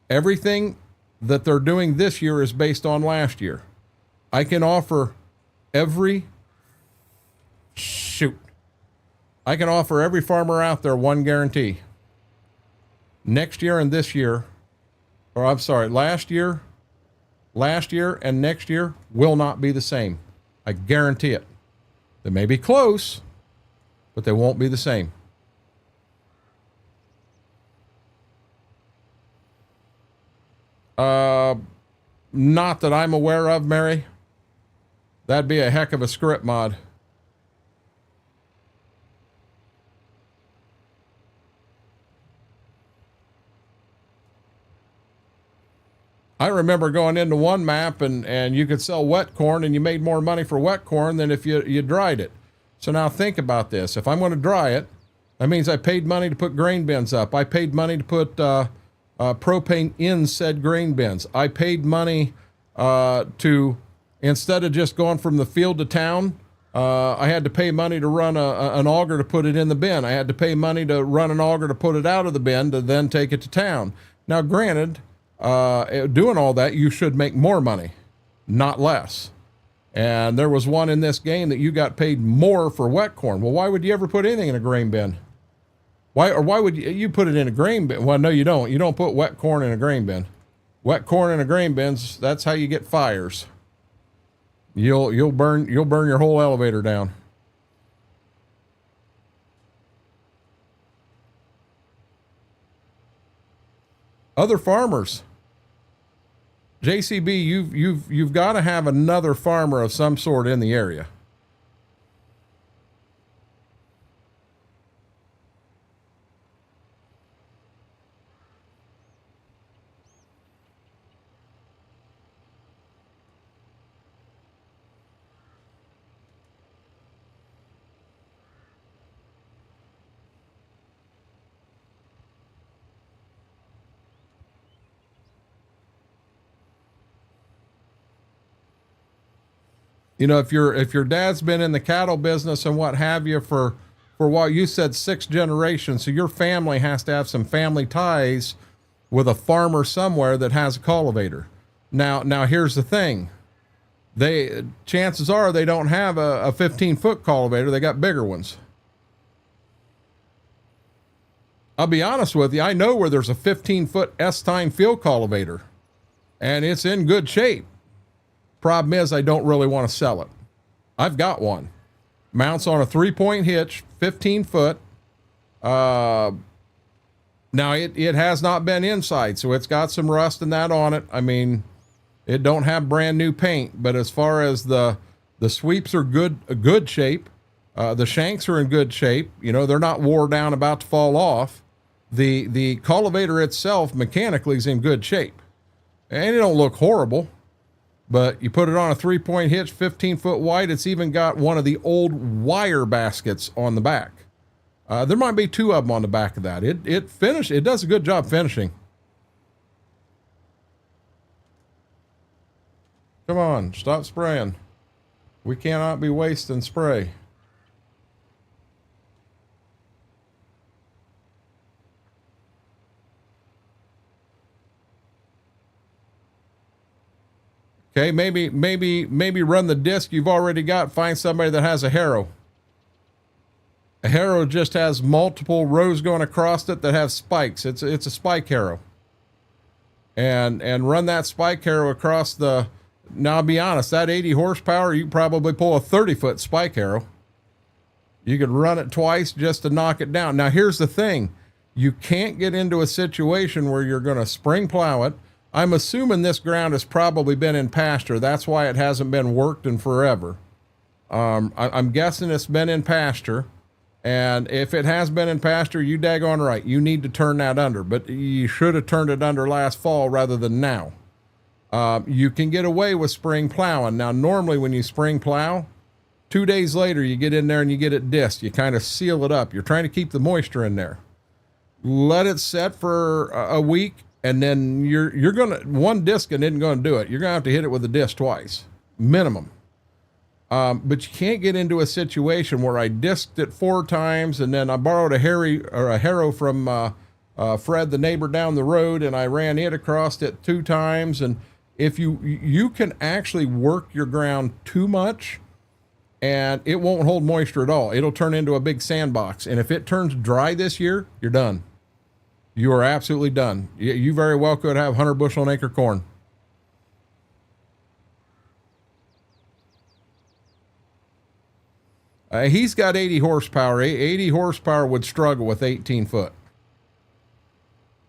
Everything that they're doing this year is based on last year. I can offer every farmer out there one guarantee. Next year and this year, or I'm sorry, last year and next year will not be the same. I guarantee it. They may be close, but they won't be the same. Not that I'm aware of, Mary. That'd be a heck of a script mod. I remember going into one map and you could sell wet corn and you made more money for wet corn than if you dried it. So now think about this. If I'm going to dry it, that means I paid money to put grain bins up. I paid money to put propane in said grain bins. I paid money to, instead of just going from the field to town, I had to pay money to run an auger to put it in the bin. I had to pay money to run an auger to put it out of the bin to then take it to town. Now, granted, doing all that, you should make more money, not less. And there was one in this game that you got paid more for wet corn. Well, why would you ever put anything in a grain bin? Why would you put it in a grain bin? Well, no, you don't. You don't put wet corn in a grain bin. Wet corn in a grain bin's, that's how you get fires. You'll burn your whole elevator down. Other farmers. JCB, you've got to have another farmer of some sort in the area. You know, if your dad's been in the cattle business and what have you for what you said 6 generations, so your family has to have some family ties with a farmer somewhere that has a cultivator. Now here's the thing. Chances are they don't have a 15-foot cultivator. They got bigger ones. I'll be honest with you. I know where there's a 15-foot S-Time field cultivator and it's in good shape. Problem is, I don't really want to sell it. I've got one. Mounts on a 3-point hitch, 15 foot. Now it has not been inside, so it's got some rust and that on it. I mean, it don't have brand new paint, but as far as the sweeps are good shape. The shanks are in good shape. You know, they're not wore down, about to fall off. The cultivator itself mechanically is in good shape, and it don't look horrible. But you put it on a 3-point hitch, 15 foot wide. It's even got one of the old wire baskets on the back. There might be 2 of them on the back of that. It does a good job finishing. Come on, stop spraying. We cannot be wasting spray. Okay, maybe run the disc you've already got. Find somebody that has a harrow. A harrow just has multiple rows going across it that have spikes. It's a spike harrow. And run that spike harrow across the, now I'll be honest, that 80 horsepower, you probably pull a 30-foot spike harrow. You could run it twice just to knock it down. Now here's the thing. You can't get into a situation where you're going to spring plow it. I'm assuming this ground has probably been in pasture. That's why it hasn't been worked in forever. I'm guessing it's been in pasture. And if it has been in pasture, you daggone right. You need to turn that under. But you should have turned it under last fall rather than now. You can get away with spring plowing. Now, normally when you spring plow, 2 days later, you get in there and you get it disked. You kind of seal it up. You're trying to keep the moisture in there. Let it set for a week. And then you're going to, one disking isn't going to do it. You're going to have to hit it with a disc twice, minimum. But you can't get into a situation where I disked it 4 times and then I borrowed a harrow from Fred, the neighbor down the road, and I ran it across it 2 times. And if you can actually work your ground too much and it won't hold moisture at all. It'll turn into a big sandbox. And if it turns dry this year, you're done. You are absolutely done. You very well could have 100 bushel an acre corn. He's got 80 horsepower. 80 horsepower would struggle with 18 foot.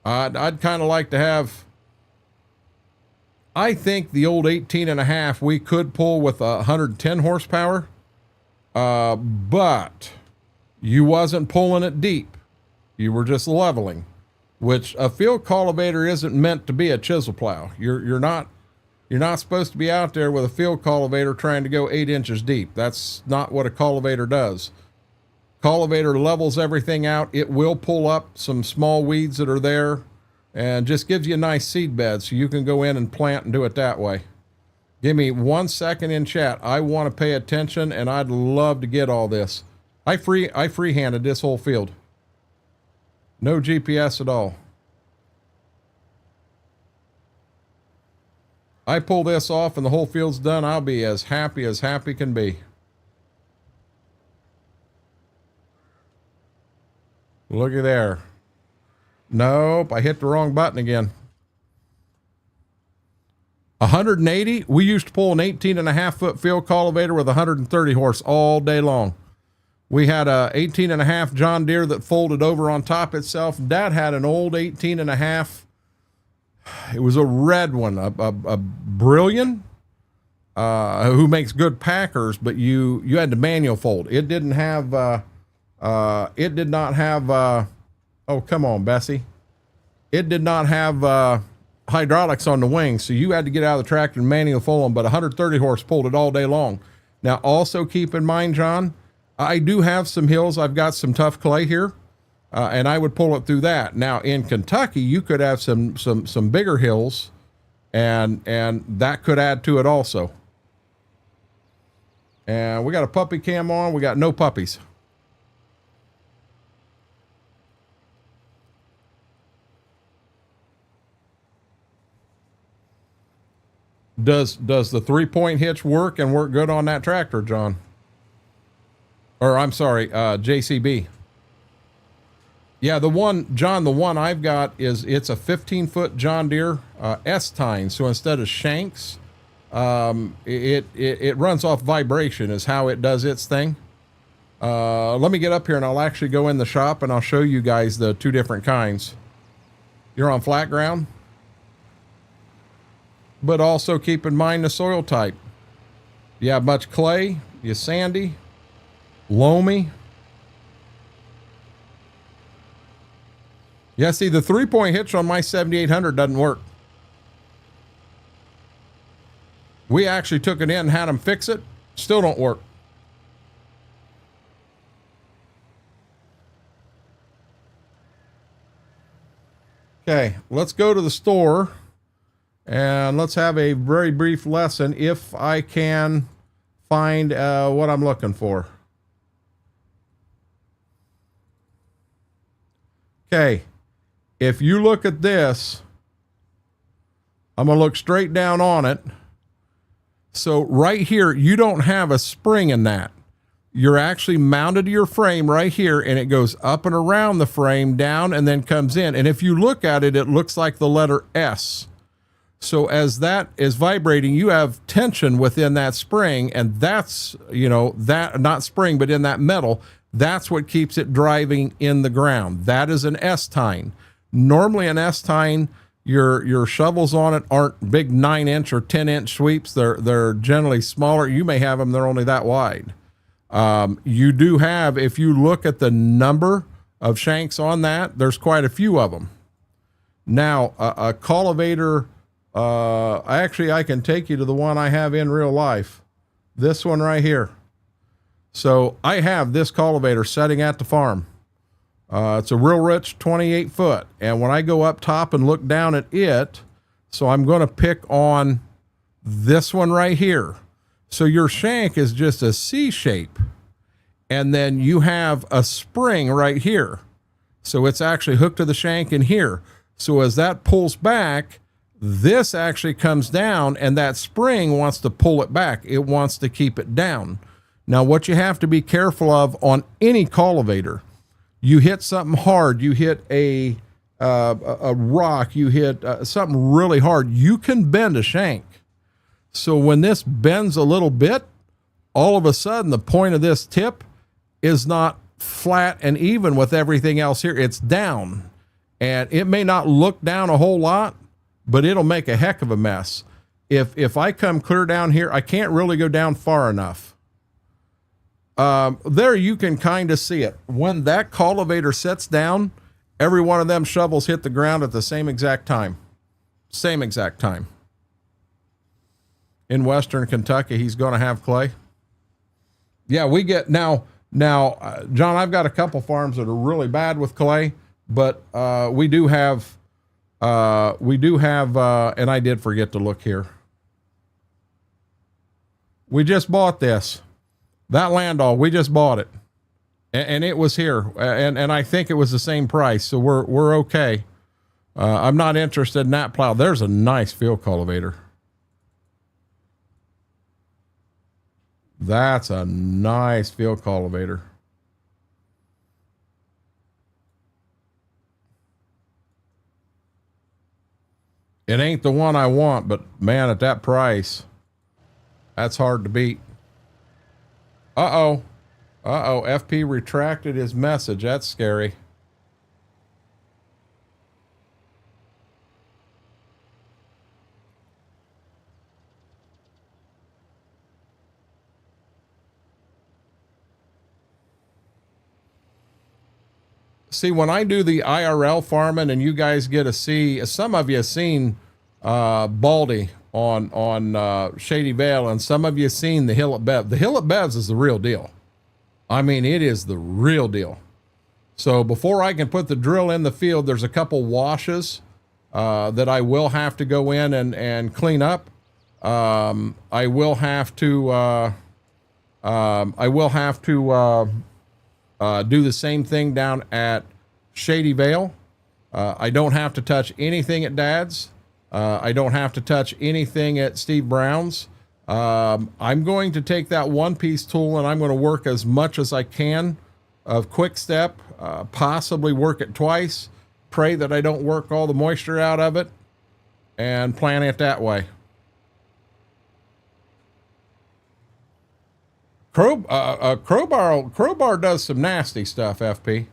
I'd kind of like to have, I think the old 18 and a half we could pull with 110 horsepower, but you wasn't pulling it deep. You were just leveling, which a field cultivator isn't meant to be a chisel plow. You're not supposed to be out there with a field cultivator trying to go 8 inches deep. That's not what a cultivator does. Cultivator levels everything out. It will pull up some small weeds that are there and just gives you a nice seed bed so you can go in and plant and do it that way. Give me 1 second in chat. I want to pay attention and I'd love to get all this. I freehanded this whole field. No GPS at all. I pull this off and the whole field's done. I'll be as happy can be. Looky there. Nope, I hit the wrong button again. 180. We used to pull an 18 and a half foot field cultivator with 130 horse all day long. We had a 18 and a half John Deere that folded over on top itself. Dad had an old 18 and a half. It was a red one, a Brilliant, who makes good packers, but you had to manual fold. It didn't have, it did not have, oh, come on, Bessie. It did not have hydraulics on the wings, so you had to get out of the tractor and manual fold them, but 130 horse pulled it all day long. Now, also keep in mind, John, I do have some hills. I've got some tough clay here, and I would pull it through that. Now, in Kentucky, you could have some bigger hills, and that could add to it also. And we got a puppy cam on. We got no puppies. Does the 3-point hitch work and work good on that tractor, John? Or I'm sorry, JCB. Yeah, the one, John, the one I've got it's a 15-foot John Deere S-tine. So instead of shanks, it runs off vibration is how it does its thing. Let me get up here and I'll actually go in the shop and I'll show you guys the 2 different kinds. You're on flat ground, but also keep in mind the soil type. You have much clay, you sandy, loamy. Yeah, see, the 3-point hitch on my 7800 doesn't work. We actually took it in and had them fix it. Still don't work. Okay, let's go to the store and let's have a very brief lesson if I can find what I'm looking for. Okay, if you look at this, I'm going to look straight down on it. So right here, you don't have a spring in that. you're actually mounted to your frame right here, and it goes up and around the frame, down, and then comes in. And if you look at it, it looks like the letter S. So as that is vibrating, you have tension within that spring, and that's, you know, that, not spring, but in that metal, that's what keeps it driving in the ground. That is an S-tine. Normally an S-tine, your shovels on it aren't big 9-inch or 10-inch sweeps. They're generally smaller. You may have them, they're only that wide. You do have, if you look at the number of shanks on that, there's quite a few of them. Now, a cultivator, actually, I can take you to the one I have in real life. This one right here. So I have this cultivator setting at the farm. It's a real rich 28 foot. And when I go up top and look down at it, so I'm going to pick on this one right here. So your shank is just a C shape. And then you have a spring right here. So it's actually hooked to the shank in here. So as that pulls back, this actually comes down, and that spring wants to pull it back. It wants to keep it down. Now, what you have to be careful of on any cultivator, you hit something hard, you hit a rock, you hit something really hard, you can bend a shank. So when this bends a little bit, all of a sudden the point of this tip is not flat and even with everything else here. It's down, and it may not look down a whole lot, but it'll make a heck of a mess. If I come clear down here, I can't really go down far enough. There you can kind of see it. When that cultivator sets down, every one of them shovels hit the ground at the same exact time. Same exact time. In Western Kentucky, he's going to have clay. Yeah, we get now, John, I've got a couple farms that are really bad with clay, but we do have, and I did forget to look here. We just bought this. That Landau, we just bought it, and it was here, and I think it was the same price, so we're okay. I'm not interested in that plow. There's a nice field cultivator. That's a nice field cultivator. It ain't the one I want, but man, at that price, that's hard to beat. Uh-oh. FP retracted his message. That's scary. See, when I do the IRL farming and you guys get to see, some of you have seen Baldy on Shady Vale, and some of you have seen the Hill at Bev. The Hill at Bev's is the real deal. I mean, it is the real deal. So before I can put the drill in the field, there's a couple washes that I will have to go in and clean up. I will have to do the same thing down at Shady Vale. I don't have to touch anything at Dad's. I don't have to touch anything at Steve Brown's. I'm going to take that one-piece tool and I'm going to work as much as I can of quick step, possibly work it twice, pray that I don't work all the moisture out of it, and plan it that way. Crowbar does some nasty stuff, FP.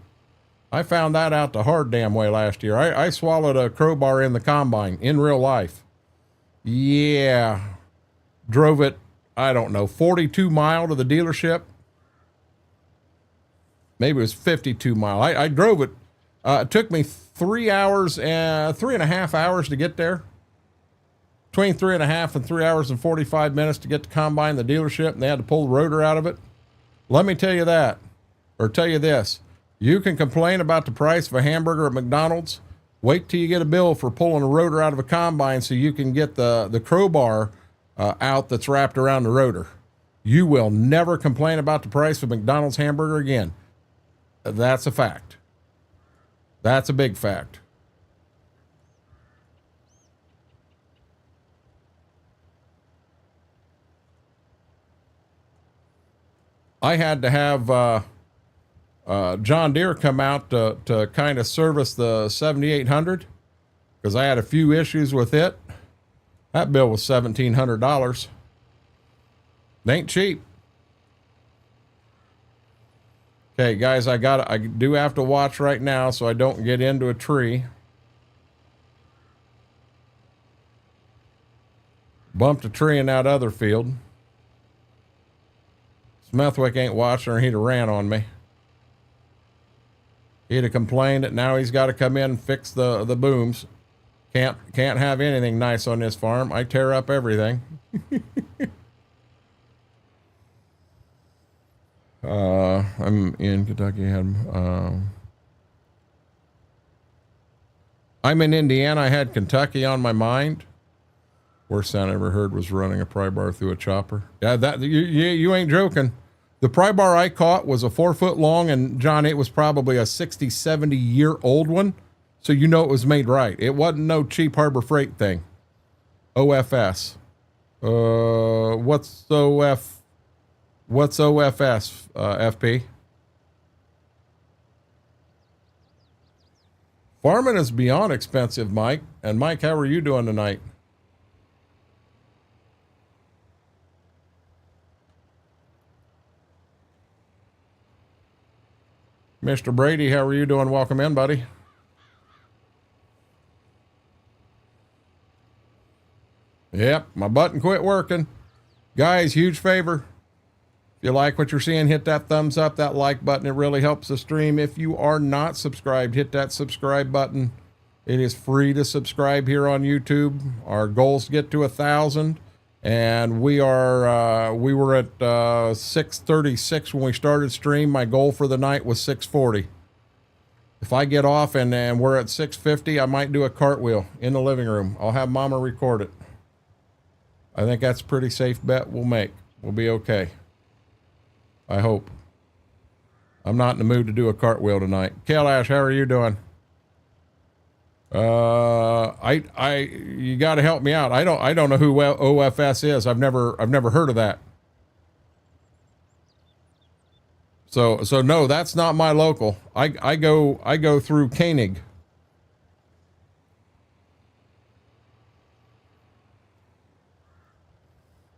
I found that out the hard damn way last year. I swallowed a crowbar in the combine in real life. Yeah. Drove it, I don't know, 42 mile to the dealership. Maybe it was 52 mile. I drove it. It took me 3 hours and 3.5 hours to get there. Between 3.5 and 3 hours and 45 minutes to get the combine in the dealership, and they had to pull the rotor out of it. Let me tell you that, or tell you this. You can complain about the price of a hamburger at McDonald's. Wait till you get a bill for pulling a rotor out of a combine so you can get the crowbar out that's wrapped around the rotor. You will never complain about the price of a McDonald's hamburger again. That's a fact. That's a big fact. I had to have John Deere come out to kind of service the 7800 because I had a few issues with it. That bill was $1,700. It ain't cheap. Okay, guys, I do have to watch right now so I don't get into a tree. Bumped a tree in that other field. Smethwick ain't watching or he'd have ran on me. He'd have complained that now he's got to come in and fix the booms. Can't have anything nice on this farm. I tear up everything. I'm in Kentucky. I'm in Indiana. I had Kentucky on my mind. Worst sound I ever heard was running a pry bar through a chopper. Yeah, you ain't joking. The pry bar I caught was a 4 foot long, and John, it was probably a 60, 70 year old one. So you know it was made right. It wasn't no cheap Harbor Freight thing. OFS. What's OFS, FP? Farming is beyond expensive, Mike. And Mike, how are you doing tonight? Mr. Brady, how are you doing? Welcome in, buddy. Yep, my button quit working. Guys, huge favor. If you like what you're seeing, hit that thumbs up, that like button. It really helps the stream. If you are not subscribed, hit that subscribe button. It is free to subscribe here on YouTube. Our goals get to 1,000, and we were at 636 when we started stream. My goal for the night was 640. If I get off and we're at 650, I might do a cartwheel in the living room. I'll have Mama record it. I think that's a pretty safe bet we'll make. We'll be okay. I hope. I'm not in the mood to do a cartwheel tonight. Kailash, how are you doing? You got to help me out. I don't know who OFS is. I've never heard of that. So no, that's not my local. I go through Koenig.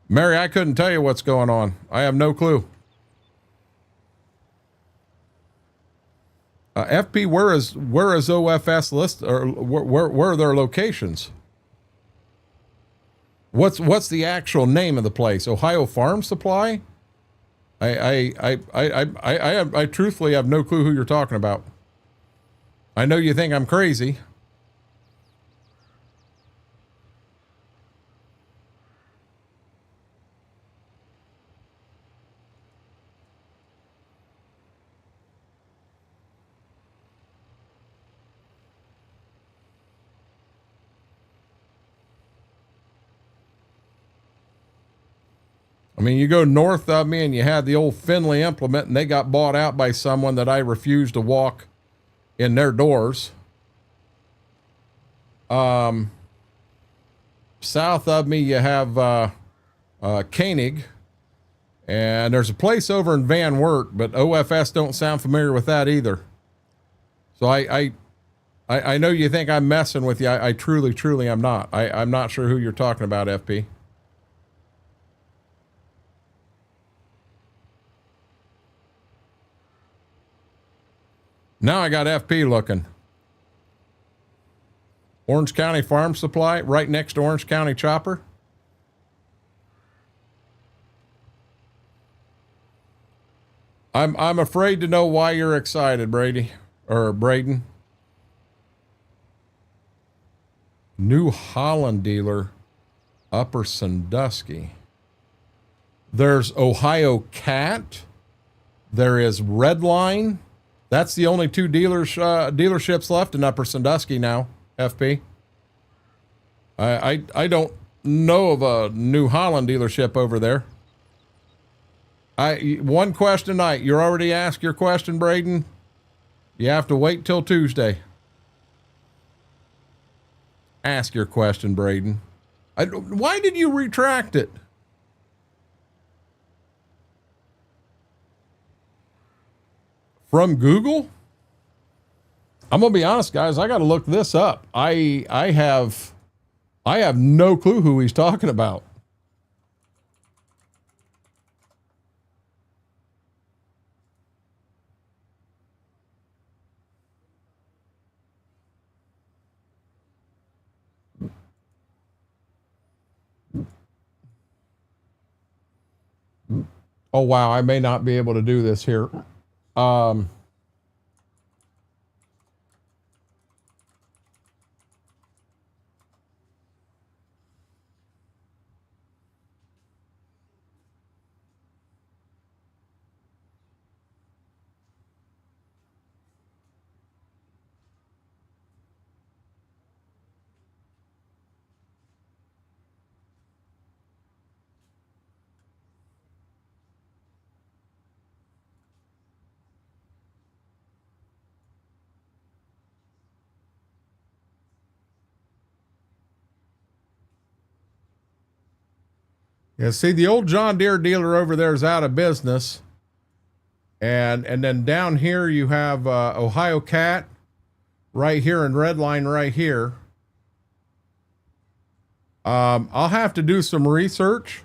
Mary, I couldn't tell you what's going on. I have no clue. FP, where is OFS list, or where are their locations? What's the actual name of the place? Ohio Farm Supply? I truthfully have no clue who you're talking about. I know you think I'm crazy. I mean, you go north of me and you had the old Finley implement, and they got bought out by someone that I refused to walk in their doors. South of me, you have Koenig, and there's a place over in Van Wert, but OFS don't sound familiar with that either. So I know you think I'm messing with you. I truly am not. I'm not sure who you're talking about, FP. Now I got FP looking. Orange County Farm Supply, right next to Orange County Chopper. I'm afraid to know why you're excited, Brady, or Braden. New Holland dealer, Upper Sandusky. There's Ohio Cat. There is Redline. That's the only two dealerships left in Upper Sandusky now, FP. I don't know of a New Holland dealership over there. One question a night. You're already asked your question, Braden. You have to wait till Tuesday. Ask your question, Braden. Why did you retract it? From Google? I'm gonna be honest, guys. I got to look this up. I have no clue who he's talking about. Oh wow, I may not be able to do this here. Yeah, see, the old John Deere dealer over there is out of business. And then down here you have Ohio Cat right here and Redline right here. I'll have to do some research.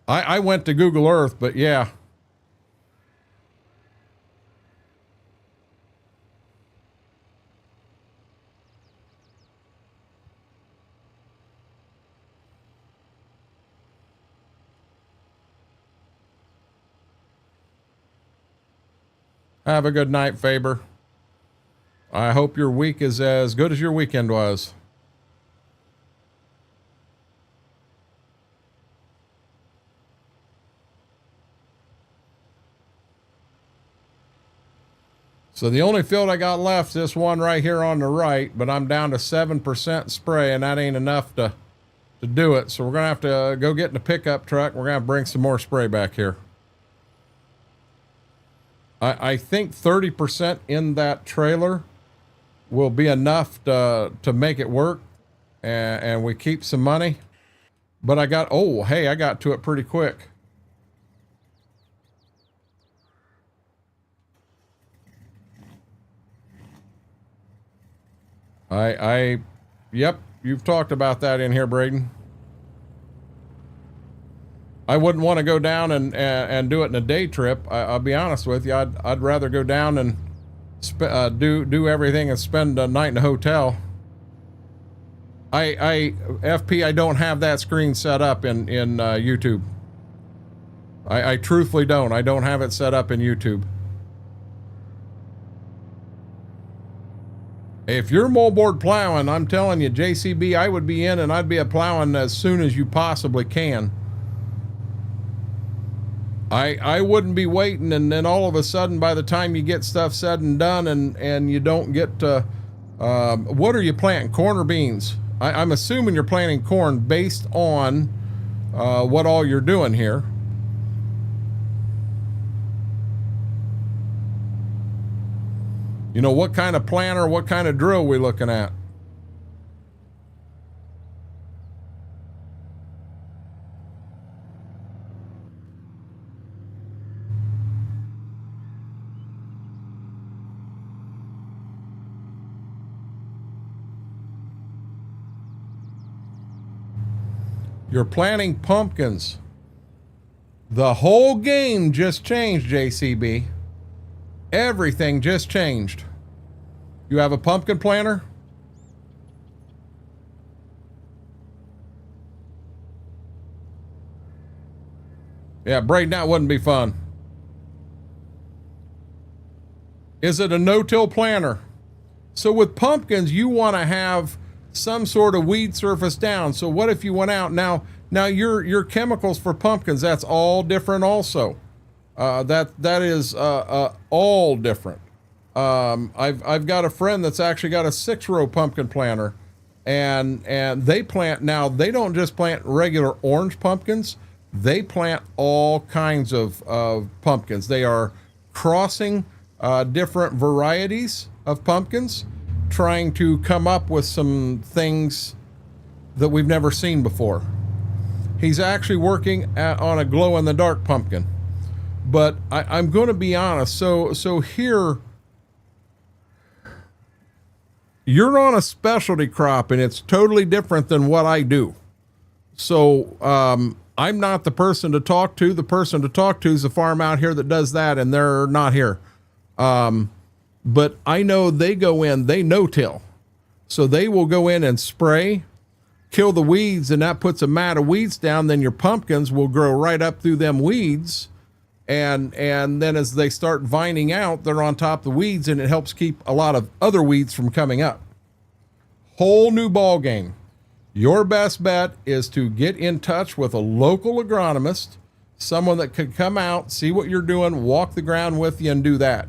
I went to Google Earth, but yeah. Have a good night, Faber. I hope your week is as good as your weekend was. So the only field I got left is this one right here on the right, but I'm down to 7% spray, and that ain't enough to do it. So we're going to have to go get in the pickup truck. We're going to bring some more spray back here. I think 30% in that trailer will be enough to make it work, and we keep some money. But I got to it pretty quick. Yep, you've talked about that in here, Braden. I wouldn't want to go down and do it in a day trip. I'll be honest with you. I'd rather go down and do everything and spend a night in a hotel. FP, I don't have that screen set up in YouTube. I truthfully don't. I don't have it set up in YouTube. If you're moldboard plowing, I'm telling you, JCB, I would be in and I'd be a plowing as soon as you possibly can. I wouldn't be waiting, and then all of a sudden, by the time you get stuff said and done, and you don't get to, what are you planting, corn or beans? I'm assuming you're planting corn based on what all you're doing here. You know, what kind of planter, what kind of drill we looking at? You're planting pumpkins. The whole game just changed, JCB. Everything just changed. You have a pumpkin planter? Yeah, Braden, that wouldn't be fun. Is it a no-till planter? So with pumpkins, you want to have some sort of weed surface down. So what if you went out now your chemicals for pumpkins, that's all different also. That is all different. I've got a friend that's actually got a 6-row pumpkin planter, and they plant, now they don't just plant regular orange pumpkins, they plant all kinds of pumpkins. They are crossing different varieties of pumpkins, trying to come up with some things that we've never seen before. He's actually working on a glow-in-the-dark pumpkin. But I'm going to be honest. So here, you're on a specialty crop, and it's totally different than what I do. So I'm not the person to talk to. The person to talk to is a farm out here that does that, and they're not here. But I know they go in, they no-till. So they will go in and spray, kill the weeds, and that puts a mat of weeds down. Then your pumpkins will grow right up through them weeds. And then as they start vining out, they're on top of the weeds, and it helps keep a lot of other weeds from coming up. Whole new ball game. Your best bet is to get in touch with a local agronomist, someone that could come out, see what you're doing, walk the ground with you, and do that.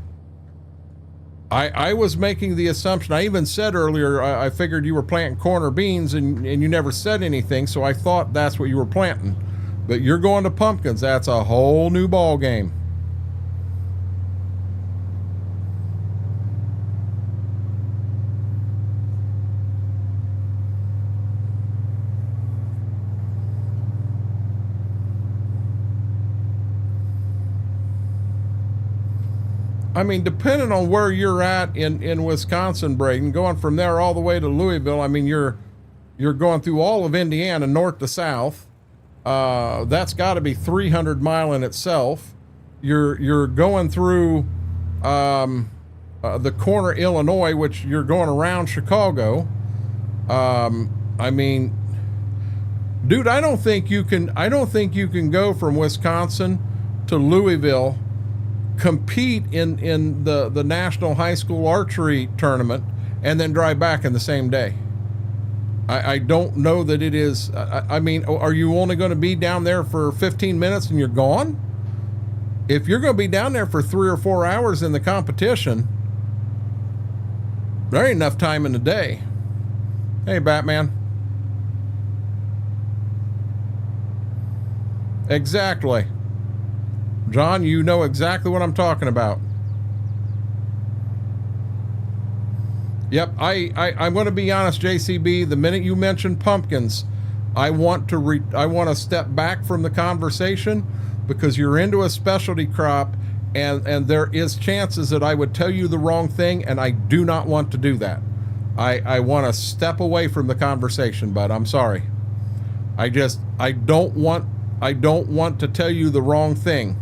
I was making the assumption, I even said earlier, I figured you were planting corn or beans, and you never said anything, so I thought that's what you were planting. But you're going to pumpkins. That's a whole new ball game. I mean, depending on where you're at in Wisconsin, Braden, going from there all the way to Louisville, I mean, you're going through all of Indiana, north to south. That's got to be 300 mile in itself. You're going through the corner Illinois, which you're going around Chicago. I mean, dude, I don't think you can go from Wisconsin to Louisville, compete in the National High School Archery Tournament, and then drive back in the same day. I don't know that it is. I mean, are you only going to be down there for 15 minutes and you're gone? If you're going to be down there for 3 or 4 hours in the competition, there ain't enough time in the day. Hey, Batman. Exactly. John, you know exactly what I'm talking about. Yep, I'm going to be honest, JCB. The minute you mention pumpkins, I want to step back from the conversation, because you're into a specialty crop, and there is chances that I would tell you the wrong thing, and I do not want to do that. I want to step away from the conversation, but I'm sorry. I don't want to tell you the wrong thing.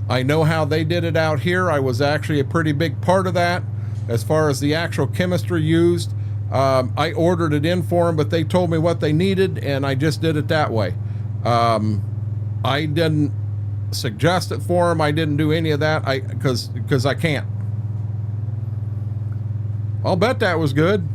I know how they did it out here. I was actually a pretty big part of that. As far as the actual chemistry used, I ordered it in for them, but they told me what they needed, and I just did it that way. I didn't suggest it for them. I didn't do any of that because I can't. I'll bet that was good.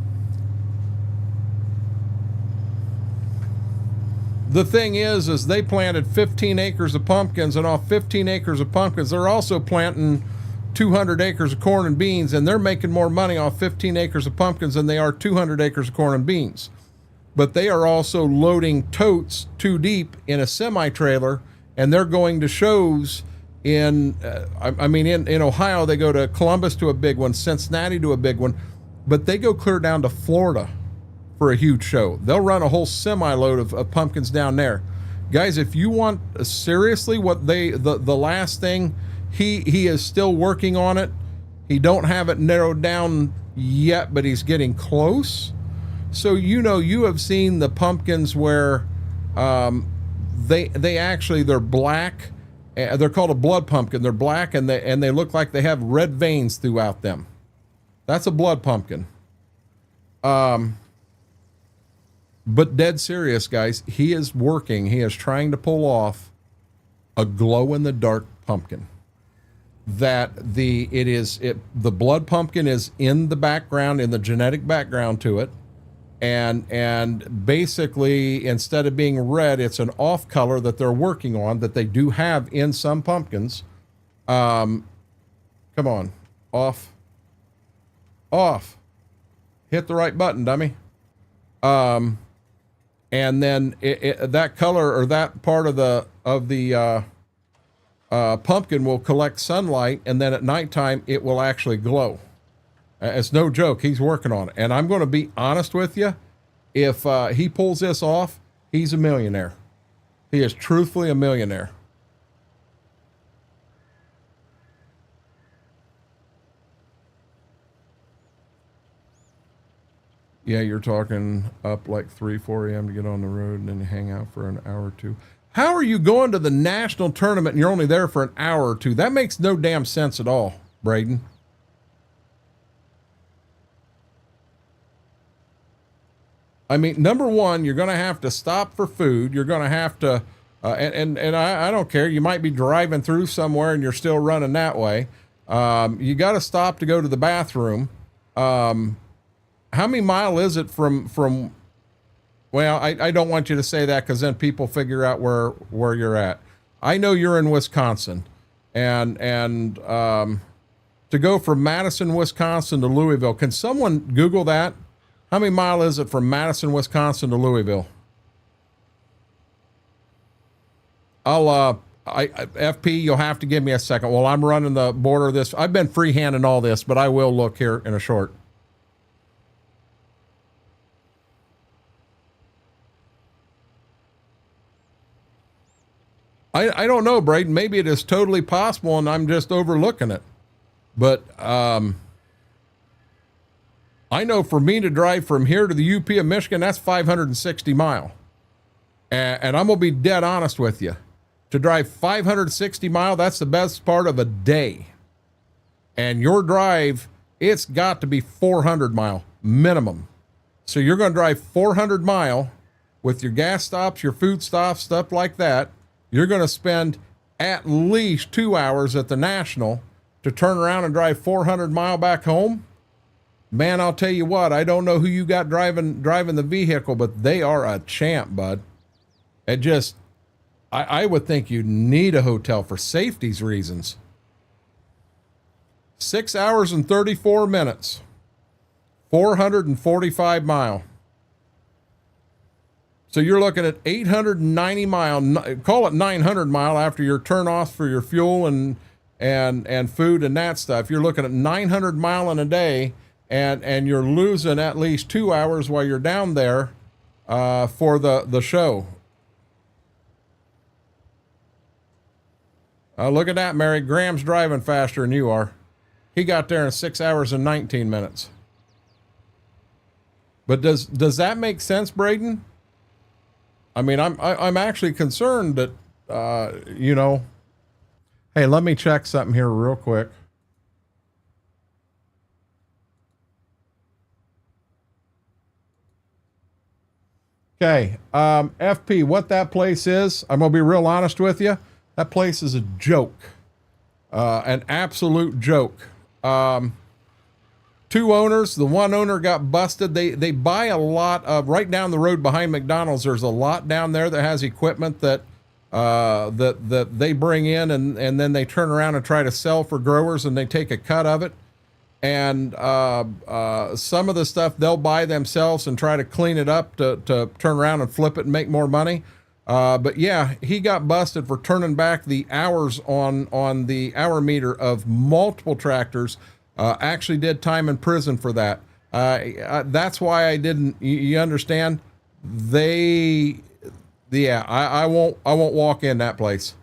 The thing is they planted 15 acres of pumpkins, and off 15 acres of pumpkins, they're also planting 200 acres of corn and beans, and they're making more money off 15 acres of pumpkins than they are 200 acres of corn and beans. But they are also loading totes 2 deep in a semi-trailer, and they're going to shows in Ohio. They go to Columbus to a big one, Cincinnati to a big one, but they go clear down to Florida for a huge show. They'll run a whole semi-load of pumpkins down there. Guys, if you want seriously what the last thing, he is still working on it. He don't have it narrowed down yet, but he's getting close. So you have seen the pumpkins where they're black. They're called a blood pumpkin. They're black, and they look like they have red veins throughout them. That's a blood pumpkin. But dead serious, guys, he is working. He is trying to pull off a glow-in-the-dark pumpkin. That the blood pumpkin is in the background, in the genetic background to it, and basically instead of being red, it's an off color that they're working on, that they do have in some pumpkins. Come on, off, hit the right button, dummy. And then that color, or that part of the pumpkin will collect sunlight, and then at nighttime it will actually glow. It's no joke. He's working on it, and I'm going to be honest with you. If he pulls this off, he's a millionaire. He is truthfully a millionaire. Yeah, you're talking up like 3, 4 a.m. to get on the road and then you hang out for an hour or two. How are you going to the national tournament and you're only there for an hour or two? That makes no damn sense at all, Braden. I mean, number one, you're going to have to stop for food. You're going to have to, and I don't care. You might be driving through somewhere and you're still running that way. You got to stop to go to the bathroom. How many mile is it from, well, I don't want you to say that because then people figure out where you're at. I know you're in Wisconsin and to go from Madison, Wisconsin to Louisville. Can someone Google that? How many mile is it from Madison, Wisconsin to Louisville? FP, you'll have to give me a second. Well, I'm running the border of this. I've been freehanding all this, but I will look here in a short. I don't know, Braden. Maybe it is totally possible and I'm just overlooking it. But I know for me to drive from here to the UP of Michigan, that's 560 mile. And I'm going to be dead honest with you. To drive 560 mile, that's the best part of a day. And your drive, it's got to be 400 mile minimum. So you're going to drive 400 mile with your gas stops, your food stops, stuff like that. You're going to spend at least 2 hours at the National to turn around and drive 400 mile back home. Man, I'll tell you what, I don't know who you got driving the vehicle, but they are a champ, bud. It just, I would think you need a hotel for safety's reasons. 6 hours and 34 minutes, 445 mile. So you're looking at 890 mile, call it 900 mile after your turn off for your fuel and food and that stuff. You're looking at 900 mile in a day and you're losing at least 2 hours while you're down there for the show. Look at that, Mary. Graham's driving faster than you are. He got there in 6 hours and 19 minutes. But does that make sense, Braden? I mean, I'm actually concerned that, you know, hey, let me check something here real quick. Okay. FP, what that place is, I'm going to be real honest with you. That place is a joke, an absolute joke. 2 owners. The one owner got busted. They buy a lot of, right down the road behind McDonald's. There's a lot down there that has equipment that they bring in and then they turn around and try to sell for growers and they take a cut of it. And some of the stuff they'll buy themselves and try to clean it up to turn around and flip it and make more money. But yeah, he got busted for turning back the hours on the hour meter of multiple tractors. Actually did time in prison for that. That's why I didn't, you understand? I won't walk in that place.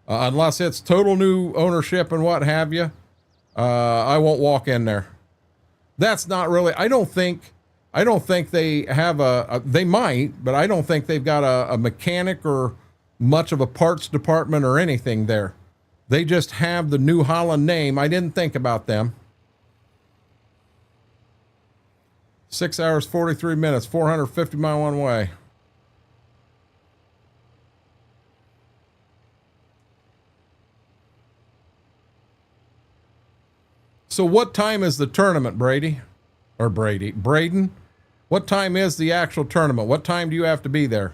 Unless it's total new ownership and what have you. I won't walk in there. That's not really, I don't think they have they might, but I don't think they've got a mechanic or much of a parts department or anything there. They just have the New Holland name. I didn't think about them. 6 hours, 43 minutes, 450 mile one way. So what time is the tournament, Braden? What time is the actual tournament? What time do you have to be there?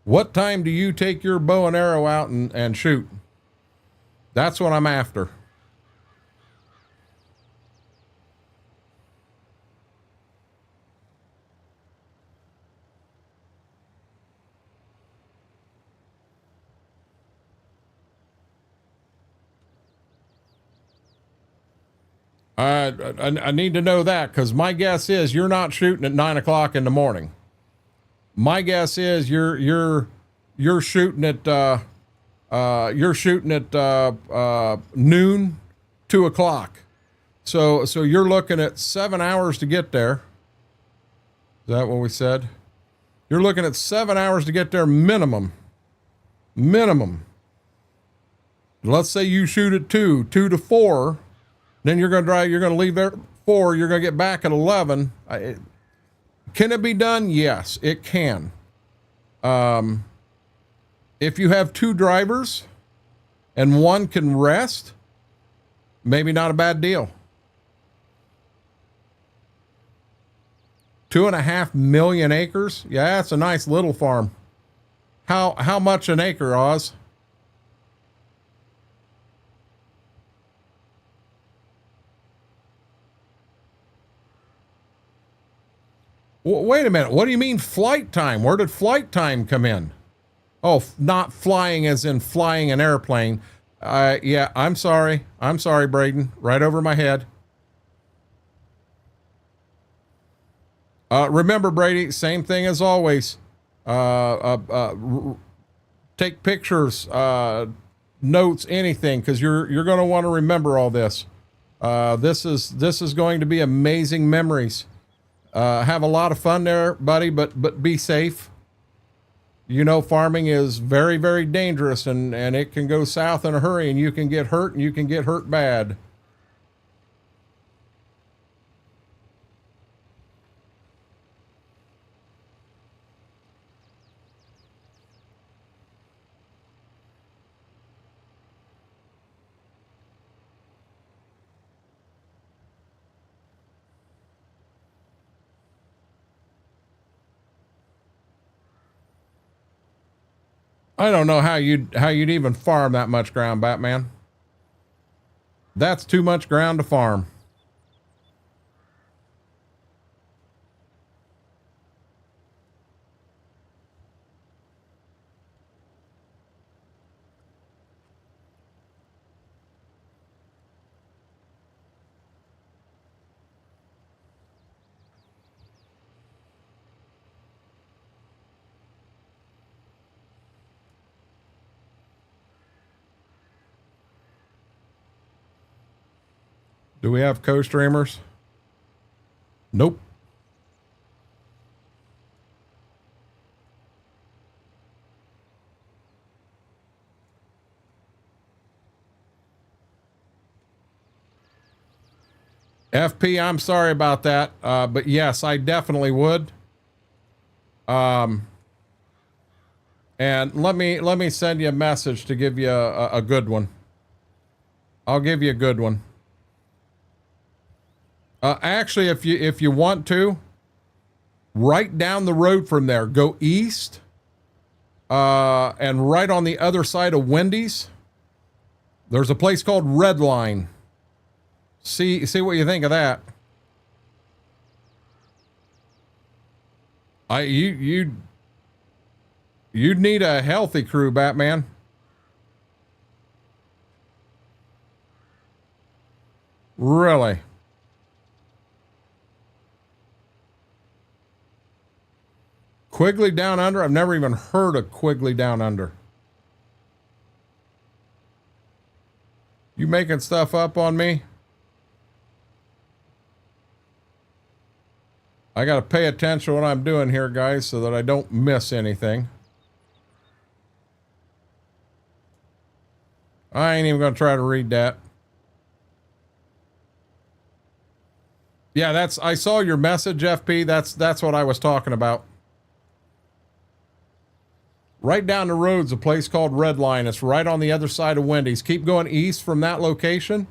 What time do you take your bow and arrow out and shoot? That's what I'm after. I need to know that because my guess is you're not shooting at 9 o'clock in the morning. My guess is you're you're shooting at noon, 2 o'clock. So you're looking at 7 hours to get there. Is that what we said? You're looking at 7 hours to get there minimum. Minimum. Let's say you shoot at 2 to 4, then you're going to drive, you're going to leave there at 4, you're going to get back at 11. Can it be done? Yes, it can. If you have 2 drivers and one can rest, maybe not a bad deal. 2.5 million acres. Yeah, that's a nice little farm. How much an acre, Oz? Wait a minute. What do you mean flight time? Where did flight time come in? Oh, not flying as in flying an airplane. Yeah, I'm sorry. I'm sorry, Braden. Right over my head. Remember, Brady, same thing as always. Take pictures, notes, anything, because you're going to want to remember all this. This is going to be amazing memories. Have a lot of fun there, buddy, but be safe. You know, farming is very, very dangerous, and it can go south in a hurry, and you can get hurt, and you can get hurt bad. I don't know how you'd even farm that much ground, Batman. That's too much ground to farm. Do we have co-streamers? Nope. FP, I'm sorry about that, but yes, I definitely would. And let me send you a message to give you a good one. I'll give you a good one. Actually, if you want to, right down the road from there, go east, and right on the other side of Wendy's, there's a place called Red Line. See what you think of that. You'd need a healthy crew, Batman. Really? Quigley Down Under? I've never even heard of Quigley Down Under. You making stuff up on me? I got to pay attention to what I'm doing here, guys, so that I don't miss anything. I ain't even going to try to read that. Yeah, I saw your message, FP. That's what I was talking about. Right down the road's a place called Red Line. It's right on the other side of Wendy's. Keep going east from that location,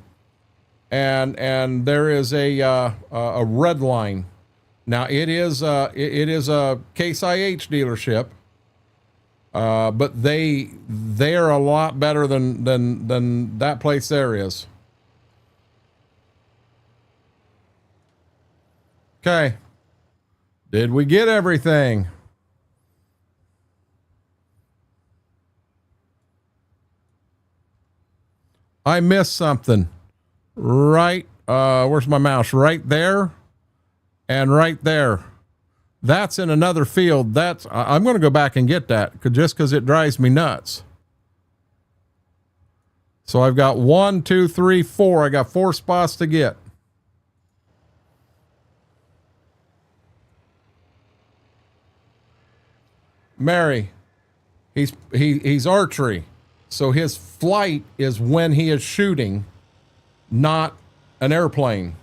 and there is a Red Line. Now it is a Case IH dealership, but they are a lot better than that place there is. Okay, did we get everything? I missed something. Right, where's my mouse? Right there and right there. That's in another field. I'm going to go back and get that just because it drives me nuts. So I've got 1, 2, 3, 4. I got 4 spots to get. Mary, he's archery. So his flight is when he is shooting, not an airplane.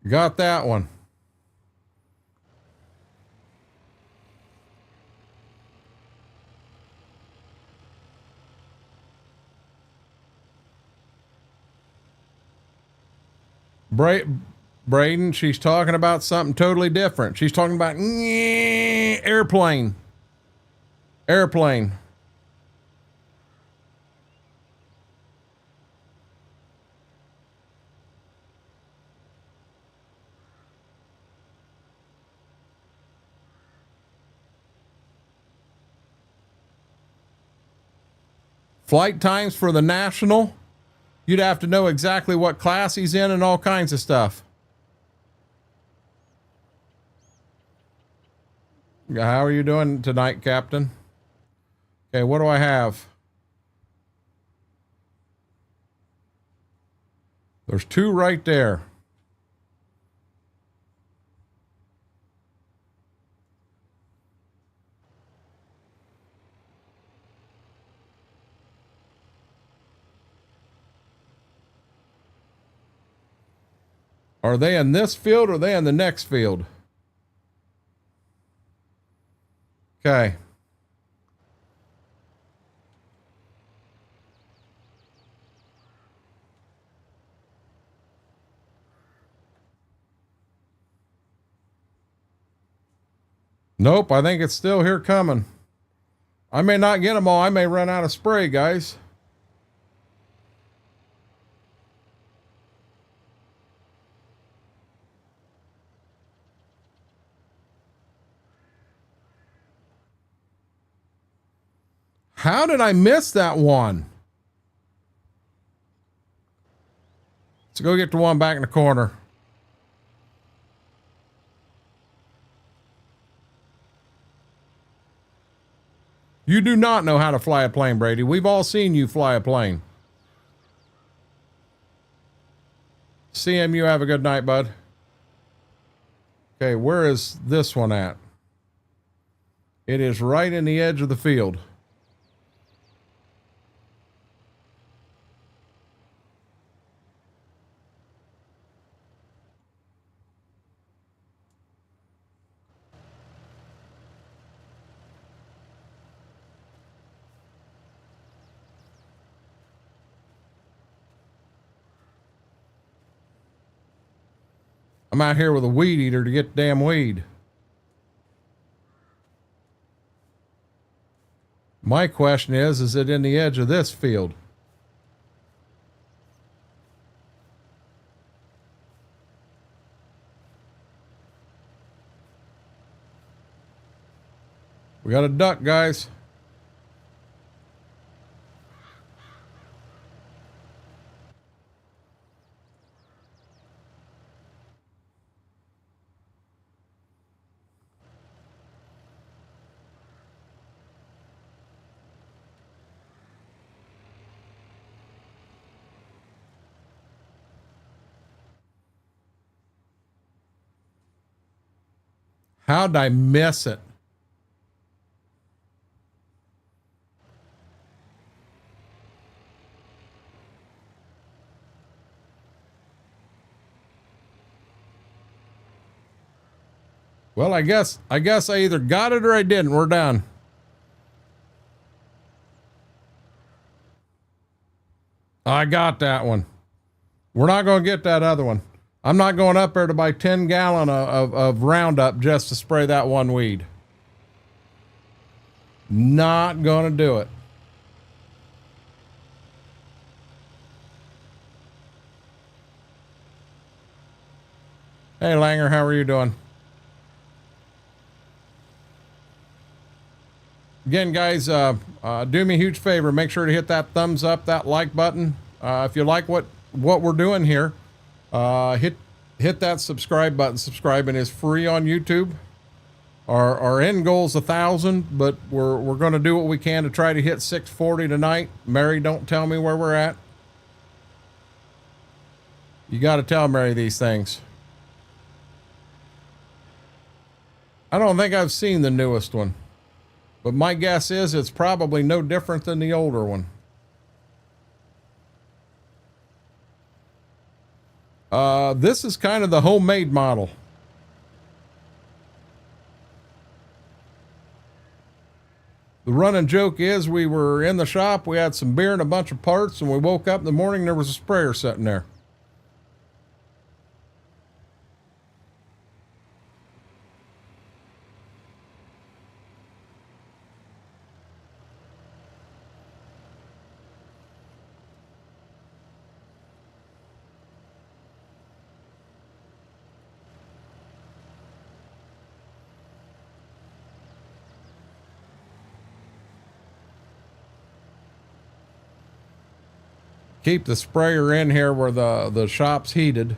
Got that one. Braden, she's talking about something totally different. She's talking about airplane. Airplane. Flight times for the National, you'd have to know exactly what class he's in and all kinds of stuff. How are you doing tonight, Captain? Okay, what do I have? There's 2 right there. Are they in this field or are they in the next field? Okay. Nope, I think it's still here coming. I may not get them all. I may run out of spray, guys. How did I miss that one? Let's go get the one back in the corner. You do not know how to fly a plane, Brady. We've all seen you fly a plane. CM, you have a good night, bud. Okay, where is this one at? It is right in the edge of the field. I'm out here with a weed eater to get the damn weed. My question is it in the edge of this field? We got a duck, guys. How'd I miss it? Well, I guess I either got it or I didn't. We're done. I got that one. We're not going to get that other one. I'm not going up there to buy 10 gallon of Roundup just to spray that one weed. Not going to do it. Hey, Langer, how are you doing? Again, guys, do me a huge favor. Make sure to hit that thumbs up, that like button. If you like what we're doing here, hit that subscribe button. Subscribing is free on YouTube. Our end goal is 1,000, but we're going to do what we can to try to hit 640 tonight. Mary, don't tell me where we're at. You got to tell Mary these things. I don't think I've seen the newest one, but my guess is it's probably no different than the older one. This is kind of the homemade model. The running joke is we were in the shop, we had some beer and a bunch of parts, and we woke up in the morning, there was a sprayer sitting there. Keep the sprayer in here where the shop's heated.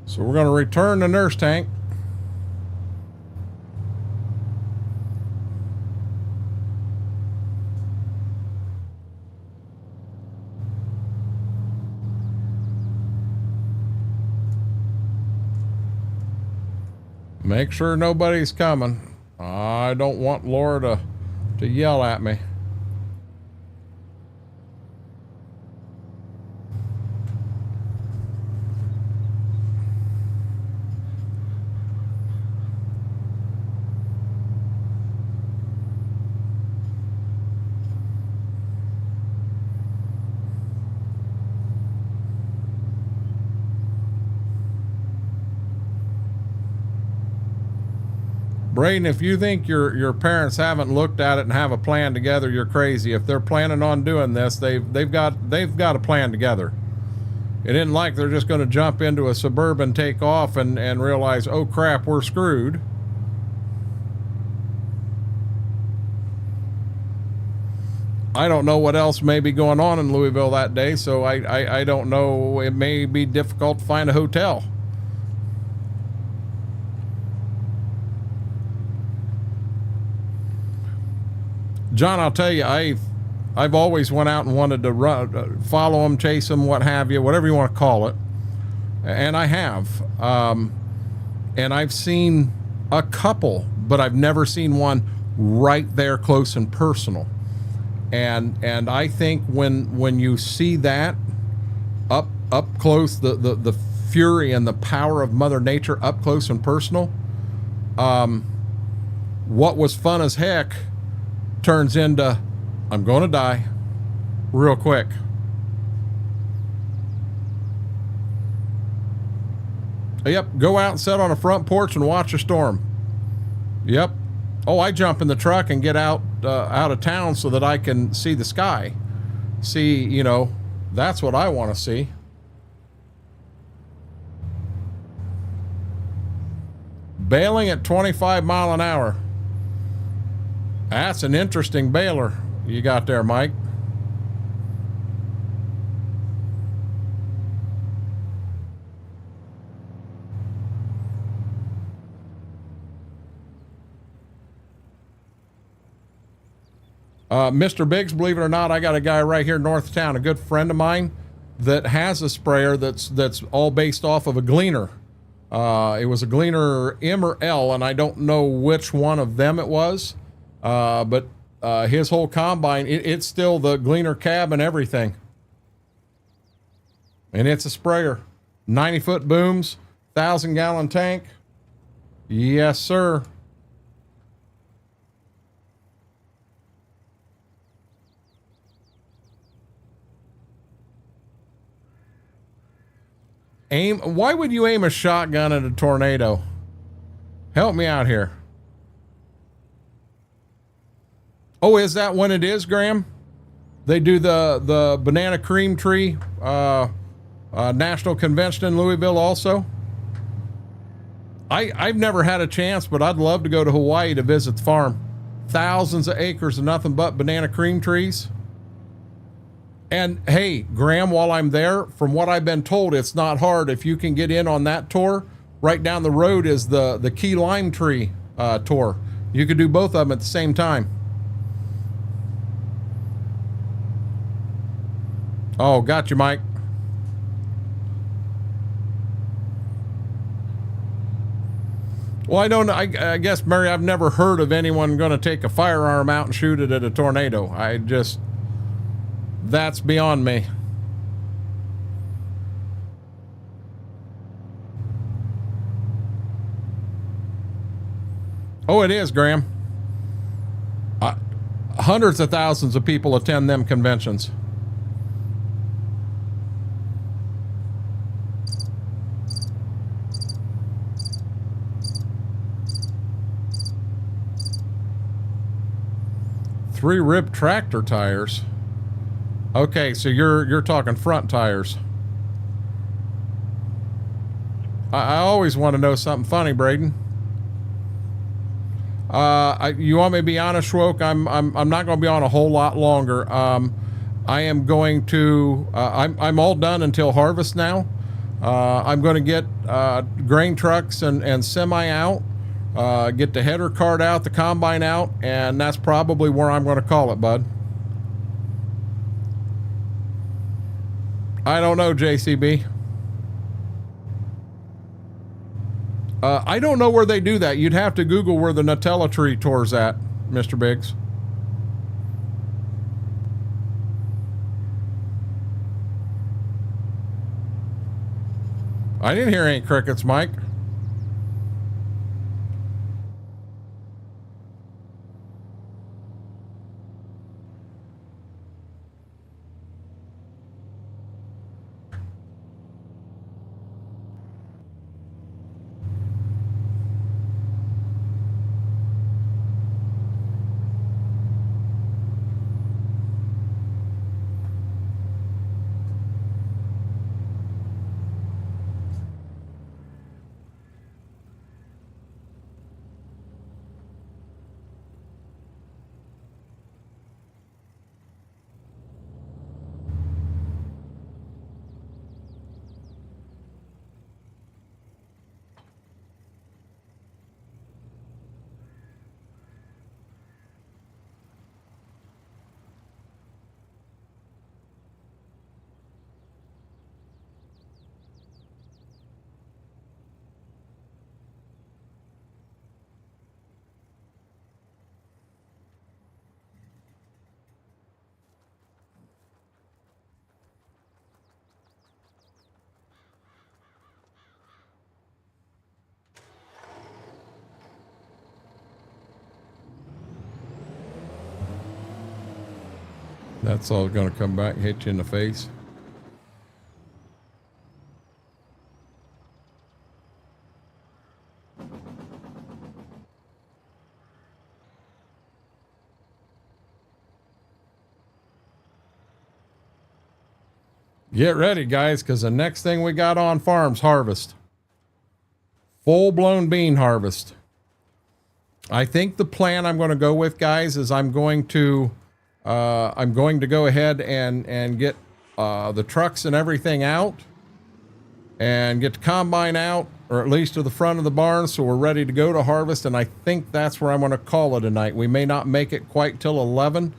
So we're going to return the nurse tank. Make sure nobody's coming. I don't want Laura to yell at me. Braden, if you think your parents haven't looked at it and have a plan together, you're crazy. If they're planning on doing this, they've got a plan together. It isn't like they're just going to jump into a Suburban, take off, and realize, oh crap, we're screwed. I don't know what else may be going on in Louisville that day, so I don't know. It may be difficult to find a hotel. John, I'll tell you, I've always went out and wanted to run, follow them, chase them, what have you, whatever you want to call it, and I have. And I've seen a couple, but I've never seen one right there, close and personal. And I think when you see that up close, the fury and the power of Mother Nature up close and personal, what was fun as heck turns into, I'm going to die real quick. Yep, go out and sit on a front porch and watch a storm. Yep. Oh, I jump in the truck and get out of town so that I can see the sky. See, you know, that's what I want to see. Bailing at 25 mile an hour. That's an interesting bailer you got there, Mike. Mr. Biggs, believe it or not, I got a guy right here north of town, a good friend of mine, that has a sprayer that's all based off of a Gleaner. It was a Gleaner M or L, and I don't know which one of them it was. But his whole combine, it's still the Gleaner cab and everything. And it's a sprayer. 90-foot booms, 1,000-gallon tank. Yes, sir. Why would you aim a shotgun at a tornado? Help me out here. Oh, is that when it is, Graham? They do the banana cream tree national convention in Louisville also. I've never had a chance, but I'd love to go to Hawaii to visit the farm. Thousands of acres of nothing but banana cream trees. And hey, Graham, while I'm there, from what I've been told, it's not hard. If you can get in on that tour, right down the road is the key lime tree tour. You could do both of them at the same time. Oh, got you, Mike. Well, I don't know. I guess, Mary, I've never heard of anyone going to take a firearm out and shoot it at a tornado. That's beyond me. Oh, it is, Graham. Hundreds of thousands of people attend them conventions. Three rib tractor tires. Okay, so you're talking front tires. I always want to know something funny, Braden. You want me to be honest, Schwoke? I'm not going to be on a whole lot longer. I am going to. I'm all done until harvest now. I'm going to get grain trucks and semi out. Get the header cart out, the combine out, and that's probably where I'm going to call it, bud. I don't know, JCB. I don't know where they do that. You'd have to Google where the Nutella tree tour's at, Mr. Biggs. I didn't hear any crickets, Mike. That's all going to come back and hit you in the face. Get ready, guys, because the next thing we got on farm's harvest. Full-blown bean harvest. I think the plan I'm going to go with, guys, is I'm going to go ahead and get the trucks and everything out and get the combine out, or at least to the front of the barn, so we're ready to go to harvest. And I think that's where I'm going to call it tonight. We may not make it quite till 11,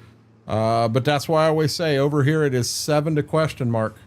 but that's why I always say over here it is 7 to question mark.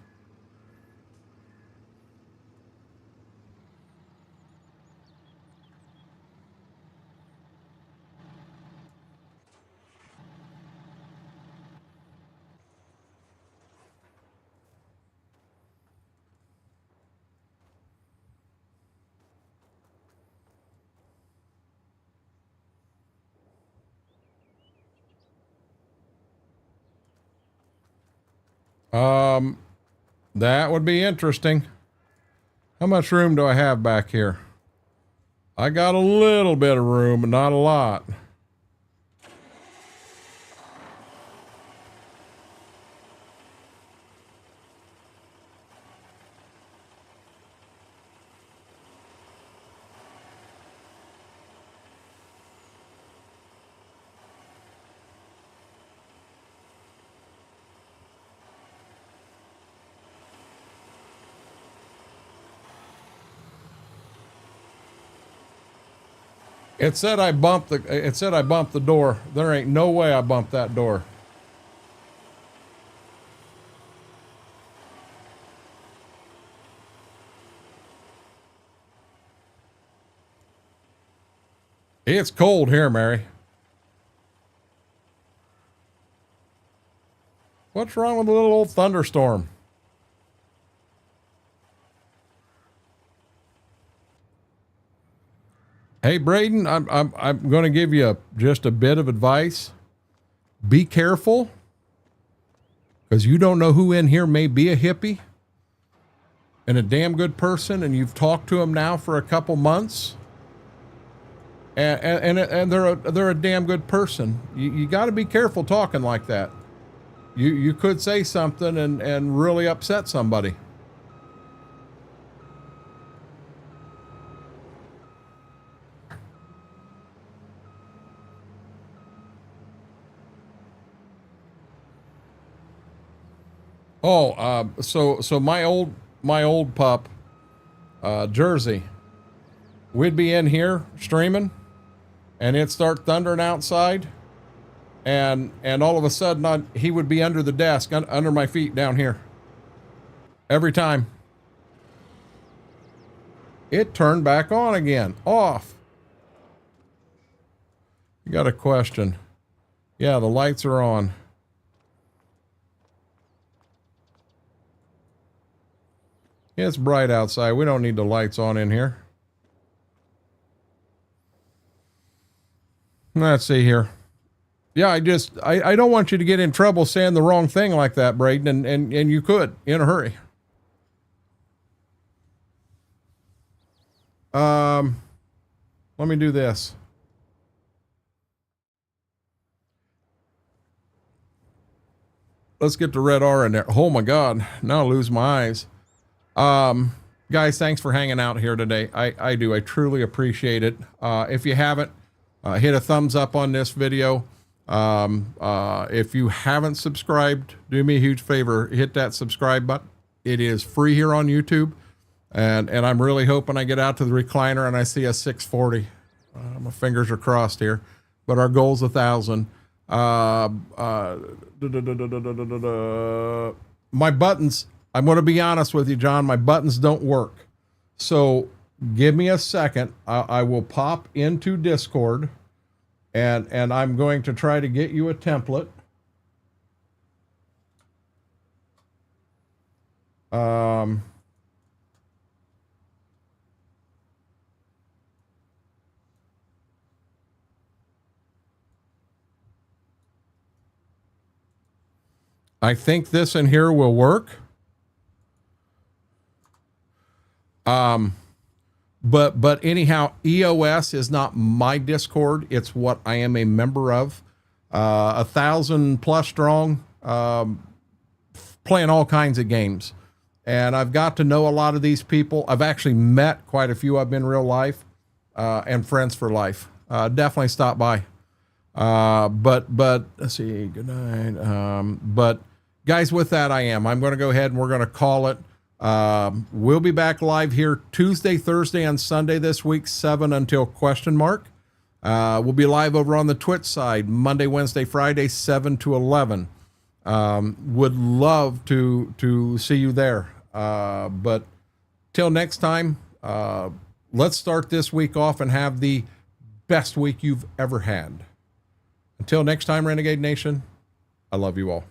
That would be interesting. How much room do I have back here? I got a little bit of room, but not a lot. It said I bumped the door. There ain't no way I bumped that door. It's cold here, Mary. What's wrong with a little old thunderstorm? Hey, Braden, I'm going to give you just a bit of advice. Be careful, because you don't know who in here may be a hippie and a damn good person, and you've talked to them now for a couple months, and they're a damn good person. You got to be careful talking like that. You could say something and really upset somebody. Oh, so my old pup, Jersey, we'd be in here streaming, and it'd start thundering outside, and all of a sudden he would be under the desk, under my feet down here. Every time. It turned back on again, off. You got a question? Yeah, the lights are on. It's bright outside. We don't need the lights on in here. Let's see here. Yeah, I don't want you to get in trouble saying the wrong thing like that, Braden, and you could in a hurry. Let me do this. Let's get the red R in there. Oh my God, now I lose my eyes. Guys, thanks for hanging out here today. I truly appreciate it. If you haven't, hit a thumbs up on this video. If you haven't subscribed, do me a huge favor, hit that subscribe button. It is free here on YouTube. And I'm really hoping I get out to the recliner and I see a 640. My fingers are crossed here, but our goal's 1,000. My buttons, I'm going to be honest with you, John, my buttons don't work. So give me a second. I will pop into Discord and I'm going to try to get you a template. I think this in here will work. But anyhow, EOS is not my Discord. It's what I am a member of. 1,000+ strong, playing all kinds of games. And I've got to know a lot of these people. I've actually met quite a few of them in real life, and friends for life. Definitely stop by. But let's see, good night. But guys, with that, I'm going to go ahead and we're going to call it. We'll be back live here Tuesday, Thursday, and Sunday this week, 7 until question mark. We'll be live over on the Twitch side, Monday, Wednesday, Friday, 7 to 11. Would love to see you there. But till next time, let's start this week off and have the best week you've ever had. Until next time, Renegade Nation, I love you all.